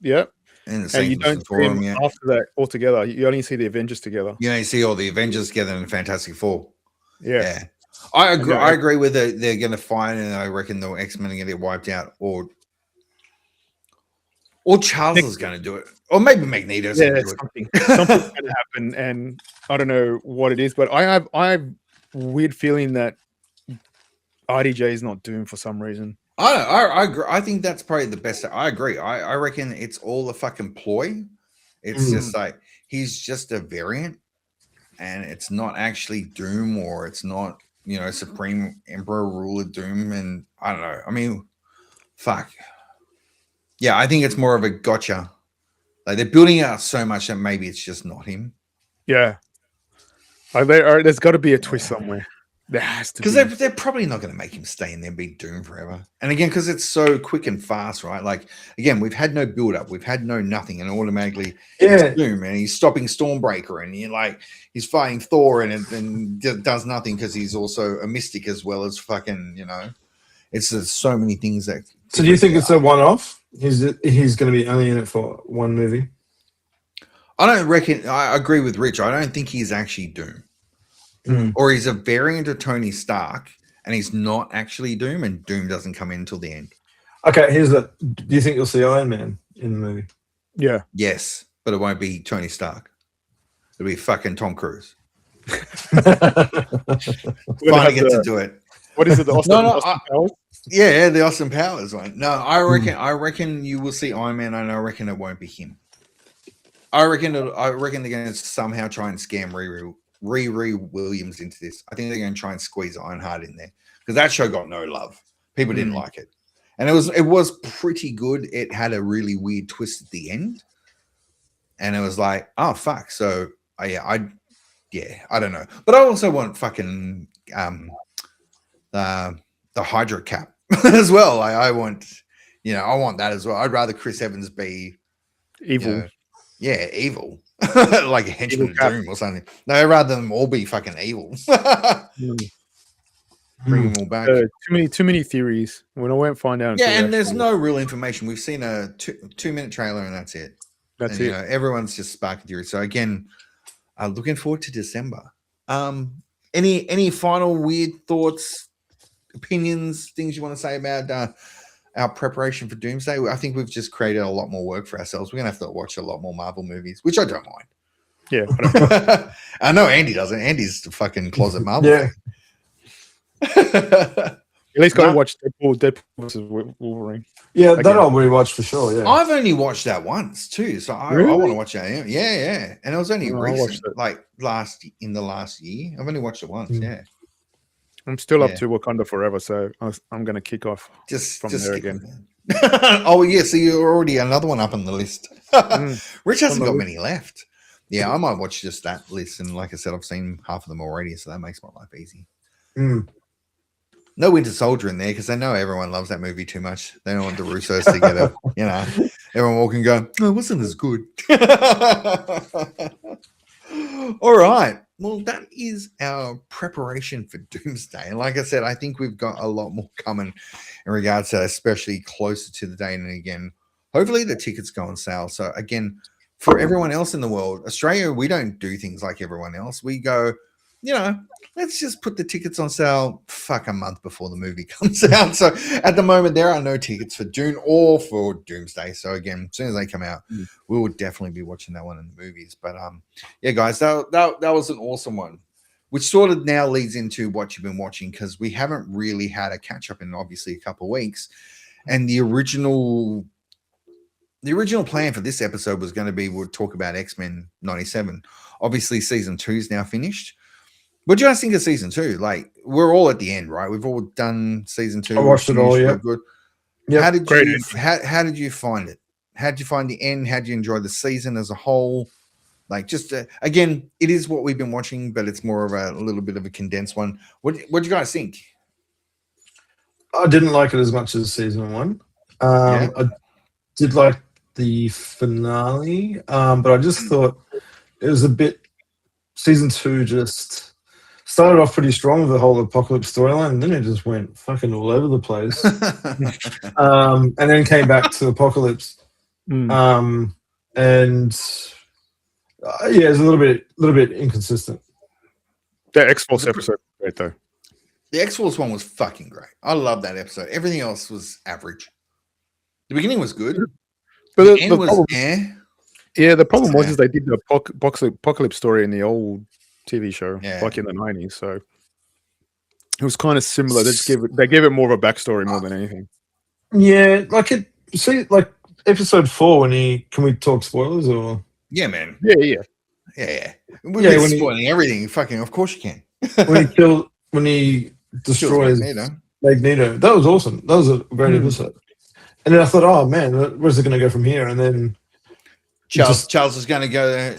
Yeah. And you don't see them after that altogether. You only see the Avengers together. You only see all the Avengers together in Fantastic Four. Yeah. I agree. I agree with it. They're going to fight, and I reckon the X-Men are going to get wiped out, or Charles is going to do it, or maybe Magneto's going to do it. Something's going to happen, and I don't know what it is, but I have a weird feeling that RDJ is not Doom for some reason. I agree. I think that's probably the best. I agree. I reckon it's all a fucking ploy. It's just like he's just a variant, and it's not actually Doom, or it's not, you know, Supreme Emperor Ruler Doom. And I don't know. I mean, fuck. Yeah, I think it's more of a gotcha. Like, they're building out so much that maybe it's just not him. Yeah. There's got to be a twist somewhere. There has to be. Because they're probably not going to make him stay in there and be Doom forever. And again, because it's so quick and fast, right? Like, again, we've had no build-up. We've had no nothing. And automatically it's Doom. And he's stopping Stormbreaker. And he's fighting Thor and does nothing because he's also a mystic as well as fucking, you know. It's so many things that... So do you think it's a one-off? He's going to be only in it for one movie? I don't reckon... I agree with Rich. I don't think he's actually Doom. Or he's a variant of Tony Stark, and he's not actually Doom, and Doom doesn't come in until the end. Okay, do you think you'll see Iron Man in the movie? Yeah. Yes, but it won't be Tony Stark. It'll be fucking Tom Cruise. Finally get to do it. What is it? The Austin Powers? Yeah, the Austin Powers one. No, I reckon you will see Iron Man, and I reckon it won't be him. I reckon they're going to somehow try and scam Riri Williams into this. I think they're going to try and squeeze Ironheart in there because that show got no love. People didn't like it, and it was pretty good. It had a really weird twist at the end, and it was like, oh fuck. So I don't know, but I also want fucking the Hydra Cap as well. I want that as well. I'd rather Chris Evans be evil. Evil. Like a henchman of Doom or something. No, I'd rather them all be fucking evil. Bring them all back. Too many theories. When I won't find out. Yeah, and there's no real information. We've seen a 2-minute trailer, and that's it. That's it. You know, everyone's just sparking theory. So again, looking forward to December. Any final weird thoughts, opinions, things you want to say about our preparation for Doomsday, I think we've just created a lot more work for ourselves. We're gonna have to watch a lot more Marvel movies, which I don't mind. Yeah, I don't- I know Andy doesn't. Andy's the fucking closet Marvel. Yeah. at least got to No. watch Deadpool versus Wolverine. Yeah, Again. that I'll rewatch for sure. Yeah. I've only watched that once too, so I Really? want to watch that. Yeah, and it was only No, I watched recent, it. like in the last year. I've only watched it once. Mm. Yeah, I'm still up Yeah. to Wakanda Forever, so I'm going to kick off. just From just there stick again. with it. Oh yeah, so you're already another one up on the list. Mm. Rich hasn't On got the many left. Yeah, I might watch just that list, and like I said, I've seen half of them already, so that makes my life easy. Mm. No Winter Soldier in there because I know everyone loves that movie too much. They don't want the Russos to get it. You know, everyone walking go, oh, it wasn't as good. All right. Well, that is our preparation for Doomsday. And like I said, I think we've got a lot more coming in regards to that, especially closer to the date. And again, hopefully the tickets go on sale. So again, for everyone else in the world, Australia, we don't do things like everyone else. We go, you know, let's just put the tickets on sale a month before the movie comes out. So at the moment, there are no tickets for Dune or for Doomsday. So again, as soon as they come out, we will definitely be watching that one in the movies. But yeah, guys, that was an awesome one, which sort of now leads into what you've been watching because we haven't really had a catch up in obviously a couple of weeks. And the original plan for this episode was going to be we'll talk about X-Men 97. Obviously, season 2 is now finished. What do you guys think of season 2? Like, we're all at the end, right? We've all done season 2. I watched it all, yeah. Good. Yep. How did Great you ending. how did you find it? How did you find the end? How did you enjoy the season as a whole? Like, just again, it is what we've been watching, but it's more of a little bit of a condensed one. What do you guys think? I didn't like it as much as season 1. Yeah. I did like the finale, but I just thought it was a bit. Season 2 just started off pretty strong with the whole apocalypse storyline, and then it just went fucking all over the place. And then came back to apocalypse, Mm. and yeah, it's a little bit inconsistent. The X-Force episode was great though. The X-Force one was fucking great. I love that episode. Everything else was average. The beginning was good. But The the end was problem, eh. the problem was Yeah. is they did the apocalypse story in the old TV show Yeah. back in the 90s, so it was kind of similar. They gave it more of a backstory more than anything. Yeah, like it. See, like episode 4 when can we talk spoilers or? Yeah, man. Yeah. Yeah. We've Yeah, been when he- spoiling everything. Fucking, of course you can. when he destroys Magneto. Magneto. That was awesome. That was a great Hmm. episode. And then I thought, oh man, where's it going to go from here? And then Charles is going to go there.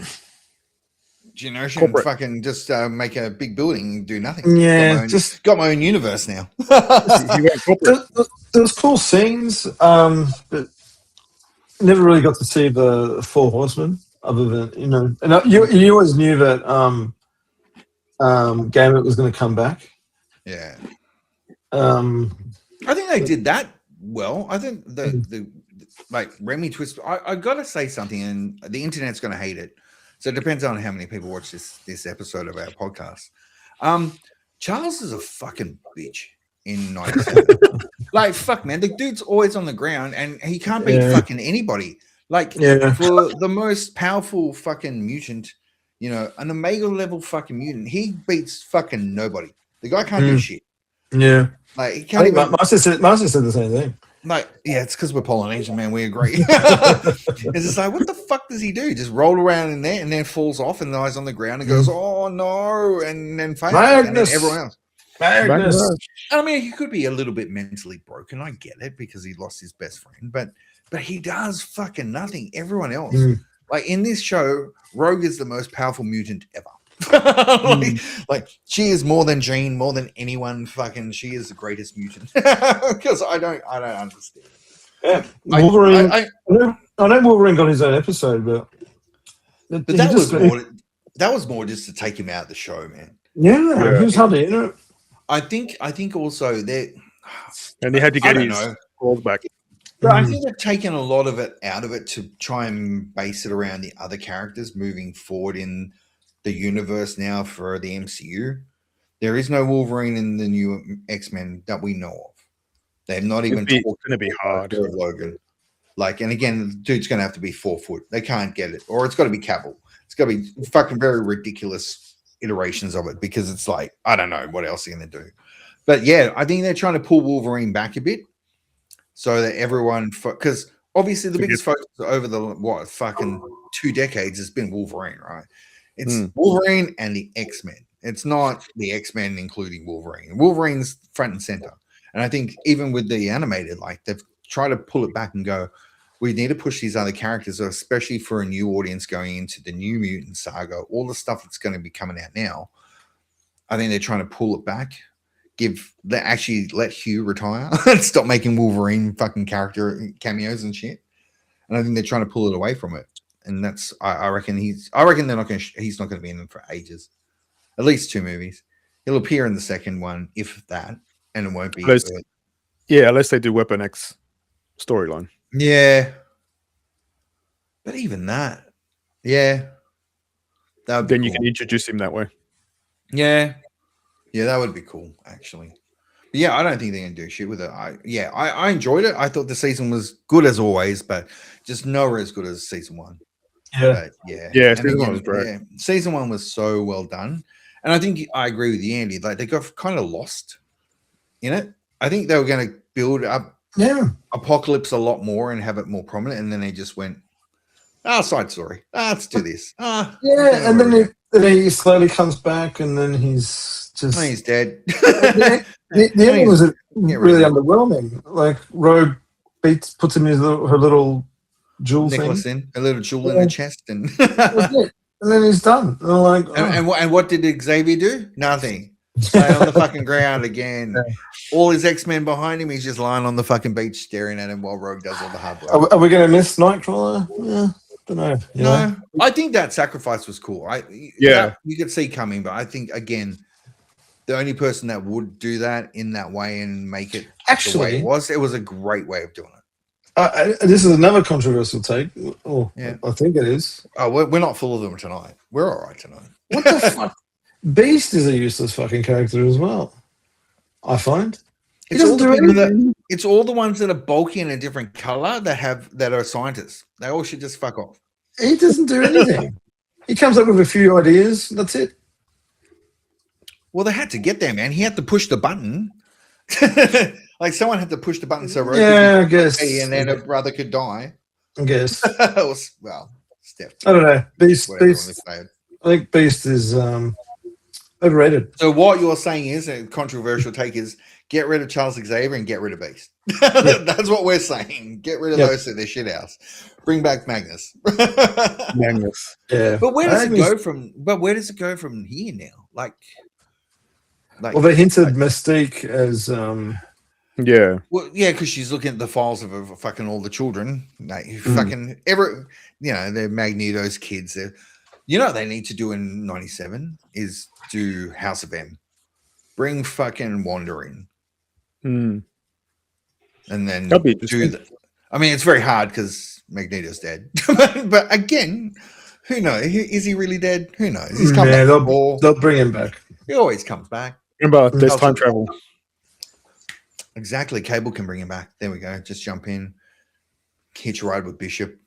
Generation and Corporate. fucking just make a big building and do nothing. yeah, got my own universe now. He went corporate. there was cool scenes, but never really got to see the Four Horsemen. Other than and you always knew that Gambit was going to come back. Yeah. Um, I think they did that well. I think the like Remy Twist. I gotta say something, and the internet's gonna hate it. So it depends on how many people watch this episode of our podcast. Charles is a fucking bitch in 97. Like fuck, man, the dude's always on the ground, and he can't beat fucking anybody. Like for the most powerful fucking mutant, an Omega level fucking mutant, he beats fucking nobody. The guy can't do shit. Yeah. Like he can't even. Master said the same thing. Like, yeah, it's because we're Polynesian, man. We agree. It's just like, what the fuck does he do? Just roll around in there and then falls off and lies on the ground and goes, oh no, and then fails. And then everyone else. Magnus. I mean, he could be a little bit mentally broken. I get it because he lost his best friend, but he does fucking nothing. Everyone else, like in this show, Rogue is the most powerful mutant ever. like she is more than Jean, more than anyone. Fucking, she is the greatest mutant. Because I don't understand. Yeah. Wolverine. I know Wolverine got his own episode, but that was more just to take him out of the show, man. Yeah, he was hardly in it. I think also that, and he had to get his balls back. But I think they've taken a lot of it out of it to try and base it around the other characters moving forward in the universe now for the MCU. There is no Wolverine in the new X-Men that we know of. They've not even It's talked going to be hard. of Logan. Like, and again, the dude's going to have to be 4 foot. They can't get it, or it's got to be Cavill. It's got to be fucking very ridiculous iterations of it because it's like I don't know what else they're going to do. But yeah, I think they're trying to pull Wolverine back a bit so that everyone, because obviously the biggest focus over the fucking 2 decades has been Wolverine, right? It's Wolverine and the X-Men. It's not the X-Men including Wolverine. Wolverine's front and center. And I think even with the animated, like they've tried to pull it back and go, we need to push these other characters, especially for a new audience going into the New Mutant saga, all the stuff that's going to be coming out now. I think they're trying to pull it back. Actually let Hugh retire and stop making Wolverine fucking character cameos and shit. And I think they're trying to pull it away from it. And that's I reckon he's not going to be in them for ages. At least 2 movies. He'll appear in the second one, if that, and it won't be. Unless they do Weapon X storyline. Yeah. But even that, yeah. Then you can introduce him that way. Yeah. Yeah, that would be cool, actually. But yeah, I don't think they're going to do shit with it. I enjoyed it. I thought the season was good as always, but just nowhere as good as season 1. Yeah. But yeah. Season 1 was great. Yeah, season 1 was so well done. And I think I agree with you, Andy. Like they got kind of lost in it. I think they were going to build up Apocalypse a lot more and have it more prominent. And then they just went, side story. Let's do this. And then he slowly comes back, and then he's just he's dead. The ending was really underwhelming. Like Rogue puts him in her little jewel necklace thing. a little jewel in the chest, and and then he's done. And I'm like, and what did Xavier do? Nothing. Lay on the fucking ground again. All his X-Men behind him. He's just lying on the fucking beach staring at him while Rogue does all the hard work. Are we going to miss Nightcrawler? Yeah, don't know. No, I think that sacrifice was cool. You could see coming, but I think again, the only person that would do that in that way and make it the way it was a great way of doing it. This is another controversial take. I think it is. Oh, we're not full of them tonight. We're all right tonight. What the fuck? Beast is a useless fucking character as well. I find it's all the ones that are bulky in a different color that are scientists. They all should just fuck off. He doesn't do anything. He comes up with a few ideas. That's it. Well, they had to get there, man. He had to push the button. Like someone had to push the button so Rose I guess, and then her brother could die. I guess. Well, Steph. I don't know. Beast. I think Beast is overrated. So what you're saying is a controversial take is get rid of Charles Xavier and get rid of Beast. That's what we're saying. Get rid of those at their shit house. Bring back Magnus. Magnus. Yeah. But where does it go from? But where does it go from here now? Like well, they hinted Mystique as Well, yeah, because she's looking at the files of fucking all the children. Like, fucking they're Magneto's kids. What they need to do in 97 is do House of M. Bring fucking Wanda in. And then that'd be do that. I mean, it's very hard because Magneto's dead. But again, who knows? Is he really dead? Who knows? He's come back before. They'll bring him back. He always comes back. Remember, there's time travel. Exactly. Cable can bring him back. There we go. Just jump in. Hitch a ride with Bishop.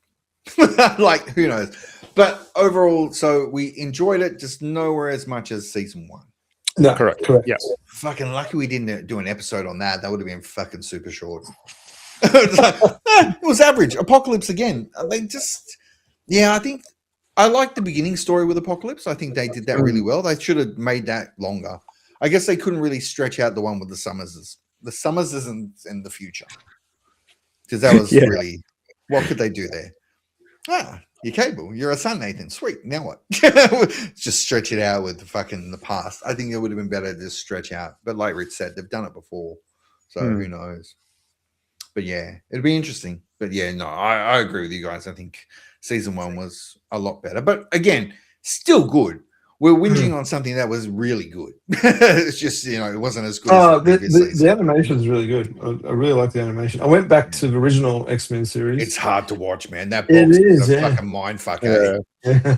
Like, who knows? But overall, so we enjoyed it, just nowhere as much as season 1. No, correct. Yeah. Fucking lucky we didn't do an episode on that. That would have been fucking super short. It was average. Apocalypse again. I think I like the beginning story with Apocalypse. I think they did that really well. They should have made that longer. I guess they couldn't really stretch out the one with the Summerses. The Summerses in the future. Because that was really, what could they do there? You're Cable. You're a son, Nathan. Sweet. Now what? Just stretch it out with the past. I think it would have been better to just stretch out. But like Rich said, they've done it before. So who knows? But yeah, it'd be interesting. But yeah, no, I agree with you guys. I think season 1 was a lot better. But again, still good. we're whinging on something that was really good. It's just, it wasn't as good as previously. The animation is really good. I really like the animation. I went back to the original X-Men series. It's hard to watch, man. That It box is, a yeah. fucking mindfuck. Eh? Yeah.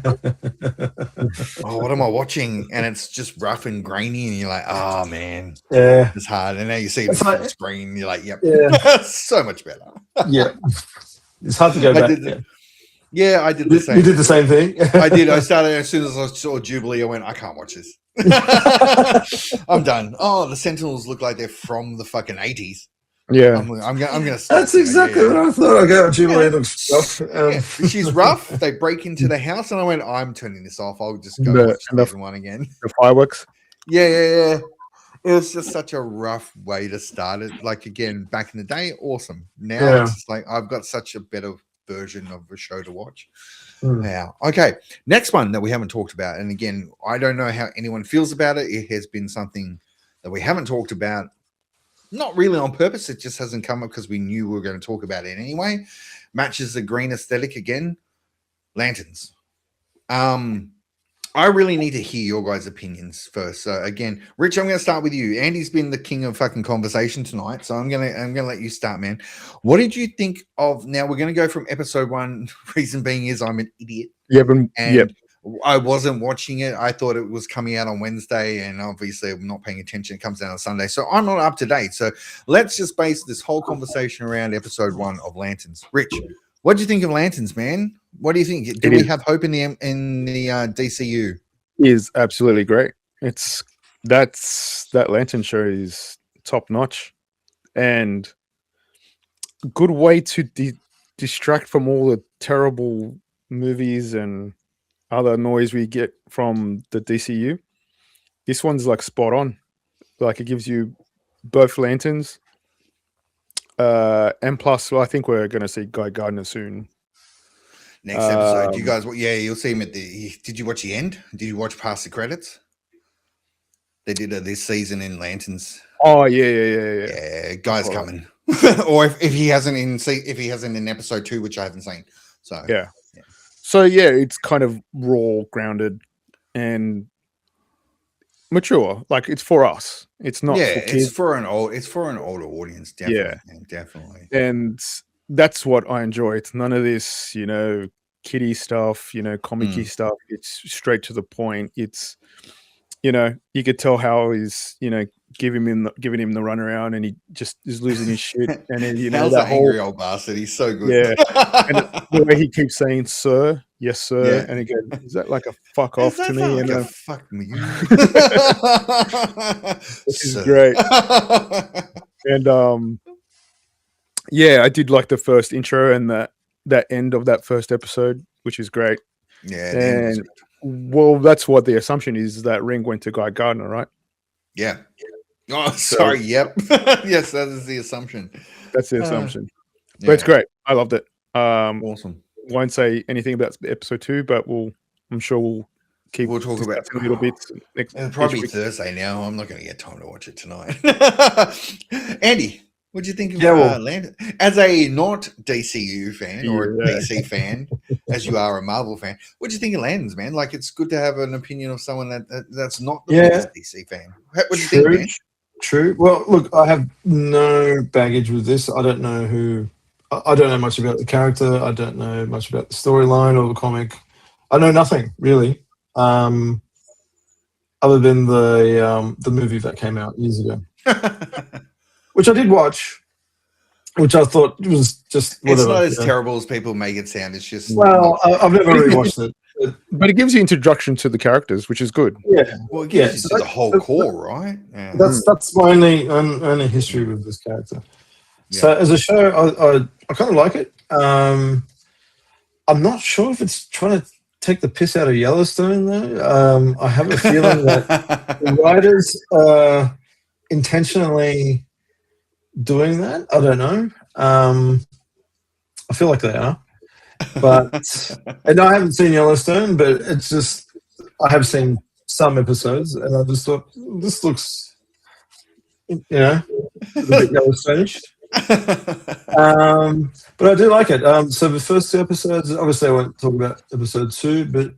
Oh, what am I watching? And it's just rough and grainy, and you're like, oh man, Yeah. it's hard. And now you see it It's on like- screen, and you're like, yep, Yeah. so much better. Yeah. It's hard to go back. I did the same. You did the same thing. I did. I started as soon as I saw Jubilee. I went, I can't watch this. I'm done. Oh, the Sentinels look like they're from the fucking 80s. Yeah. I'm gonna stop. That's exactly what I thought. Okay, Jubilee looks rough. She's rough. They break into the house, and I went, I'm turning this off. I'll just go watch season 1 again. The fireworks. Yeah. It was just such a rough way to start it. Like, again, back in the day, awesome. Now it's just like I've got such a better version of a show to watch. Now, okay, next one that we haven't talked about, and again, I don't know how anyone feels about it. It has been something that we haven't talked about, not really on purpose. It just hasn't come up because we knew we were going to talk about it anyway. Matches the green aesthetic again. Lanterns. I really need to hear your guys' opinions first. So again, Rich, I'm going to start with you. Andy's been the king of fucking conversation tonight, so I'm gonna let you start, man. What did you think of? Now we're going to go from episode 1. Reason being is I'm an idiot. I wasn't watching it. I thought it was coming out on Wednesday, and obviously I'm not paying attention. It comes out on Sunday, so I'm not up to date. So let's just base this whole conversation around episode 1 of Lanterns. Rich, what do you think of Lanterns, man? What do you think? Do we have hope in the DCU? Is absolutely great. That Lantern show is top notch, and good way to distract from all the terrible movies and other noise we get from the DCU. This one's like spot on. Like, it gives you both Lanterns, and plus, I think we're going to see Guy Gardner soon. Next episode, you guys, you'll see him at did you watch the end? Did you watch past the credits? They did this season in Lanterns. Oh yeah. Yeah, Guy's coming. Or if he hasn't in episode 2, which I haven't seen. So yeah. So yeah, it's kind of raw, grounded, and mature. Like, it's for us. It's not. Yeah, for kids. it's for an older audience. Definitely, definitely. And that's what I enjoy. It's none of this, kiddie stuff, comic-y stuff. It's straight to the point. It's, you could tell how he's, giving him the runaround, and he just is losing his shit. And then, How's that angry old bastard? He's so good. Yeah. And the way he keeps saying, "Sir, yes, sir," Yeah. and again, is that like a fuck off to me? Like a fuck me. Which is great. And yeah, I did like the first intro and that end of that first episode, which is great. Yeah, and well, that's what the assumption is, that ring went to Guy Gardner, right? Yeah. Oh, sorry. Yep. Yes, that is the assumption. That's the assumption. Yeah. But it's great. I loved it. Awesome. Won't say anything about episode 2, but I'm sure we'll talk about a little bit next. Probably Thursday now. I'm not going to get time to watch it tonight. Andy, what do you think of Lanterns? As a not DCU fan or a DC fan, as you are a Marvel fan, what do you think of Lanterns, man? Like, it's good to have an opinion of someone that's not the biggest DC fan. What do you think, man? True. Well, look, I have no baggage with this. I don't know I don't know much about the character. I don't know much about the storyline or the comic. I know nothing really, other than the movie that came out years ago, which I did watch, which I thought was just whatever. It's not as terrible as people make it sound. It's just I've never really watched it. But it gives you introduction to the characters, which is good. Yeah. Well, it gives you the whole core, right? Yeah. That's my only history with this character. Yeah. So as a show, I kind of like it. I'm not sure if it's trying to take the piss out of Yellowstone, though. I have a feeling that the writers are intentionally doing that. I don't know. I feel like they are. But and I haven't seen Yellowstone, but it's just I have seen some episodes, and I just thought this looks, a bit Yellowstone-ish. But I do like it. So the first 2 episodes, obviously I won't talk about episode 2, but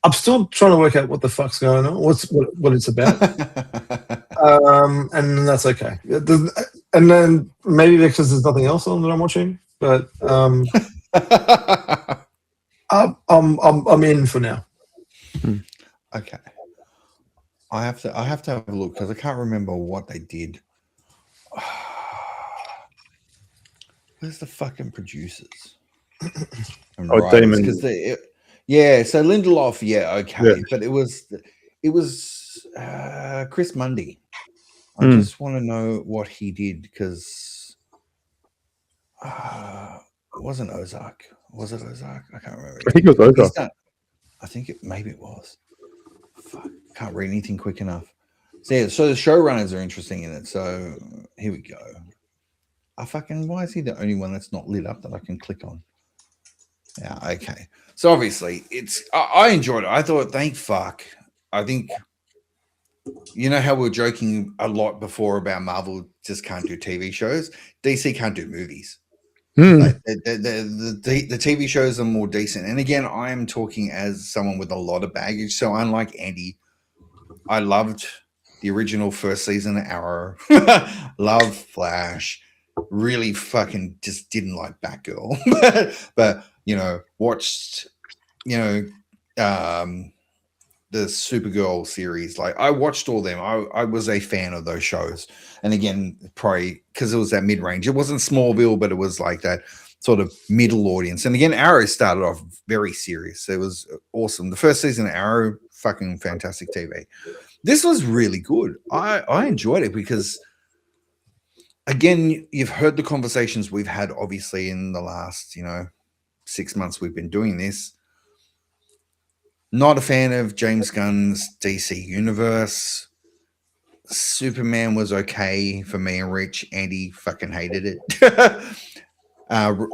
I'm still trying to work out what the fuck's going on, what it's about. And that's okay. And then maybe because there's nothing else on that I'm watching, but I'm in for now. Okay. I have to have a look because I can't remember what they did. Where's the fucking producers and writers? Because they, yeah. So Lindelof, yeah, okay, Yeah. but it was Chris Mundy. I just want to know what he did because it wasn't Ozark. Was it Ozark? I can't remember. I think it was Ozark. I think maybe it was. Fuck, can't read anything quick enough. So yeah, so the showrunners are interesting in it. So here we go. Why is he the only one that's not lit up that I can click on? Yeah, okay. So obviously I enjoyed it. I thought, thank fuck. I think you know how we were joking a lot before about Marvel just can't do TV shows. DC can't do movies. Like the TV shows are more decent. And again, I am talking as someone with a lot of baggage. So unlike Andy, I loved the original first season of Arrow. Love Flash. Really fucking just didn't like Batgirl. but you know, watched, you know, the Supergirl series. Like I watched all them. I was a fan of those shows. And again, probably because it was that mid-range. It wasn't Smallville, but it was like that sort of middle audience. And again, Arrow started off very serious. It was awesome. The first season of Arrow, fucking fantastic TV. This was really good. I enjoyed it because again, you've heard the conversations we've had obviously in the last, 6 months we've been doing this. Not a fan of James Gunn's DC universe. Superman was okay for me and Rich. Andy fucking hated it.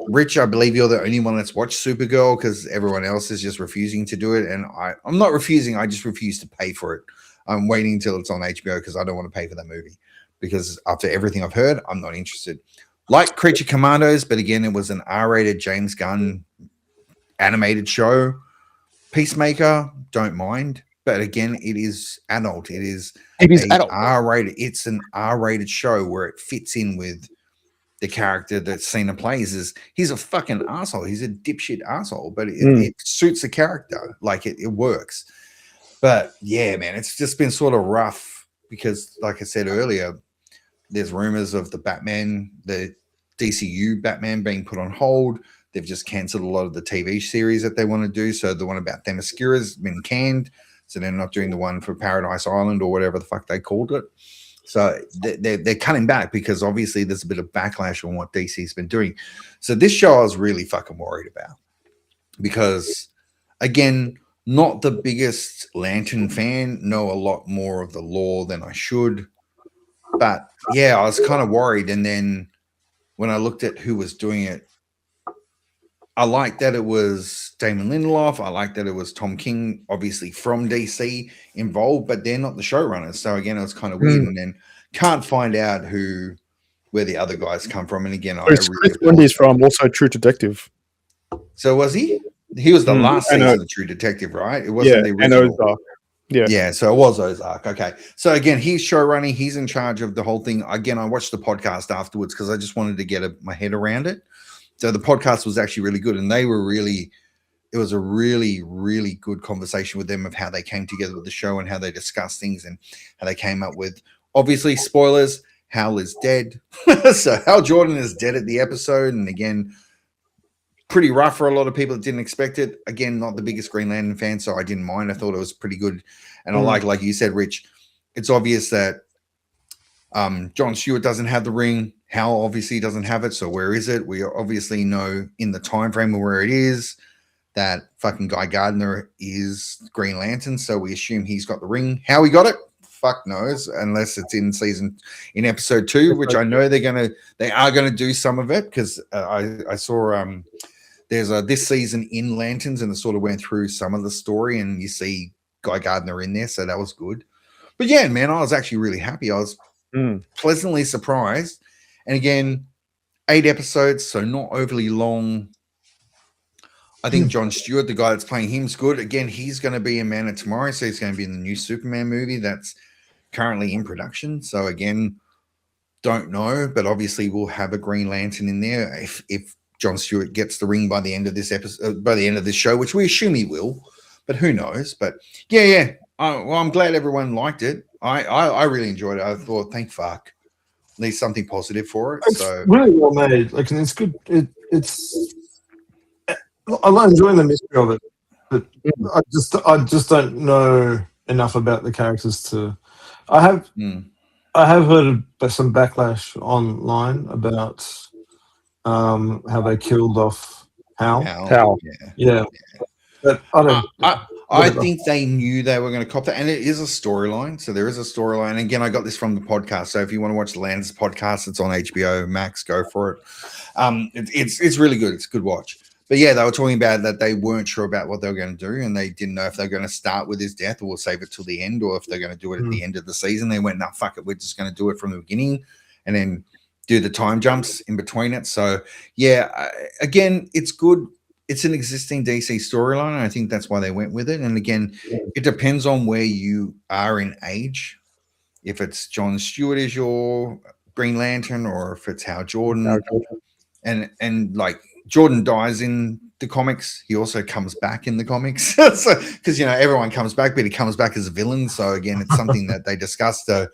Rich, I believe you're the only one that's watched Supergirl because everyone else is just refusing to do it. And I'm not refusing. I just refuse to pay for it. I'm waiting until it's on HBO because I don't want to pay for that movie. Because after everything I've heard, I'm not interested. Like Creature Commandos, but again, it was an R-rated James Gunn animated show. Peacemaker, don't mind, but again, it is adult. It is adult. R-rated. It's an R-rated show where it fits in with the character that Cena plays. He's a fucking asshole. He's a dipshit asshole, but it suits the character. Like it works. But yeah, man, it's just been sort of rough because, like I said earlier, there's rumors of the DCU Batman being put on hold. They've just cancelled a lot of the TV series that they want to do. So the one about Themyscira has been canned. So they're not doing the one for Paradise Island or whatever the fuck they called it. So they're cutting back because obviously there's a bit of backlash on what DC's been doing. So this show I was really fucking worried about because, again, not the biggest Lantern fan, know a lot more of the lore than I should. But yeah, I was kind of worried. And then when I looked at who was doing it, I like that it was Damon Lindelof. I like that it was Tom King, obviously from DC involved, but they're not the showrunners. So again, it was kind of weird. And then can't find out where the other guys come from. And again, Chris Mundy's from also True Detective. So was he? He was the last season of True Detective, right? It wasn't the original. And Ozark. Yeah, so it was Ozark. Okay. So again, he's showrunning. He's in charge of the whole thing. Again, I watched the podcast afterwards because I just wanted to get my head around it. So the podcast was actually really good. And it was a really, really good conversation with them of how they came together with the show and how they discussed things and how they came up with, obviously, spoilers, Hal is dead. So Hal Jordan is dead at the episode. And again, pretty rough for a lot of people that didn't expect it. Again, not the biggest Green Lantern fan, so I didn't mind. I thought it was pretty good. And I like you said, Rich, it's obvious that John Stewart doesn't have the ring. Hal obviously doesn't have it. So where is it? We obviously know in the time frame of where it is that fucking Guy Gardner is Green Lantern. So we assume he's got the ring. How he got it? Fuck knows, unless it's in episode 2, which I know they are gonna do some of it because I saw there's this season in Lanterns and it sort of went through some of the story and you see Guy Gardner in there, so that was good. But yeah, man, I was actually really happy. I was pleasantly surprised. And again, 8 episodes, so not overly long. I think Jon Stewart, the guy that's playing him, is good. Again, he's going to be in Man of Tomorrow, so he's going to be in the new Superman movie that's currently in production. So again, don't know, but obviously we'll have a Green Lantern in there if Jon Stewart gets the ring by the end of this episode, by the end of this show, which we assume he will, but who knows? But yeah. Well, I'm glad everyone liked it. I really enjoyed it. I thought, thank fuck, at least something positive for it. It's So really well made. Like, and it's good. It's I like enjoying the mystery of it, but I just don't know enough about the characters to. I have heard of some backlash online about how they killed off Hal. Hal. Yeah. But I don't. I think they knew they were going to cop that, and it is a storyline. So there is a storyline. And again, I got this from the podcast. So if you want to watch the Landers podcast, it's on HBO Max. Go for it. It's really good. It's a good watch. But yeah, they were talking about that they weren't sure about what they were going to do, and they didn't know if they were going to start with his death or save it till the end, or if they're going to do it at the end of the season. They went, "Nah, fuck it, we're just going to do it from the beginning, and then do the time jumps in between it." So yeah, again, it's good. It's an existing DC storyline, and I think that's why they went with it. And again, it depends on where you are in age. If it's Jon Stewart is your Green Lantern, or if it's Hal Jordan, and like Jordan dies in the comics, he also comes back in the comics. So because everyone comes back, but he comes back as a villain. So again, it's something that they discussed. So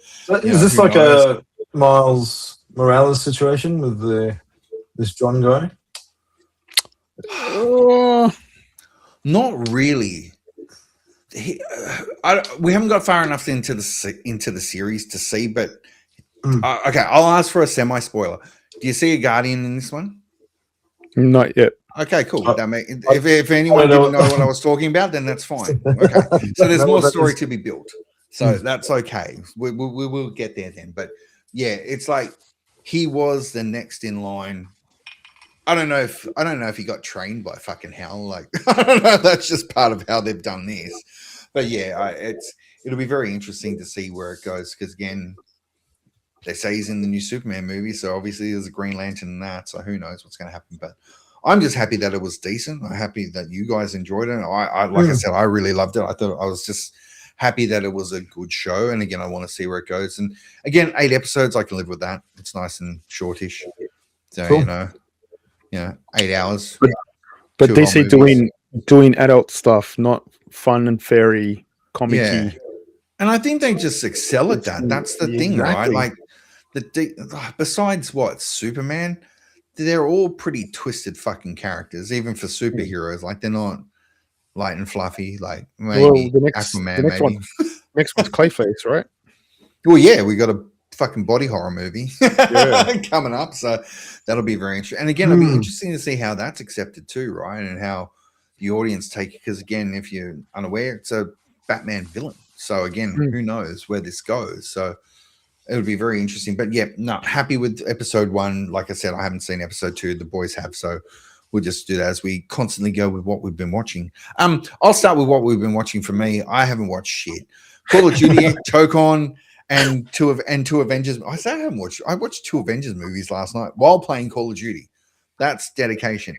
is this like a Miles Morales situation with this John guy? Not really. We haven't got far enough into the series to see, but okay, I'll ask for a semi-spoiler. Do you see a Guardian in this one? Not yet. Okay, cool. If anyone didn't know what I was talking about, then that's fine. Okay, so there's more story to be built, so that's okay. We will get there then. But yeah, it's like he was the next in line. I don't know if he got trained by fucking Hal. Like, I don't know. That's just part of how they've done this. But yeah, it'll be very interesting to see where it goes, because again, they say he's in the new Superman movie, so obviously there's a Green Lantern in that. So who knows what's going to happen? But I'm just happy that it was decent. I'm happy that you guys enjoyed it. Like I said, I really loved it. I thought I was just happy that it was a good show. And again, I want to see where it goes. And again, 8 episodes, I can live with that. It's nice and shortish. So cool. 8 hours. But DC doing adult stuff, not fun and fairy comedy. Yeah. And I think they just excel at that. That's the thing, right? Like besides Superman, they're all pretty twisted fucking characters, even for superheroes. Like, they're not light and fluffy. Like, maybe Aquaman. Next one's Clayface, right? Well, yeah, we got a fucking body horror movie coming up, so that'll be very interesting. And again, it'll be interesting to see how that's accepted too, right? And how the audience take it, because again, if you're unaware, it's a Batman villain. So again, who knows where this goes? So it would be very interesting. But yeah, no, happy with episode 1. Like I said, I haven't seen episode 2. The boys have, so we'll just do that as we constantly go with what we've been watching. I'll start with what we've been watching. For me, I haven't watched shit. Call of Duty, choke on, and two Avengers. I say I haven't watched. I watched 2 Avengers movies last night while playing Call of Duty. That's dedication.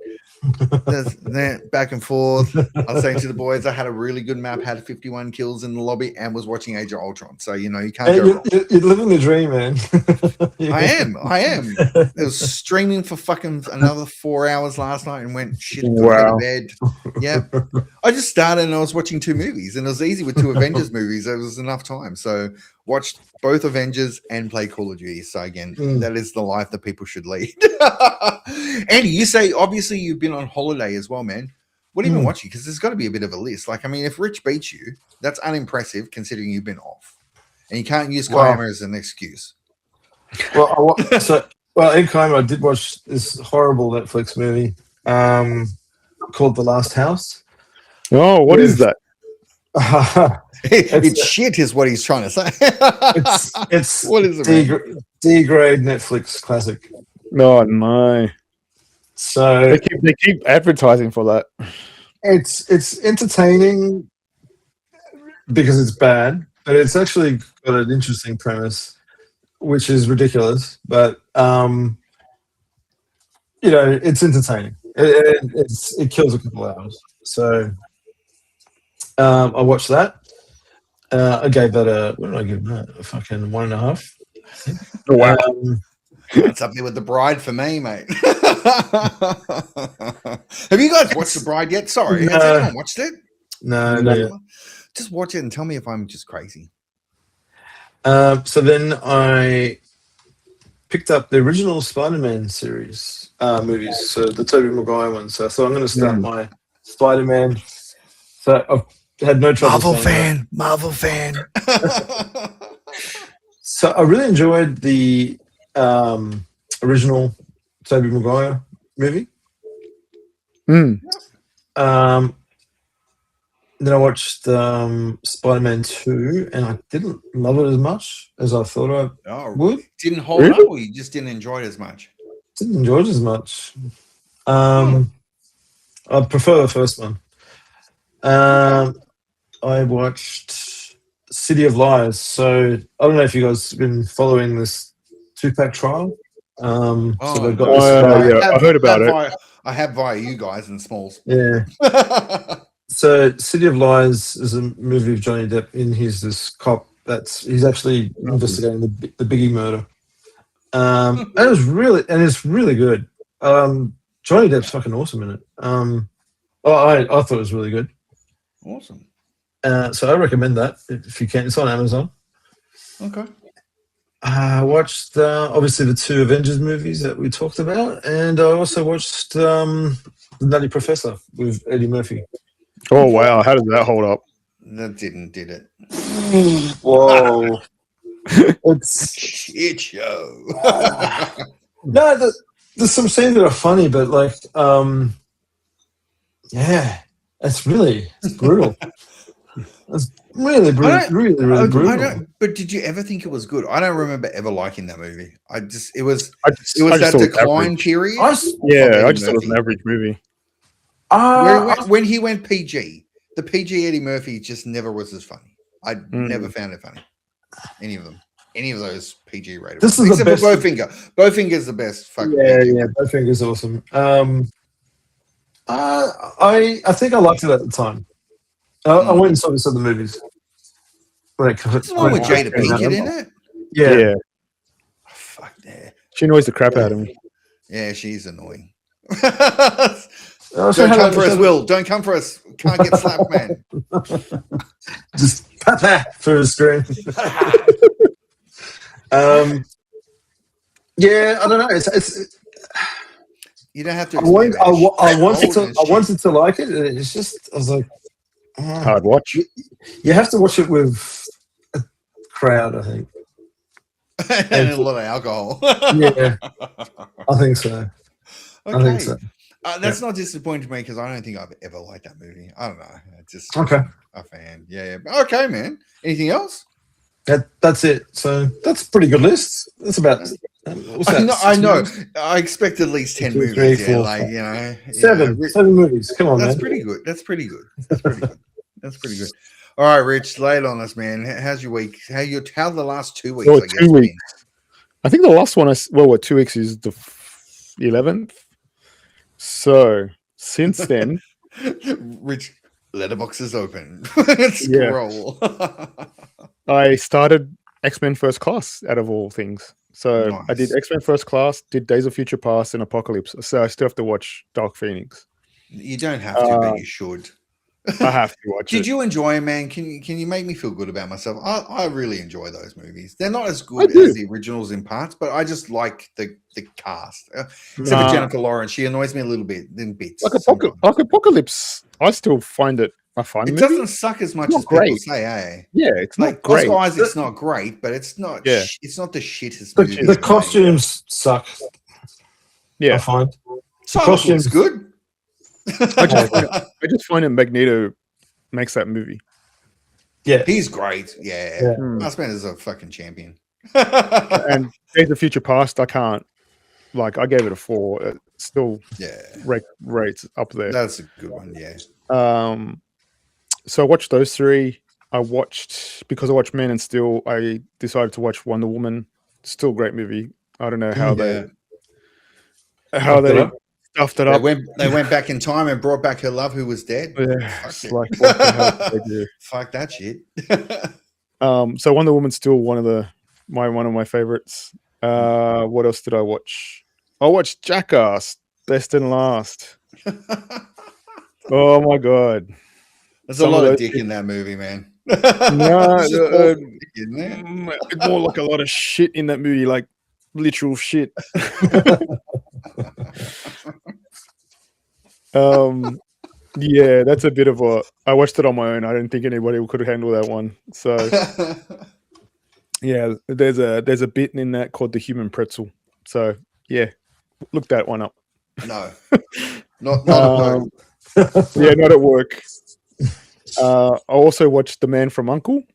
Back and forth. I was saying to the boys, I had a really good map, had 51 kills in the lobby, and was watching Age of Ultron. So you can't go wrong. You're living the dream, man. I am. I was streaming for fucking another 4 hours last night and went shit. Wow. Bed. Yeah. I just started and I was watching 2 movies, and it was easy with 2 Avengers movies. It was enough time. So watched both Avengers and play Call of Duty. So again, that is the life that people should lead. Andy, you say obviously you've been on holiday as well, man. What have you been watching? Because there's got to be a bit of a list. Like, I mean, if Rich beats you, that's unimpressive considering you've been off, and you can't use Kayama as an excuse. Well, in Kayama, I did watch this horrible Netflix movie called The Last House. Oh, what is that? It's shit, is what he's trying to say. it's what is it? D-grade Netflix classic. Oh no! So they keep advertising for that. It's entertaining because it's bad, but it's actually got an interesting premise, which is ridiculous. But it's entertaining. It kills a couple hours. So I watched that. I gave that what did I give that? A fucking 1.5. Oh, wow. That's up there with The Bride for me, mate. Have you guys watched The Bride yet? Sorry, has anyone watched it? No. Just watch it and tell me if I'm just crazy. So then I picked up the original Spider-Man series movies, so the Tobey Maguire one. So I thought I'm going to start my Spider-Man. So I've had no trouble. Marvel fan. So I really enjoyed the original Tobey Maguire movie. Mm. Then I watched Spider-Man 2, and I didn't love it as much as I thought I would. Didn't hold up, or you just didn't enjoy it as much? Didn't enjoy it as much. I prefer the first one. I watched City of Lies. So I don't know if you guys have been following this Tupac trial. So they've got I heard about it. I have via you guys in Smalls. Yeah. So City of Lies is a movie of Johnny Depp. He's this cop he's actually investigating the Biggie murder. And it's really good. Johnny Depp's fucking awesome in it. I thought it was really good. Awesome. So I recommend that if you can. It's on Amazon. Okay. I watched obviously the 2 Avengers movies that we talked about, and I also watched The Nutty Professor with Eddie Murphy. Oh wow, how did that hold up? That did it? Whoa. It's shit show. No, there's some scenes that are funny, but like, yeah, it's brutal. It's really brutal. But did you ever think it was good? I don't remember ever liking that movie. It was I that decline period. I just thought it was an average movie. When he went PG, the PG Eddie Murphy just never was as funny. I never found it funny. Any of those PG rated. This is except the best. for Bowfinger. Bowfinger's the best. Yeah, Bowfinger's awesome. I think I liked it at the time. I went and saw this other movies. This one with Jada Pinkett in it. Yeah. Oh, fuck yeah. She annoys the crap out of me. Yeah, she's annoying. Don't come for us, Will. Don't come for us. Can't get slapped, man. Just pat for the screen. Yeah, I don't know. It's you don't have to. I wanted to like it. It's just I was like, hard watch. You have to watch it with a crowd, I think, and a lot of alcohol. Yeah, I think so. Okay. I think so. That's not disappointing to me because I don't think I've ever liked that movie. I don't know. Just okay. A fan. Yeah. Okay, man. Anything else? That's it. So that's a pretty good list. That's about. I know. I expect at least 10 movies. 3, 4, like, you know, 7 movies. Come on, that's man. Pretty good. That's pretty good. All right, Rich, lay it on us, man. How's your week? How the last 2 weeks? 2 weeks. I think the last one 2 weeks is the 11th. So since then, Rich, letterbox is open. Scroll. I started X-Men First Class out of all things. So nice. I did X-Men First Class, did Days of Future Past, and Apocalypse. So I still have to watch Dark Phoenix. You don't have to, but you should. I have to watch it. Did you enjoy it, man? Can you make me feel good about myself? I really enjoy those movies. They're not as good as the originals in parts, but I just like the cast. Except for Jennifer Lawrence, she annoys me a little bit in bits. Like Apocalypse, I still find it. It doesn't suck as much as people say, eh? Yeah, it's not great. Oscar Isaac's not great, but it's not. Yeah. It's not the shittest movie. The costumes suck. Yeah, I find costumes good. I just find that Magneto makes that movie. Yeah, he's great. Yeah. Maskman is a fucking champion. And Days of Future Past, I can't. Like, I gave it a 4. It still, rates up there. That's a good one. Yeah. So I watched those 3. Because I watched Man and Steel, I decided to watch Wonder Woman. Still a great movie. I don't know how they stuffed it They up. went back in time and brought back her love who was dead. Yeah, Fuck it's it. like what the hell did they do? Fuck that shit. So Wonder Woman's still one of my favorites. What else did I watch? I watched Jackass, best and last. Oh my god. There's Some a of lot of those dick people- in that movie, man. No, There's just awful dick in there. it's more like a lot of shit in that movie, like literal shit. Yeah, that's a bit of a. I watched it on my own. I didn't think anybody could handle that one. So yeah, there's a bit in that called the human pretzel. So yeah, look that one up. No, not at work. Yeah, not at work. I also watched The Man from U.N.C.L.E.,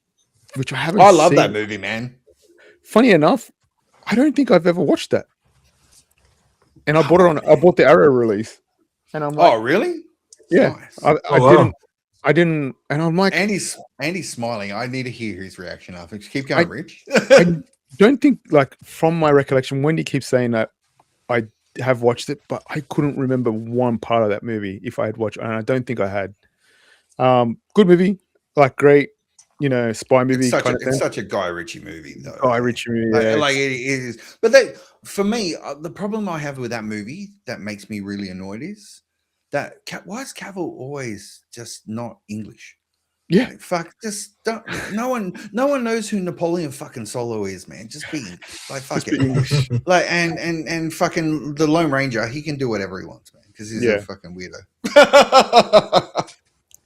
which I haven't. I love seen. that movie, man. Funny enough, I don't think I've ever watched that. And I bought it on. I bought the Arrow release, and I'm like, Oh, really? yeah, Nice. I didn't, and I'm like, Andy's smiling. I need to hear his reaction after. Just keep going, Rich. I don't think, like, from my recollection, Wendy keeps saying that I have watched it, but I couldn't remember one part of that movie if I had watched, and I don't think I had. Good movie, like great, spy movie. It's such a Guy Ritchie movie, though. Guy Ritchie movie, yeah, like it is. But for me, the problem I have with that movie that makes me really annoyed is that why is Cavill always just not English? Yeah, like, fuck, just don't. No one knows who Napoleon fucking Solo is, man. Just be like, fuck it, English. like, and fucking the Lone Ranger, he can do whatever he wants, man, because he's a fucking weirdo.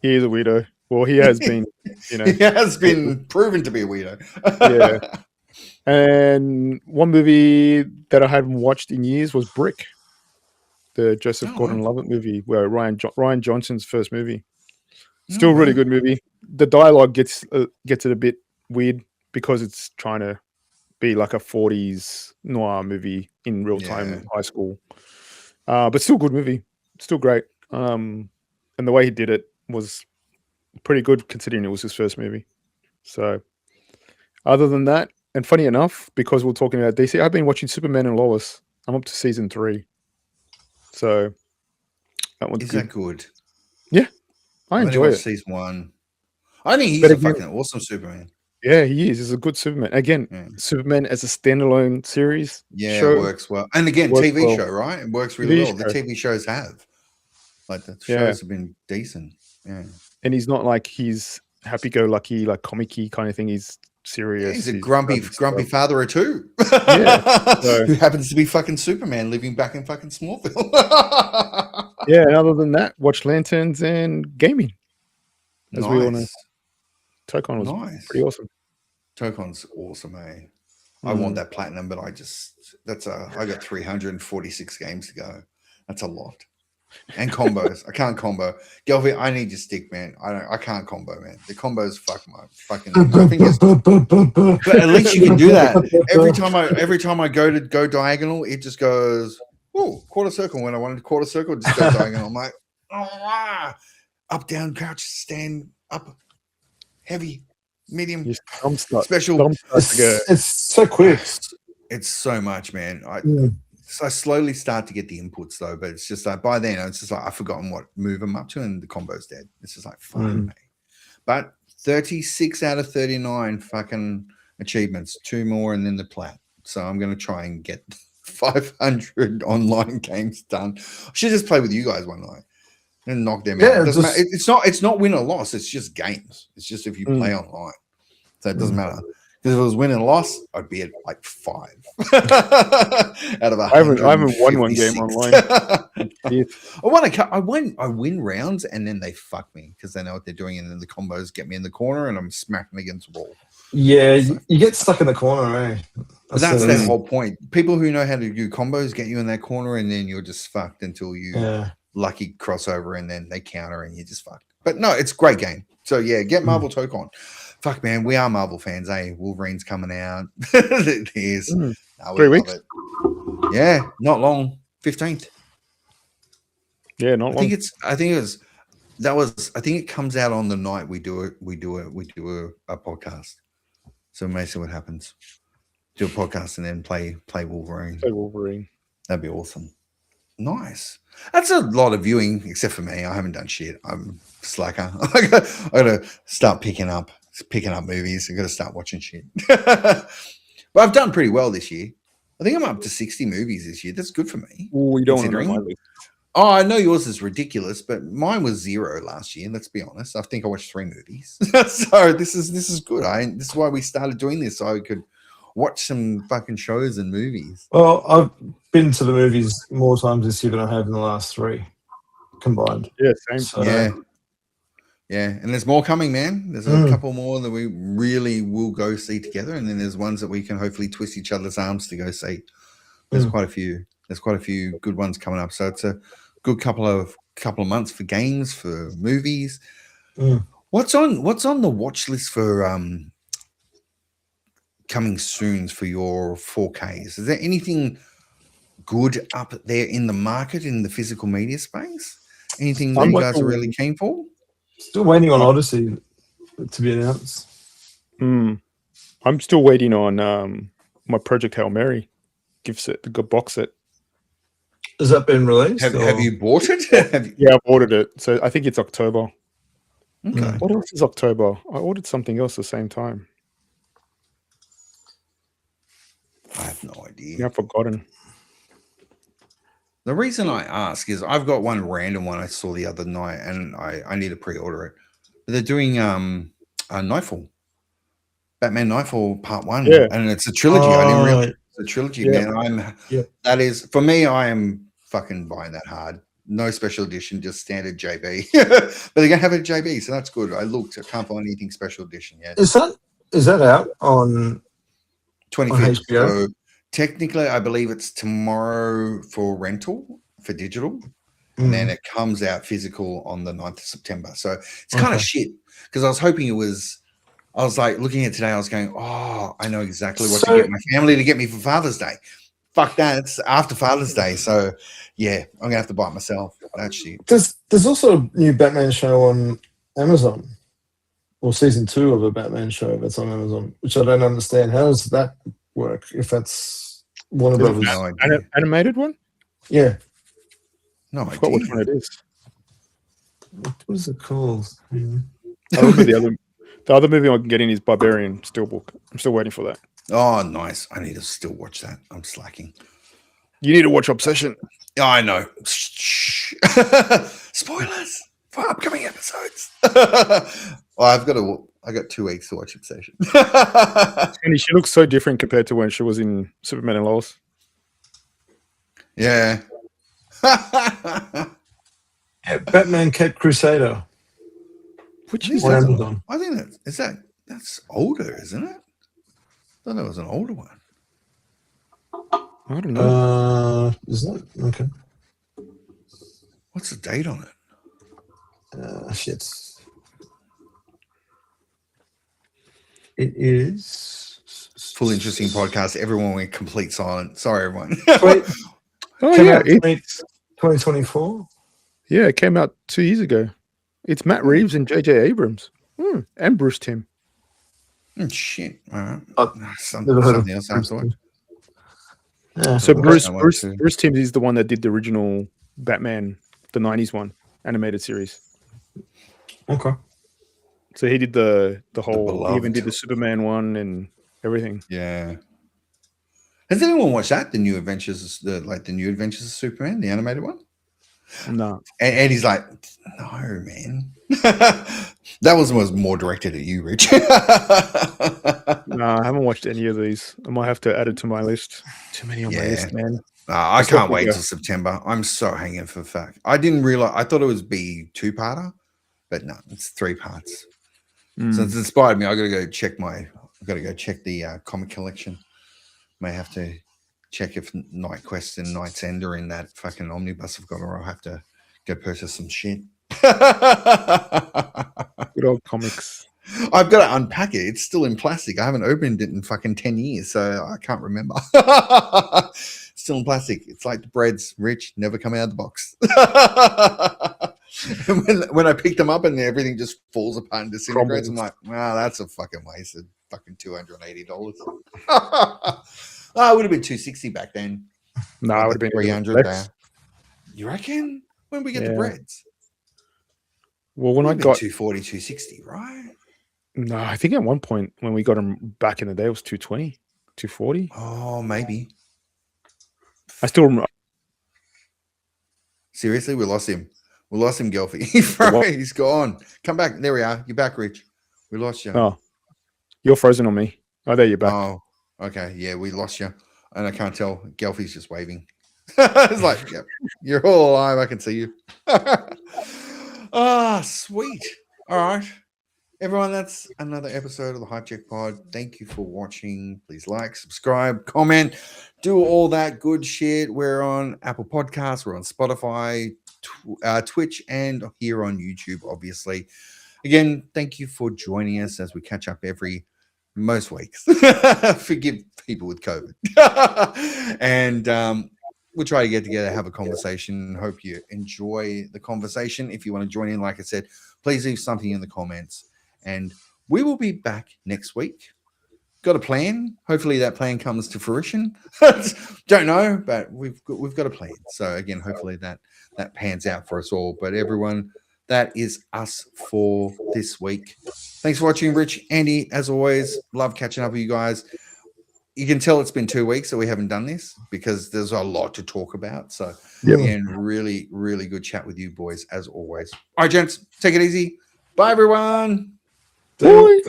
He is a weirdo. Well, he has been, He has been proven to be a weirdo. Yeah. And one movie that I hadn't watched in years was Brick, the Joseph Gordon-Levitt movie, where Ryan Johnson's first movie. Still really good movie. The dialogue gets it a bit weird because it's trying to be like a 40s noir movie in real time in high school. But still good movie. Still great. And the way he did it was pretty good considering it was his first movie. So other than that, and funny enough, because we're talking about DC, I've been watching Superman and Lois. I'm up to season 3. So that one's that good? Yeah. I enjoy it. Season 1. I think he's a fucking awesome Superman. Yeah, he is. He's a good Superman. Again, Superman as a standalone series. Yeah, it works well. And again, TV show, right? It works really well. The show. TV shows have. Like the shows have been decent. Yeah. And he's not like he's happy-go-lucky, like comic-y kind of thing. He's serious. Yeah, he's a grumpy father or two. Who happens to be fucking Superman living back in fucking Smallville. Yeah, and other than that, watch Lanterns and gaming. As we all know. Tokon was pretty awesome. Tokon's awesome, eh? I want that platinum, but I got 346 games to go. That's a lot. And combos. I can't combo. Gelvi, I need your stick, man. I can't combo, man. The combos fuck my fingers. But at least you can do that. Every time I go diagonal, it just goes, quarter circle. When I wanted to quarter circle, just go diagonal. I'm like, up, down, crouch, stand, up, heavy, medium, special. It's so quick. It's so much, man. I slowly start to get the inputs though, but it's just like by then it's just like I've forgotten what move I'm up to and the combo's dead. It's just like fun, mate. But 36 out of 39 fucking achievements, 2 more and then the plat. So I'm gonna try and get 500 online games done. I should just play with you guys one night and knock them out. It's not win or loss. It's just games. It's just if you play online, so it doesn't matter. Because if it was win and loss, I'd be at like 5 out of 100. I haven't won one game online. I win rounds and then they fuck me because they know what they're doing and then the combos get me in the corner and I'm smacking against the wall. Yeah, you get stuck in the corner, eh? That's the whole point. People who know how to do combos get you in that corner and then you're just fucked until you lucky crossover and then they counter and you're just fucked. But no, it's a great game. So yeah, get Marvel Tokon. Fuck, man, we are Marvel fans, eh? Wolverine's coming out. It is. 3 weeks? Yeah, not long. 15th. Yeah, not long. I think it comes out on the night we do a podcast. So we may see what happens. Do a podcast and then play Wolverine. Play Wolverine. That'd be awesome. Nice. That's a lot of viewing, except for me. I haven't done shit. I'm slacker. I gotta start picking up movies. I gotta start watching shit. But I've done pretty well this year. I think I'm up to 60 movies this year. That's good for me. Oh, you don't want to know considering. my list. Oh, I know yours is ridiculous, but mine was 0 last year. Let's be honest. I think I watched 3 movies. So this is good. This is why we started doing this, so I could watch some fucking shows and movies. Well, I've been to the movies more times this year than I have in the last 3 combined. Yeah, same. So, Yeah, and there's more coming, man. There's a couple more that we really will go see together, and then there's ones that we can hopefully twist each other's arms to go see. There's quite a few. There's quite a few good ones coming up. So it's a good couple of months for games, for movies. What's on the watch list for coming soon for your 4Ks? Is there anything good up there in the market in the physical media space? Anything that you guys are really keen for? Still waiting on Odyssey to be announced. I'm still waiting on my Project Hail Mary gift set, the good box set. Has that been released? Have you bought it? Yeah, I've ordered it. So I think it's October. Okay. What else is October? I ordered something else at the same time. I have no idea. Yeah, I've forgotten. The reason I ask is I've got one random one I saw the other night, and I need to pre-order it. But they're doing Nightfall, Batman Nightfall Part 1, and it's a trilogy. I didn't realize it's a trilogy, man. That is, for me, I am fucking buying that hard. No special edition, just standard JB. But they're gonna have it at JB, so that's good. I looked, I can't find anything special edition yet. Is that out on 25th? HBO? So technically, I believe it's tomorrow for rental for digital, and then it comes out physical on the 9th of September. So it's kind of shit, because I was hoping it was. I was like looking at it today. I was going, oh, I know exactly what to get my family to get me for Father's Day. Fuck that! It's after Father's Day, so yeah, I'm gonna have to buy it myself. That shit. There's also a new Batman show on Amazon, or season 2 of a Batman show that's on Amazon, which I don't understand. How does that work? If that's Warner Brothers, Animated one? Yeah. No, I forgot which one it is. What is it called? The other movie I can get in is Barbarian Steelbook. I'm still waiting for that. Oh, nice. I need to still watch that. I'm slacking. You need to watch Obsession. Oh, I know. Spoilers for upcoming episodes. I got 2 weeks to watch Obsession. And she looks so different compared to when she was in Superman and Lois. Yeah. Batman Cat Crusader. Which is on that? Amazon. I think that's older, isn't it? I thought it was an older one. I don't know. Is that okay? What's the date on it? Shit. It is Full interesting podcast. Everyone went complete silent. Sorry, everyone. Oh came yeah, out 2024. Yeah, it came out 2 years ago. It's Matt Reeves and J.J. Abrams, and Bruce Timm. Shit. All right. Never heard Something of else I have to watch. Yeah. So Bruce too. Timm is the one that did the original Batman, the 90s one, animated series. Okay. So he did the whole, he beloved. even did the Superman one and everything. Yeah. Has anyone watched that? The new Adventures, the new Adventures of Superman, the animated one? No. And he's like, no, man. That was more directed at you, Rich. No, I haven't watched any of these. I might have to add it to my list. Too many on my list, man. I can't wait till September. I'm so hanging for fact. I didn't realize. I thought it was be 2-parter, but no, it's 3 parts. So it's inspired me. I got to go check the comic collection. May have to check if Night Quest and Night's End are in that fucking omnibus I've got, or I'll have to go purchase some shit. Good old comics. I've got to unpack it. It's still in plastic. I haven't opened it in fucking 10 years, so I can't remember. Still in plastic. It's like the breads, Rich, never come out of the box. And when I picked them up and everything just falls apart and disintegrates, I'm like, wow, that's a fucking waste of fucking $280. It would have been $260 back then. No, it would have been $300 less. You reckon? When we get the Yeah. breads? Well, when I Would be got 240, 260, right? no, I think at one point when we got them back in the day, it was 220, 240. Oh, maybe. I still remember. Seriously, we lost him. We lost him, Gelfie. He's gone. Come back. There we are. You're back, Rich. We lost you. Oh, you're frozen on me. Oh, there you're back. Oh, okay. Yeah, we lost you. And I can't tell. Gelfie's just waving. It's like, yep, you're all alive. I can see you. Ah, sweet. All right. Everyone, that's another episode of the Hype Check Pod. Thank you for watching. Please like, subscribe, comment, do all that good shit. We're on Apple Podcasts, we're on Spotify, Twitch, and here on YouTube, obviously. Again, thank you for joining us as we catch up most weeks. Forgive people with COVID. And we'll try to get together, have a conversation. Hope you enjoy the conversation. If you want to join in, like I said, please leave something in the comments. And we will be back next week. Got a plan. Hopefully that plan comes to fruition. Don't know, but we've got a plan. So again, hopefully that pans out for us all. But everyone, that is us for this week. Thanks for watching, Rich. Andy, as always, love catching up with you guys. You can tell it's been 2 weeks that we haven't done this because there's a lot to talk about. So again, really, really good chat with you boys as always. All right, gents, take it easy. Bye, everyone. Bye.